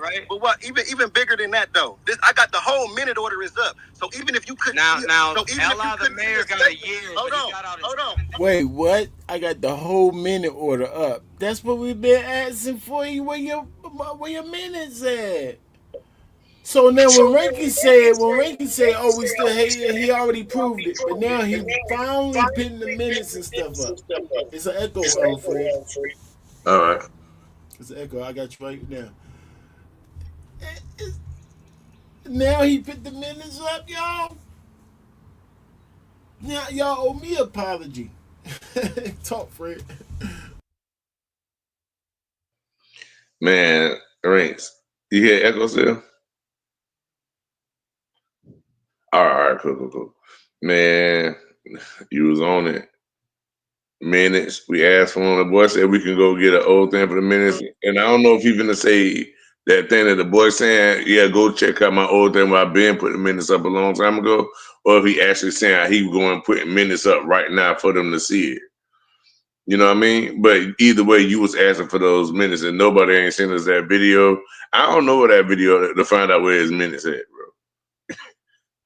[SPEAKER 7] right?
[SPEAKER 8] But what? Even bigger than that though. I got the whole minute order is up. So even if you couldn't
[SPEAKER 7] now,
[SPEAKER 8] so even
[SPEAKER 7] Ella,
[SPEAKER 8] if you
[SPEAKER 7] the mayor got a year.
[SPEAKER 8] Hold on.
[SPEAKER 1] Wait, what? I got the whole minute order up. That's what we've been asking for you. Where your minutes at? So now when Ranky said, oh, we still hate it, he already proved it. But now he finally putting the minutes and stuff up. It's an echo, Fred.
[SPEAKER 6] All right.
[SPEAKER 1] It's an echo. I got you right now. Now he put the minutes up, y'all. Now y'all owe me an apology. Talk, Fred.
[SPEAKER 6] Man, Rings. You hear echo still? All right, cool. Man, you was on it. Minutes. We asked for one. The boy said we can go get an old thing for the minutes. And I don't know if he's gonna say that thing that the boy saying, yeah, go check out my old thing where I've been putting minutes up a long time ago, or if he actually saying he going putting minutes up right now for them to see it. You know what I mean? But either way, you was asking for those minutes, and nobody ain't sent us that video. I don't know what that video to find out where his minutes at, bro.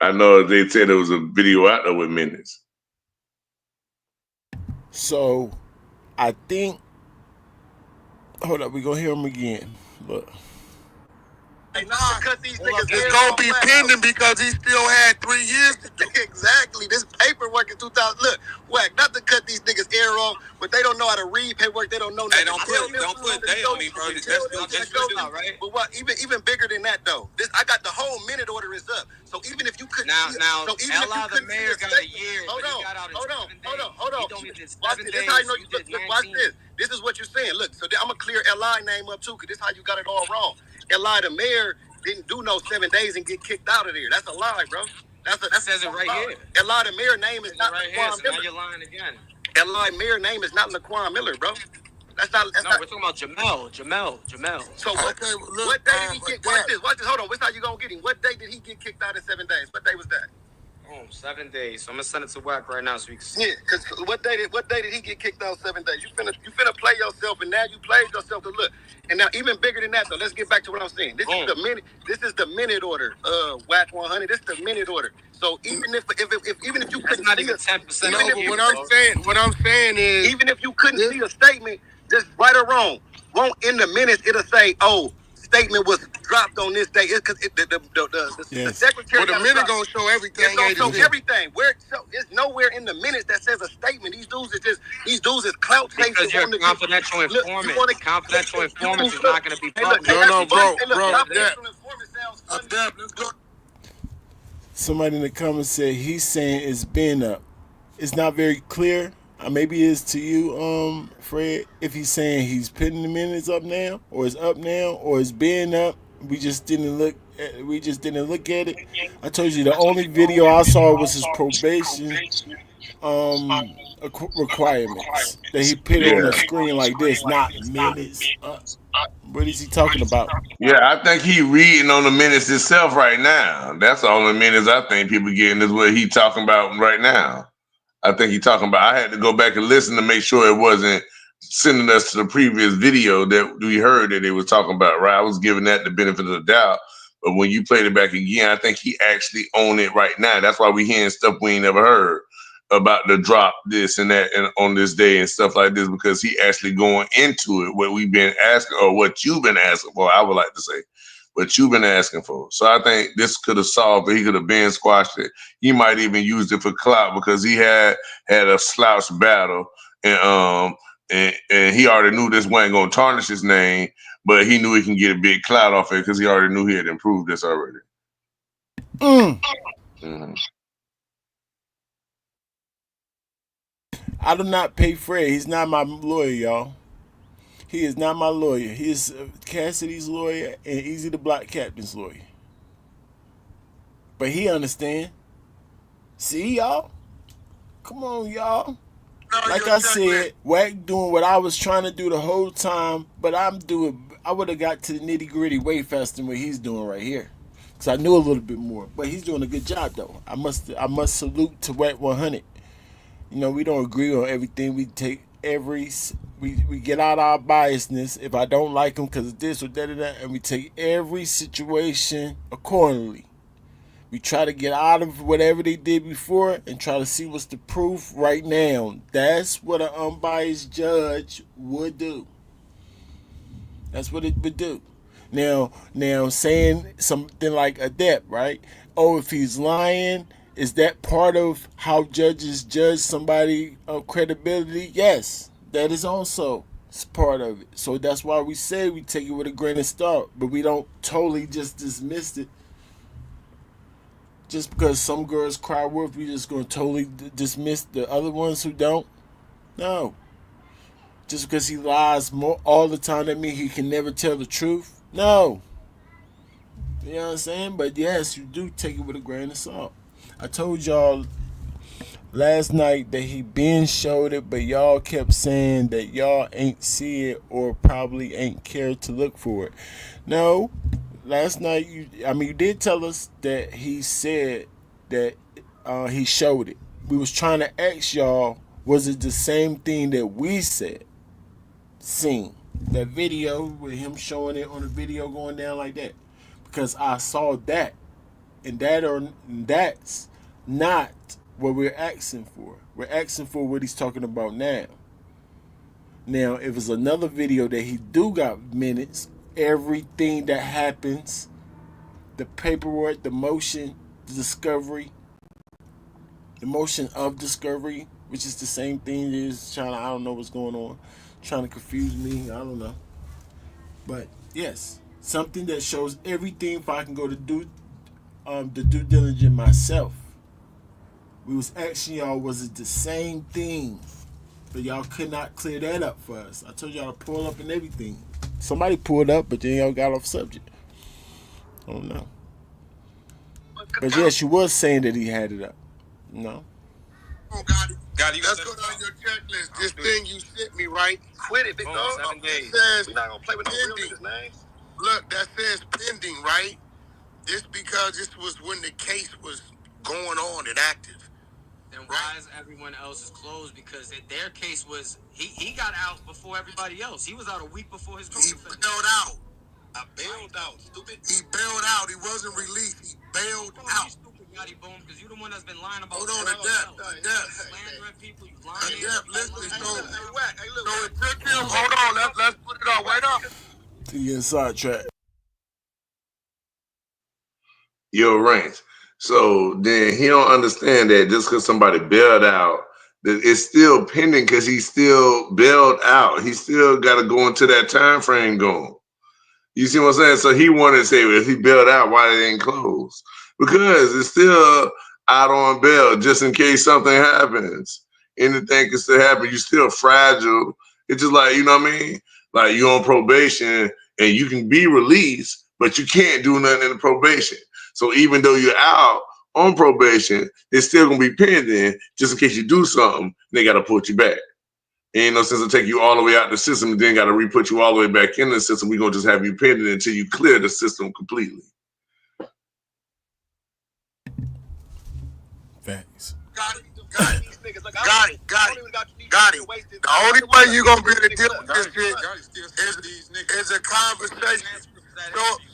[SPEAKER 6] I know they said there was a video out there with minutes.
[SPEAKER 1] So, I think. Hold up, we gonna hear him again. Look.
[SPEAKER 8] Hey, not to cut these niggas.
[SPEAKER 5] It's gonna be pending because he still had 3 years to do.
[SPEAKER 8] Exactly. This paperwork in 2000. Look, Wack, not to cut these niggas air off, but they don't know how to read paperwork. They don't know.
[SPEAKER 4] Hey, don't put day on me, bro.
[SPEAKER 8] Right? But what? Even bigger than that though. This I got the whole minute order is up. So even if you couldn't
[SPEAKER 7] Now,
[SPEAKER 8] so even if you
[SPEAKER 7] the mayor got a year.
[SPEAKER 8] Hold on.
[SPEAKER 7] Watch this.
[SPEAKER 8] Watch this. Look, watch this. This is what you're saying. Look, so I'm gonna clear Li name up too, because this is how you got it all wrong. Li the mayor didn't do no 7 days and get kicked out of there. That's a lie, bro. That says it right here. Li the mayor name is not right Laquan Miller. Now you're lying again. Li mayor name is not Laquan Miller, bro. That's not. We're talking about Jamel. So
[SPEAKER 5] Okay, look,
[SPEAKER 8] what day did he get? Watch this. Hold on. What's how you gonna get him? What day did he get kicked out in 7 days? What day was that?
[SPEAKER 7] 7 days. So I'm gonna send it to WACK right now so we can see.
[SPEAKER 8] Yeah, because what day did he get kicked out 7 days? You finna play yourself, and now you played yourself to look. And now even bigger than that though, let's get back to what I'm saying. This is the minute order. WACK100. This is the minute order. So even if you couldn't
[SPEAKER 7] not even 10%.
[SPEAKER 5] No, but what I'm saying is,
[SPEAKER 8] even if you couldn't see a statement, just right or wrong, won't in the minutes it'll say, statement was dropped on this day. It's because the secretary.
[SPEAKER 5] Well, the minute gonna show everything.
[SPEAKER 8] It's gonna show everything. It's nowhere in the minutes that says a statement. These dudes is clout chasing.
[SPEAKER 7] Because you're a confidential informant. Confidential informant is not gonna be public.
[SPEAKER 5] No, bro.
[SPEAKER 1] Somebody in the comments said he's saying it's been up. It's not very clear. Maybe it's to you, Fred, if he's saying he's putting the minutes up now, or it's up now, or it's been up. We just didn't look at it. I told you the only video I saw was his probation requirements that he put on the screen like this, not minutes. What is he talking about?
[SPEAKER 6] Yeah, I think he reading on the minutes itself right now. That's the only minutes I think people getting is what he talking about right now. I think he talking about. I had to go back and listen to make sure it wasn't sending us to the previous video that we heard that they was talking about. Right, I was giving that the benefit of the doubt, but when you played it back again, I think he actually owned it right now. That's why we hearing stuff we ain't never heard about the drop this and that and on this day and stuff like this, because he actually going into it what we've been asking or what you've been asking for. I would like to say what you've been asking for. So I think this could have solved it. He could have been squashed it. He might even used it for clout because he had a slouch battle and he already knew this wasn't going to tarnish his name, but he knew he can get a big clout off it because he already knew he had improved this already. Mm-hmm.
[SPEAKER 1] I do not pay Fred. He's not my lawyer, y'all. He is not my lawyer. He is Cassidy's lawyer and Easy the Block Captain's lawyer. But he understand. See, y'all? Come on, y'all. Like I said, Wack doing what I was trying to do the whole time, but I would have got to the nitty gritty way faster than what he's doing right here. Because I knew a little bit more. But he's doing a good job, though. I must salute to WACK100. You know, we don't agree on everything. We take we get out our biasness if I don't like them because of this or that, and we take every situation accordingly. We try to get out of whatever they did before and try to see what's the proof right now. That's what an unbiased judge would do. That's what it would do. Now saying something like Adept, right? Oh, if he's lying, is that part of how judges judge somebody of credibility? Yes, that is also part of it. So that's why we say we take it with a grain of salt, but we don't totally just dismiss it. Just because some girls cry wolf, we just going to totally dismiss the other ones who don't? No. Just because he lies all the time, that means he can never tell the truth? No. You know what I'm saying? But yes, you do take it with a grain of salt. I told y'all last night that he been showed it, but y'all kept saying that y'all ain't see it or probably ain't cared to look for it. No. Last night, you did tell us that he said that he showed it. We was trying to ask y'all, was it the same thing that we said? Seen that video with him showing it on the video going down like that, because I saw that, and that's not what we're asking for. We're asking for what he's talking about now. Now, if it's another video that he do got minutes, everything that happens the paperwork, the motion, the discovery, the motion of discovery, which is the same thing as trying to, I don't know what's going on, trying to confuse me, I don't know. But yes, something that shows everything if I can go to do the due diligence myself. We was asking y'all, was it the same thing? But y'all could not clear that up for us. I told y'all to pull up and everything. Somebody pulled up, but then y'all got off subject. I don't know. But yes, you was saying that he had it up. No.
[SPEAKER 5] Gotti, let's go down your checklist. This thing you sent me, right? Quit it, big dog. 7 days. We're not gonna play with no real niggas' names. Look, that says pending, right? This because this was when the case was going on and active.
[SPEAKER 7] Then why is everyone else's closed? Because their case was he got out before everybody else. He was out a week before his
[SPEAKER 5] He
[SPEAKER 7] co-defendant.
[SPEAKER 5] bailed out. I bailed out, stupid. He bailed out. He wasn't released. He bailed out.
[SPEAKER 7] You stupid, Gotti Boom, because you the one that's been lying about.
[SPEAKER 5] Hold on,
[SPEAKER 7] slandering people. You lying.
[SPEAKER 5] Listen, so it took him. Hold on, let's put it on. Wait up.
[SPEAKER 1] To get sidetracked.
[SPEAKER 6] Your range. So then he don't understand that just because somebody bailed out, that it's still pending because he's still bailed out. He still got to go into that time frame going. You see what I'm saying? So he wanted to say, well, if he bailed out, why they didn't close? Because it's still out on bail just in case something happens. Anything can still happen. You're still fragile. It's just like, you know what I mean? Like you're on probation and you can be released, but you can't do nothing in the probation. So even though you're out on probation, it's still gonna be pending just in case you do something. They gotta put you back. Ain't no sense to take you all the way out the system and then gotta re-put you all the way back in the system. We're gonna just have you pending until you clear the system completely.
[SPEAKER 1] Facts.
[SPEAKER 5] Got it. The only way you're gonna be able to deal with this shit is a conversation.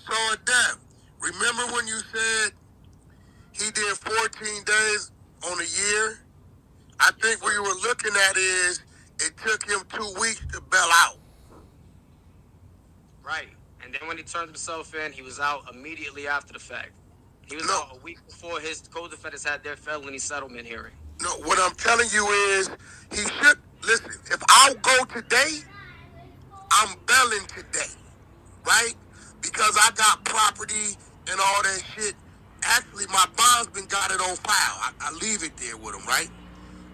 [SPEAKER 5] So Adept, remember when you said he did 14 days on a year? I think what you were looking at is it took him 2 weeks to bail out.
[SPEAKER 7] Right. And then when he turned himself in, he was out immediately after the fact. He was out a week before his co-defendants had their felony settlement hearing.
[SPEAKER 5] No, what I'm telling you is he should listen. If I'll go today, I'm bailing today, right? Because I got property and all that shit. Actually, my bondsman got it on file. I leave it there with him, right?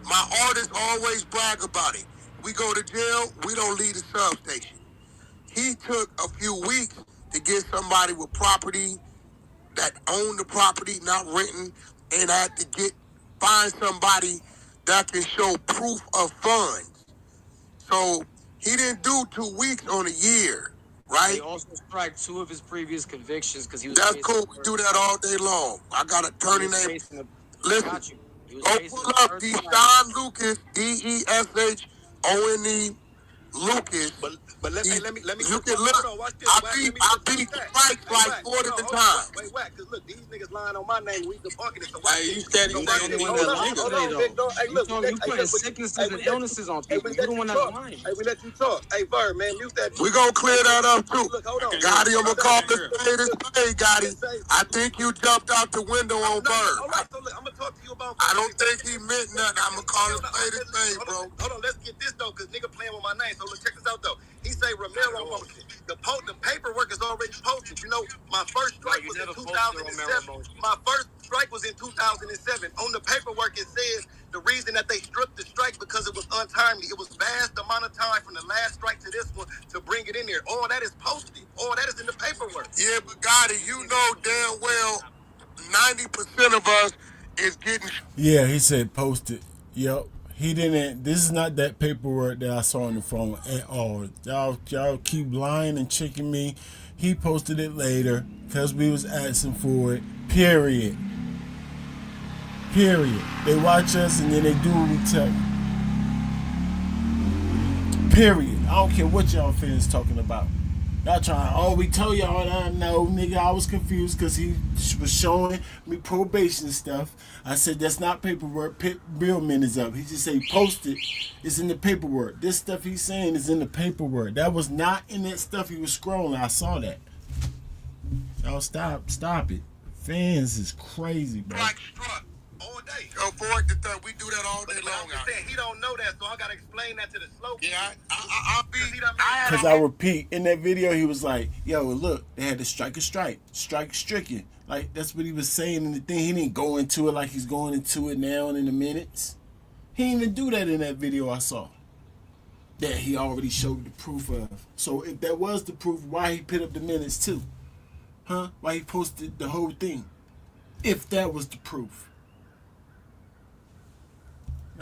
[SPEAKER 5] My artists always brag about it. We go to jail, we don't leave the substation. He took a few weeks to get somebody with property that owned the property, not renting, and I had to find somebody that can show proof of funds. So he didn't do 2 weeks on a year, right?
[SPEAKER 7] He also struck 2 of his previous convictions because he was.
[SPEAKER 5] That's cool. We do that all day long. I got an attorney named. Listen. Go pull up Deshaun Lucas, DESHONE Lucas. But let me. You can look. I beat Strikes like 40 the time.
[SPEAKER 8] Wait, because look, these niggas lying on my name. We debunking it. So
[SPEAKER 7] hey, you steady saying the one that lying today, though. Hey, look, you putting sicknesses and illnesses on people. You the one that's lying.
[SPEAKER 8] Hey, we let you talk. Hey, Verb, man, mute that.
[SPEAKER 5] We gonna clear that up too.
[SPEAKER 8] Look, hold on.
[SPEAKER 5] Gotti, I'm gonna call the spade, Gotti. I think you jumped out the window on Verb.
[SPEAKER 8] All right, so look, I'm gonna talk to you about.
[SPEAKER 5] I don't think he meant nothing. I'm gonna call it spade, bro.
[SPEAKER 8] Hold on, let's get this though, cause nigga playing with my name. So let's check this out though. He say Romero motion. The paperwork is already posted. You know, my first strike was in 2007. My first strike was in 2007. On the paperwork, it says the reason that they stripped the strike because it was untimely. It was vast amount of time from the last strike to this one to bring it in there. All that is posted. All that is in the paperwork.
[SPEAKER 5] Yeah, but Gotti, you know damn well 90% of us is getting.
[SPEAKER 1] Yeah, he said post it. Yep. He didn't. This is not that paperwork that I saw on the phone at all. Y'all keep lying and tricking me. He posted it later because we was asking for it. Period. They watch us and then they do what we tell them. Period. I don't care what y'all fans talking about. Y'all trying, we told y'all that. No, nigga, I was confused because he was showing me probation stuff. I said, that's not paperwork. Billman is up. He just said, post it. It's in the paperwork. This stuff he's saying is in the paperwork. That was not in that stuff he was scrolling. I saw that. Y'all stop it. Fans is crazy, bro.
[SPEAKER 5] Like struck all day. Avoid the third. We do that all day long. I'm saying he don't know that, so I gotta explain that to the slow. Yeah, I'll be.
[SPEAKER 1] Because I repeat, in that video, he was like, yo, look, they had to strike stricken. Like, that's what he was saying in the thing. He didn't go into it like he's going into it now and in the minutes. He didn't even do that in that video I saw. That he already showed the proof of. So if that was the proof, why he put up the minutes too? Huh? Why he posted the whole thing? If that was the proof.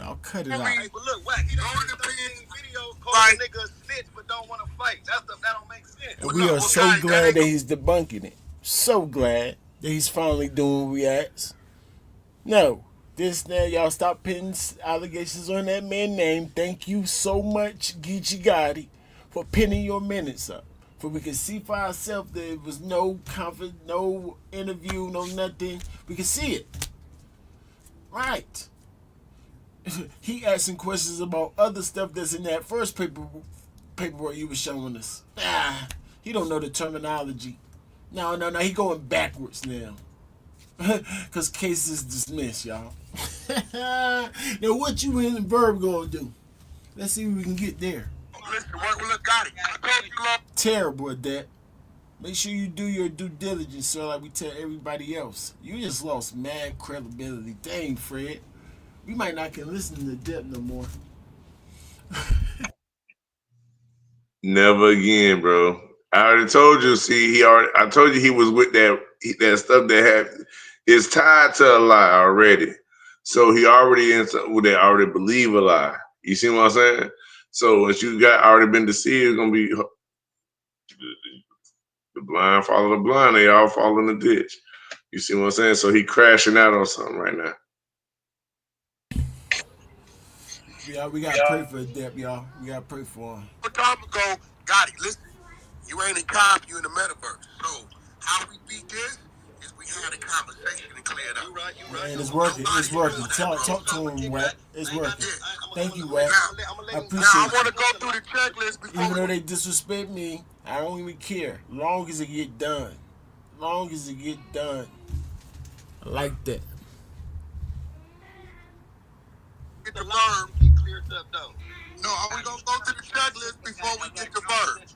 [SPEAKER 1] I'll cut it out.
[SPEAKER 5] Hey, but look, Wack, he don't want to videos calling niggas snitch but don't want to fight. That don't make sense.
[SPEAKER 1] And we are so glad that he's debunking it. So glad that he's finally doing reacts. No. This now, y'all stop pinning allegations on that man's name. Thank you so much, Geechi Gotti, for pinning your minutes up. For we can see for ourselves that there was no confidence, no interview, no nothing. We can see it. Right. He asking questions about other stuff that's in that first paperwork you was showing us. He don't know the terminology. No, he going backwards now. Because case is dismissed, y'all. Now, what you and Verb gonna do? Let's see if we can get there.
[SPEAKER 5] Listen, work with Gotti. I told you, love.
[SPEAKER 1] Terrible at that. Make sure you do your due diligence, sir, like we tell everybody else. You just lost mad credibility. Dang, Fred. We might not can listen to Dep no more.
[SPEAKER 6] Never again, bro. I already told you. See, I told you he was with that stuff that is tied to a lie already. So he already they already believe a lie. You see what I'm saying? So once you got already been deceived, it's gonna be the blind follow the blind. They all fall in the ditch. You see what I'm saying? So he crashing out on something right now.
[SPEAKER 1] Yeah, we gotta pray for Dep, y'all. We gotta pray for him.
[SPEAKER 5] A time ago, Gotti, listen. You ain't in comp, you in the metaverse. So how we beat this is we had a conversation and clear it up. You right.
[SPEAKER 1] Man, it's working. It's working. Talk to him, Wack. It's working. Thank you, Wack. I appreciate it.
[SPEAKER 5] I want to go through the checklist before.
[SPEAKER 1] Even though they disrespect me, I don't even care. Long as it get done. Long as it get done. I like that.
[SPEAKER 5] Get the Verb. Get cleared up though. No, we gonna go through the checklist before we get the Verb.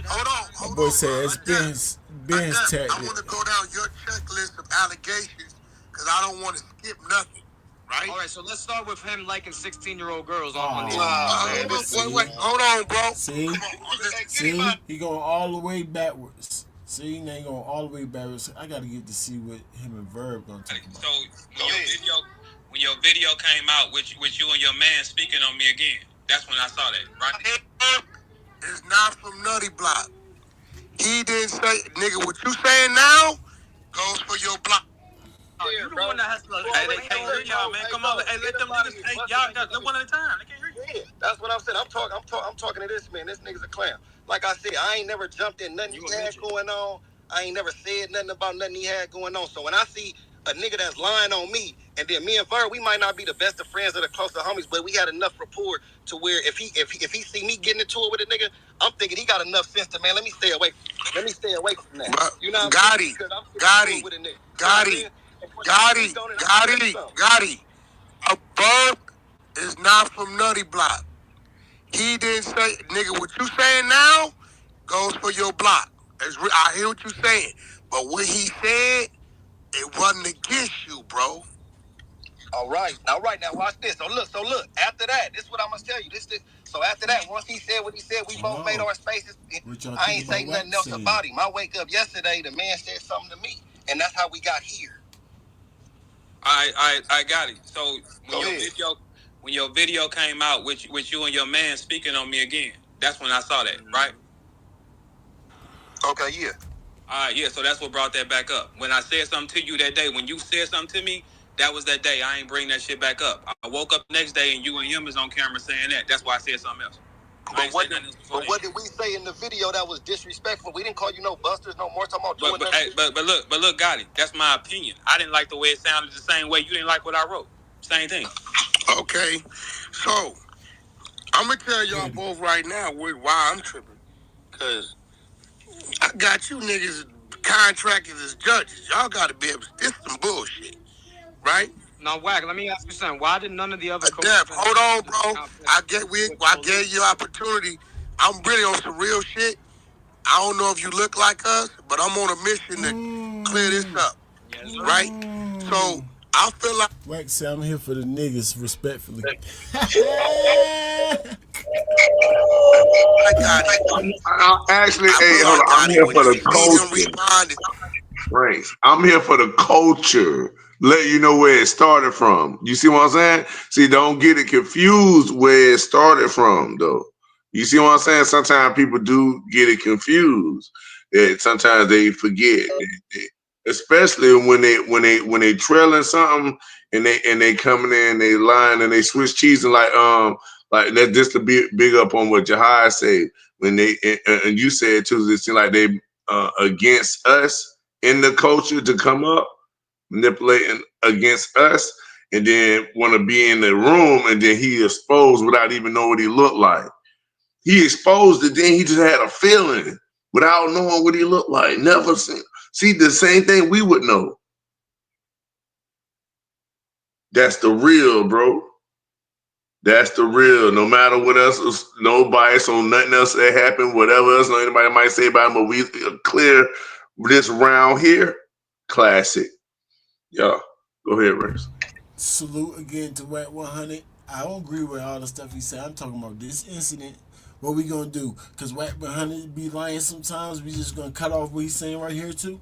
[SPEAKER 5] Hold on.
[SPEAKER 1] My boy said it's Ben's tactic.
[SPEAKER 5] I want to go down your checklist of allegations because I don't want to skip nothing. Right?
[SPEAKER 7] All right, so let's start with him liking 16-year-old girls.
[SPEAKER 5] Wait, hold on, bro.
[SPEAKER 1] See, he going all the way backwards. See, now he going all the way backwards. I got to get to see what him and Verb gonna talk about.
[SPEAKER 4] So when your video came out with you and your man speaking on me again, that's when I saw that, right?
[SPEAKER 5] It's not from Nutty Block. He didn't say, nigga, what you saying now goes for your block.
[SPEAKER 7] You the one that has to. Hey, they can't hear y'all, man. Come on, hey, let them niggas. Hey, y'all got one at a time. They can't hear you.
[SPEAKER 8] Yeah, that's what I'm saying. I'm talking to this man. This nigga's a clown. Like I said, I ain't never jumped in nothing he had going on. I ain't never said nothing about nothing he had going on. So when I see a nigga that's lying on me, and then me and Verb, we might not be the best of friends or the closest homies, but we had enough rapport to where if he see me getting into it with a nigga, I'm thinking he got enough sense to, man, let me stay away from that. You know what I'm saying?
[SPEAKER 5] Gotti. A Verb is not from Nutty Block. He didn't say, nigga, what you saying now goes for your block. I hear what you saying, but what he said, it wasn't against you, bro.
[SPEAKER 8] All right. Now watch this. So look. After that, this is what I'm gonna tell you. So after that, once he said what he said, we both made our spaces. I ain't say nothing else about him. I wake up yesterday, the man said something to me, and that's how we got here.
[SPEAKER 4] I got it. So when your video came out with you and your man speaking on me again, that's when I saw that, right?
[SPEAKER 8] Okay, yeah.
[SPEAKER 4] Yeah, so that's what brought that back up. When I said something to you that day, when you said something to me, that was that day. I ain't bring that shit back up. I woke up the next day and you and him is on camera saying that. That's why I said something else.
[SPEAKER 8] But what did we say in the video that was disrespectful? We didn't call you no busters, no more. Talking about doing
[SPEAKER 4] but look, Gotti, that's my opinion. I didn't like the way it sounded the same way you didn't like what I wrote. Same thing.
[SPEAKER 5] Okay, so I'm gonna tell y'all both right now why I'm tripping, cause I got you niggas contractors as judges. Y'all got to be able. This is some bullshit, right?
[SPEAKER 7] Now, Wack, let me ask you something. Why did none of the other coaches?
[SPEAKER 5] Def, hold on, bro. I gave you opportunity. I'm really on some real shit. I don't know if you look like us, but I'm on a mission to clear this up, right? So I feel like
[SPEAKER 1] Wax say I'm here for the niggas, respectfully.
[SPEAKER 5] I got it.
[SPEAKER 6] Actually,
[SPEAKER 5] I
[SPEAKER 6] hey,
[SPEAKER 5] feel
[SPEAKER 6] hold
[SPEAKER 5] like
[SPEAKER 6] on. I'm
[SPEAKER 5] got it
[SPEAKER 6] here
[SPEAKER 5] when
[SPEAKER 6] for
[SPEAKER 5] you
[SPEAKER 6] the
[SPEAKER 5] see them
[SPEAKER 6] culture.
[SPEAKER 5] responding.
[SPEAKER 6] Right. I'm here for the culture. Let you know where it started from. You see what I'm saying? See, don't get it confused where it started from, though. You see what I'm saying? Sometimes people do get it confused. Sometimes they forget, especially when they trailing something and they coming in, they lying and they switch cheese and like that. Just to be big up on what Jahai said when they and you said too. It seems like they against us in the culture to come up manipulating against us and then want to be in the room and then he exposed without even knowing what he looked like. He exposed it, then he just had a feeling without knowing what he looked like. Never seen. See, the same thing we would know. That's the real, bro. That's the real. No matter what else, no bias on nothing else that happened, whatever else anybody might say about him, but we clear this round here. Classic. Yeah. Go ahead, Rex.
[SPEAKER 1] Salute again to WACK 100. I don't agree with all the stuff he said. I'm talking about this incident. What we gonna do? Cause WACK 100 be lying sometimes. We just gonna cut off what he's saying right here too.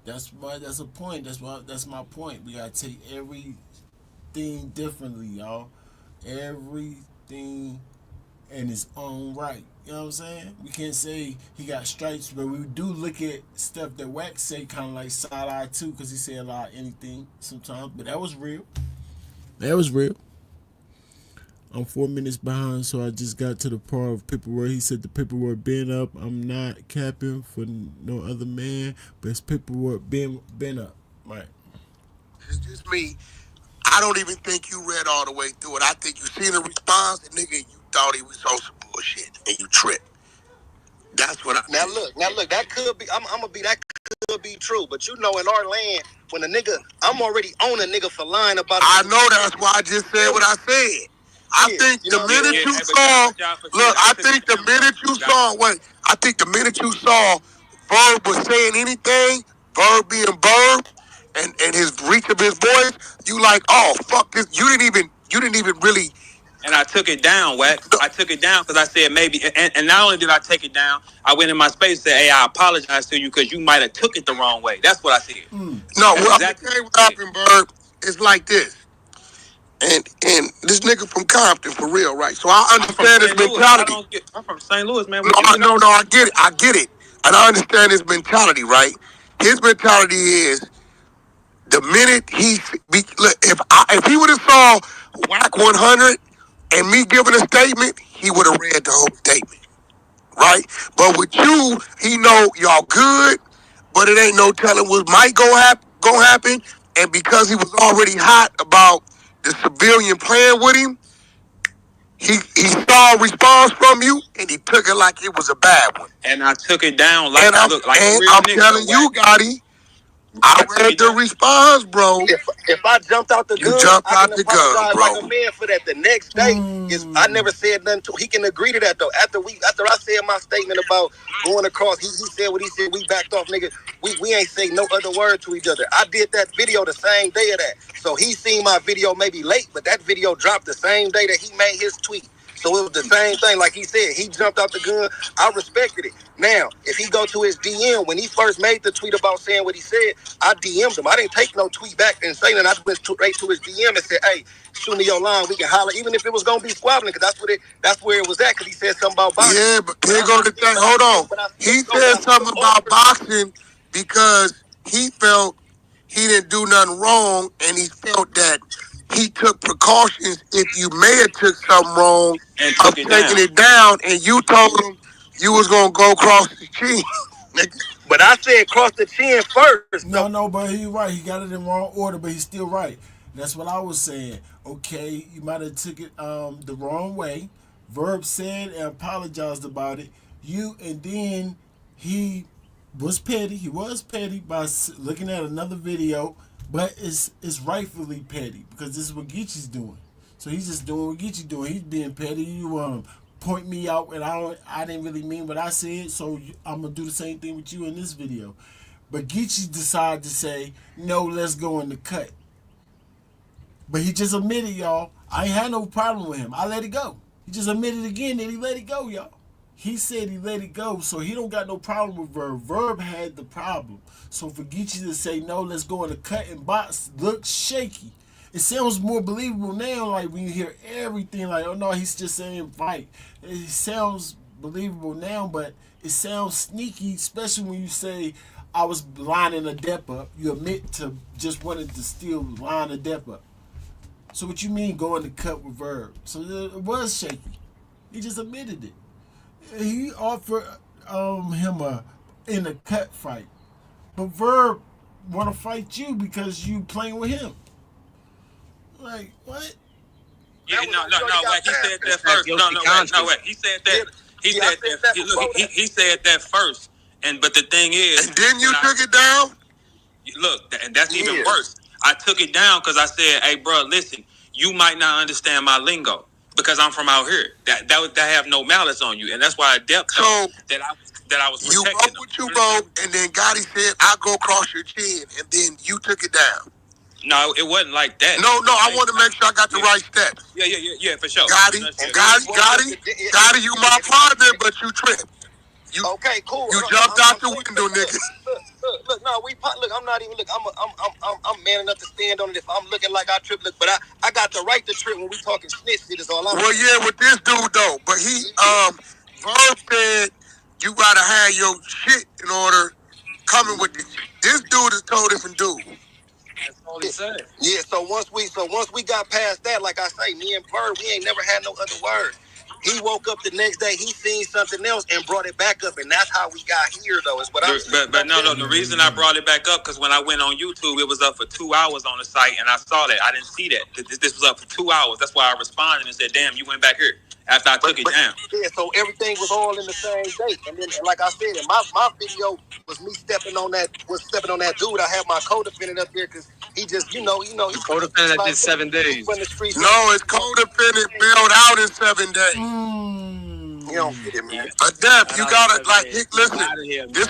[SPEAKER 1] That's a point. That's my point. We gotta take everything differently, y'all. Everything in its own right. You know what I'm saying? We can't say he got stripes, but we do look at stuff that Wax say kind of like side eye too, because he said a lot of anything sometimes. But that was real. That was real. I'm 4 minutes behind, so I just got to the part of paperwork. He said the paperwork been up. I'm not capping for no other man, but it's paperwork been up. Right.
[SPEAKER 5] It's just me. I don't even think you read all the way through it. I think you seen the response, and nigga, you thought he was on some bullshit, and you tripped. That's what I. Now look. That could be. I'm gonna be. That could be true, but you know, in our land, when a nigga, I'm already on a nigga for lying about. I know that's why I just said what I said. I think the minute you saw, look, I think the minute you saw, I think the minute you saw Verb was saying anything, Verb being Verb, and his reach of his voice, you like, oh fuck this. You didn't even really. And I took it down, Wax. I took it down because I said maybe, and not only did I take it down, I went in my space and said, hey, I apologize to you because you might have took it the wrong way. That's what I said. No, well, exactly what happened, Bird, it's like this. And this nigga from Compton, for real, right? So I understand his mentality. I'm from St. Louis, man. No, I get it. And I understand his mentality, right? His mentality is the minute look, if he would have saw WACK 100 and me giving a statement, he would have read the whole statement, right? But with you, he know y'all good, but it ain't no telling what might go happen. And because he was already hot about the civilian playing with him, he saw a response from you and he took it like it was a bad one. And I took it down like and I'm telling you, Gotti. I read the response, bro. If I jumped out the gun, you jumped out the gun, bro. Like a man for that. The next day is I never said nothing to. He can agree to that though. After I said my statement about going across, he said what he said. We backed off, nigga. We ain't say no other word to each other. I did that video the same day of that. So he seen my video maybe late, but that video dropped the same day that he made his tweet. So it was the same thing. Like he said, he jumped out the gun. I respected it. Now, if he go to his DM, when he first made the tweet about saying what he said, I DM'd him. I didn't take no tweet back and say that. I went straight to his DM and said, hey, shoot me your line. We can holler, even if it was going to be squabbling, because that's where it was at, because he said something about boxing. Yeah, but here go the thing. Hold on. He said something about boxing because he felt he didn't do nothing wrong, and he felt that he took precautions if you may have took something wrong and taking it down, and you told him you was gonna go across the chin. But I said cross the chin first.
[SPEAKER 1] No, but he's right. He got it in wrong order, but he's still right. That's what I was saying. Okay, you might have took it the wrong way. Verb said and apologized about it. And then he was petty. He was petty by looking at another video, but it's rightfully petty because this is what Geechi's doing. So he's just doing what Geechi doing. He's being petty. You point me out, and I didn't really mean what I said, so I'm gonna do the same thing with you in this video. But Geechi decided to say, no, let's go in the cut. But he just admitted, y'all, I ain't had no problem with him. I let it go. He just admitted again that he let it go, y'all. He said he let it go, so he don't got no problem with Verb. Verb had the problem. So for Geechi to say, no, let's go in the cut and box, looks shaky. It sounds more believable now, like when you hear everything, like, oh no, he's just saying fight. It sounds believable now, but it sounds sneaky, especially when you say, I was lining a dep up. You admit to just wanting to still line a dep up. So what you mean going to cut with Verb? So it was shaky. He just admitted it. He offered him a in a cut fight, but Verb want to fight you because you playing with him. Like what?
[SPEAKER 4] Yeah, no. Wait, he said that first. Wait. He said that. He said that. He said that first. But the thing is,
[SPEAKER 5] and then you took it down.
[SPEAKER 4] Look, and that's even worse. I took it down because I said, "Hey, bro, listen. You might not understand my lingo because I'm from out here. That have no malice on you, and that's why Adept that I was protecting.
[SPEAKER 5] You wrote what you wrote, and then Gotti said, "I'll go across your chin," and then you took it down.
[SPEAKER 4] No, it wasn't like that.
[SPEAKER 5] No, I want to make sure I got the right steps.
[SPEAKER 4] Yeah, for sure.
[SPEAKER 5] Gotti, you my partner, but you tripped.
[SPEAKER 8] Okay, cool.
[SPEAKER 5] You jumped out the window, nigga.
[SPEAKER 8] Look, no, look, I'm not even, look, I'm man enough to stand on it if I'm looking like I trip, look, but I got the right to trip when we talking snitch shit is all I'm
[SPEAKER 5] Well, yeah, with this dude, though, but he, Verb said you gotta have your shit in order coming with this. This dude is a totally different dude.
[SPEAKER 7] That's all he said.
[SPEAKER 8] Yeah, so once we got past that, like I say, me and Bird, we ain't never had no other word. He woke up the next day, he seen something else and brought it back up, and that's how we got here, though. Is what I'm saying.
[SPEAKER 4] But no, the reason I brought it back up because when I went on YouTube, it was up for 2 hours on the site, and I saw that. I didn't see that. This was up for 2 hours. That's why I responded and said, "Damn, you went back here." After I took it down.
[SPEAKER 8] Yeah, so everything was all in the same day. And then, like I said, my video was me stepping on that dude. I had my co-defendant up there because he just, he
[SPEAKER 7] co-defendant that did 7 days.
[SPEAKER 8] From the streets.
[SPEAKER 5] No, it's co-defendant bailed out in 7 days.
[SPEAKER 8] You don't get it, man.
[SPEAKER 5] Adept, you gotta, listen. This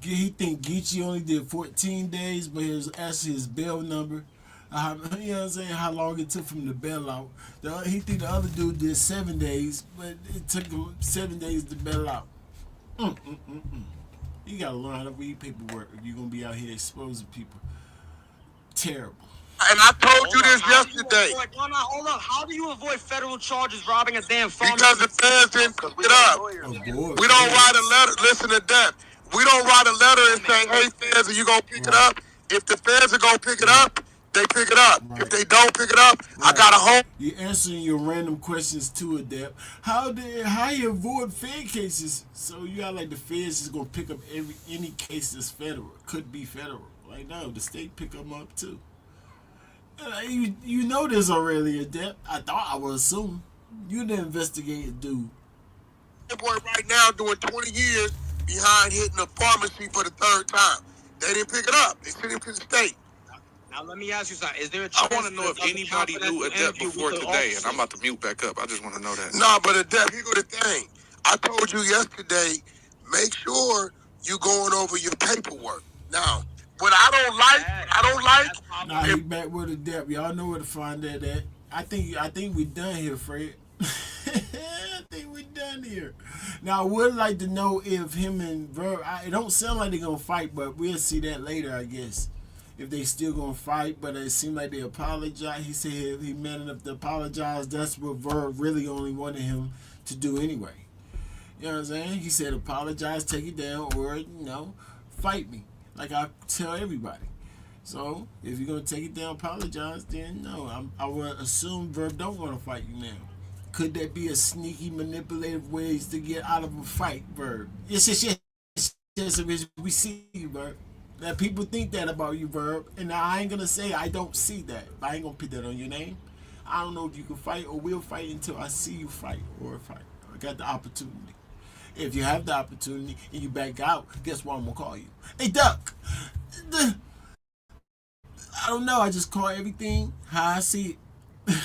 [SPEAKER 1] He think Geechi only did 14 days, but it was actually his bail number. You know what I'm saying? How long it took from the bail out. He think the other dude did 7 days, but it took him 7 days to bail out. You gotta learn how to read paperwork if you're gonna be out here exposing people. Terrible.
[SPEAKER 5] And I told you this yesterday.
[SPEAKER 7] Hold on. How do you avoid federal charges robbing a damn phone?
[SPEAKER 5] Because the feds didn't pick it up. We don't write a letter. Listen to that. We don't write a letter and say, "Hey, feds, are you gonna pick it up?" If the feds are gonna pick it up, they pick it up. If they don't pick it up, I got a home.
[SPEAKER 1] You're answering your random questions too, Adept. How you avoid Fed cases? So you got like the feds is gonna pick up any case that's federal. Could be federal. Like no, the state pick them up too. You know this already, Adept. I thought I would assume. You the investigative dude.
[SPEAKER 5] That boy right now doing 20 years behind hitting a pharmacy for the 3rd time. They didn't pick it up. They sent him to the state.
[SPEAKER 7] Now let me ask you something. Is there a
[SPEAKER 9] I want to know if anybody knew Adept before today, and I'm about to mute back up. I just want to know that.
[SPEAKER 5] Nah, but Adept, here go the thing. I told you yesterday, make sure you going over your paperwork. Now, what I don't like.
[SPEAKER 1] Nah, he back with Adept. Y'all know where to find that at. I think we done here, Fred. I think we done here. Now I would like to know if him and Verb. It don't sound like they're gonna fight, but we'll see that later, I guess. If they still gonna fight, but it seemed like they apologize. He said he man enough to apologize. That's what Verb really only wanted him to do anyway. You know what I'm saying? He said apologize, take it down, or fight me like I tell everybody. So if you're gonna take it down, apologize. Then no, I would assume Verb don't want to fight you now. Could that be a sneaky, manipulative ways to get out of a fight, Verb? Yes. We see you, Verb. Now people think that about you, Verb, and I ain't gonna say I don't see that. I ain't gonna put that on your name. I don't know if you can fight or will fight until I see you fight or fight. I got the opportunity. If you have the opportunity and you back out, guess what I'm gonna call you? Hey, Duck. I don't know. I just call everything how I see it.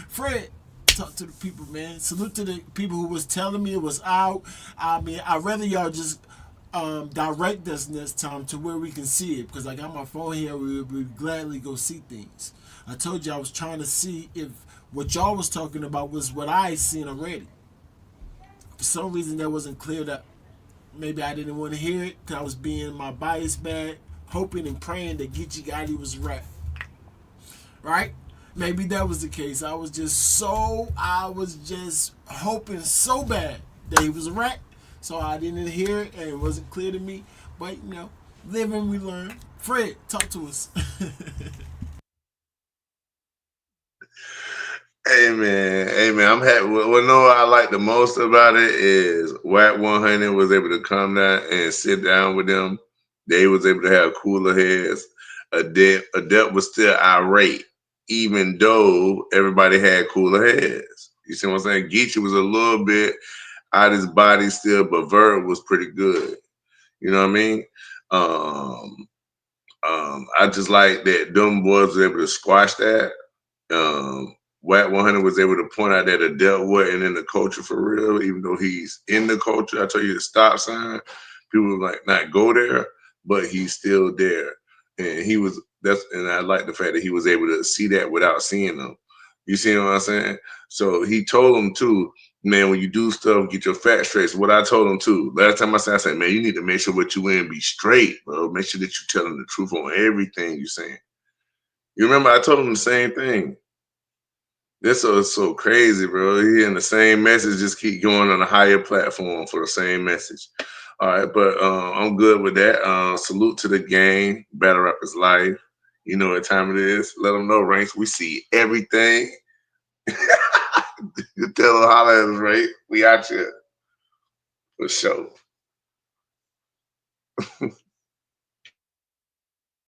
[SPEAKER 1] Fred, talk to the people, man. Salute to the people who was telling me it was out. I mean, I'd rather y'all just direct us this time to where we can see it, because I got my phone here. We would gladly go see things. I told you I was trying to see if what y'all was talking about was what I seen already. For some reason, that wasn't cleared up. Maybe I didn't want to hear it because I was being my bias bad, hoping and praying that Geechi Gotti was right. Right? Maybe that was the case. I was just hoping so bad that he was a rat. So I didn't hear it and it wasn't clear to me. But, you know, live and we learn. Fred, talk to us.
[SPEAKER 6] Hey man, I'm happy. What I like the most about it is WACK100 was able to come down and sit down with them. They was able to have cooler heads. Adept was still irate, even though everybody had cooler heads. You see what I'm saying? Geechi was a little bit out his body still, but Verb was pretty good. You know what I mean? I just like that them boys were able to squash that. WACK100 was able to point out that Adept wasn't in the culture for real, even though he's in the culture. I tell you the stop sign, people like not go there, but he's still there. And and I like the fact that he was able to see that without seeing them. You see what I'm saying? So he told them too, man, when you do stuff, get your facts straight. So what I told him too, last time I said, man, you need to make sure what you in be straight, bro. Make sure that you telling the truth on everything you're saying. You remember I told him the same thing. This is so crazy, bro. He in the same message, just keep going on a higher platform for the same message. All right, but I'm good with that. Salute to the gang. Battle rap is life. You know what time it is. Let them know, Ranks. We see everything. You tell them, holler at us, right? We out here for sure.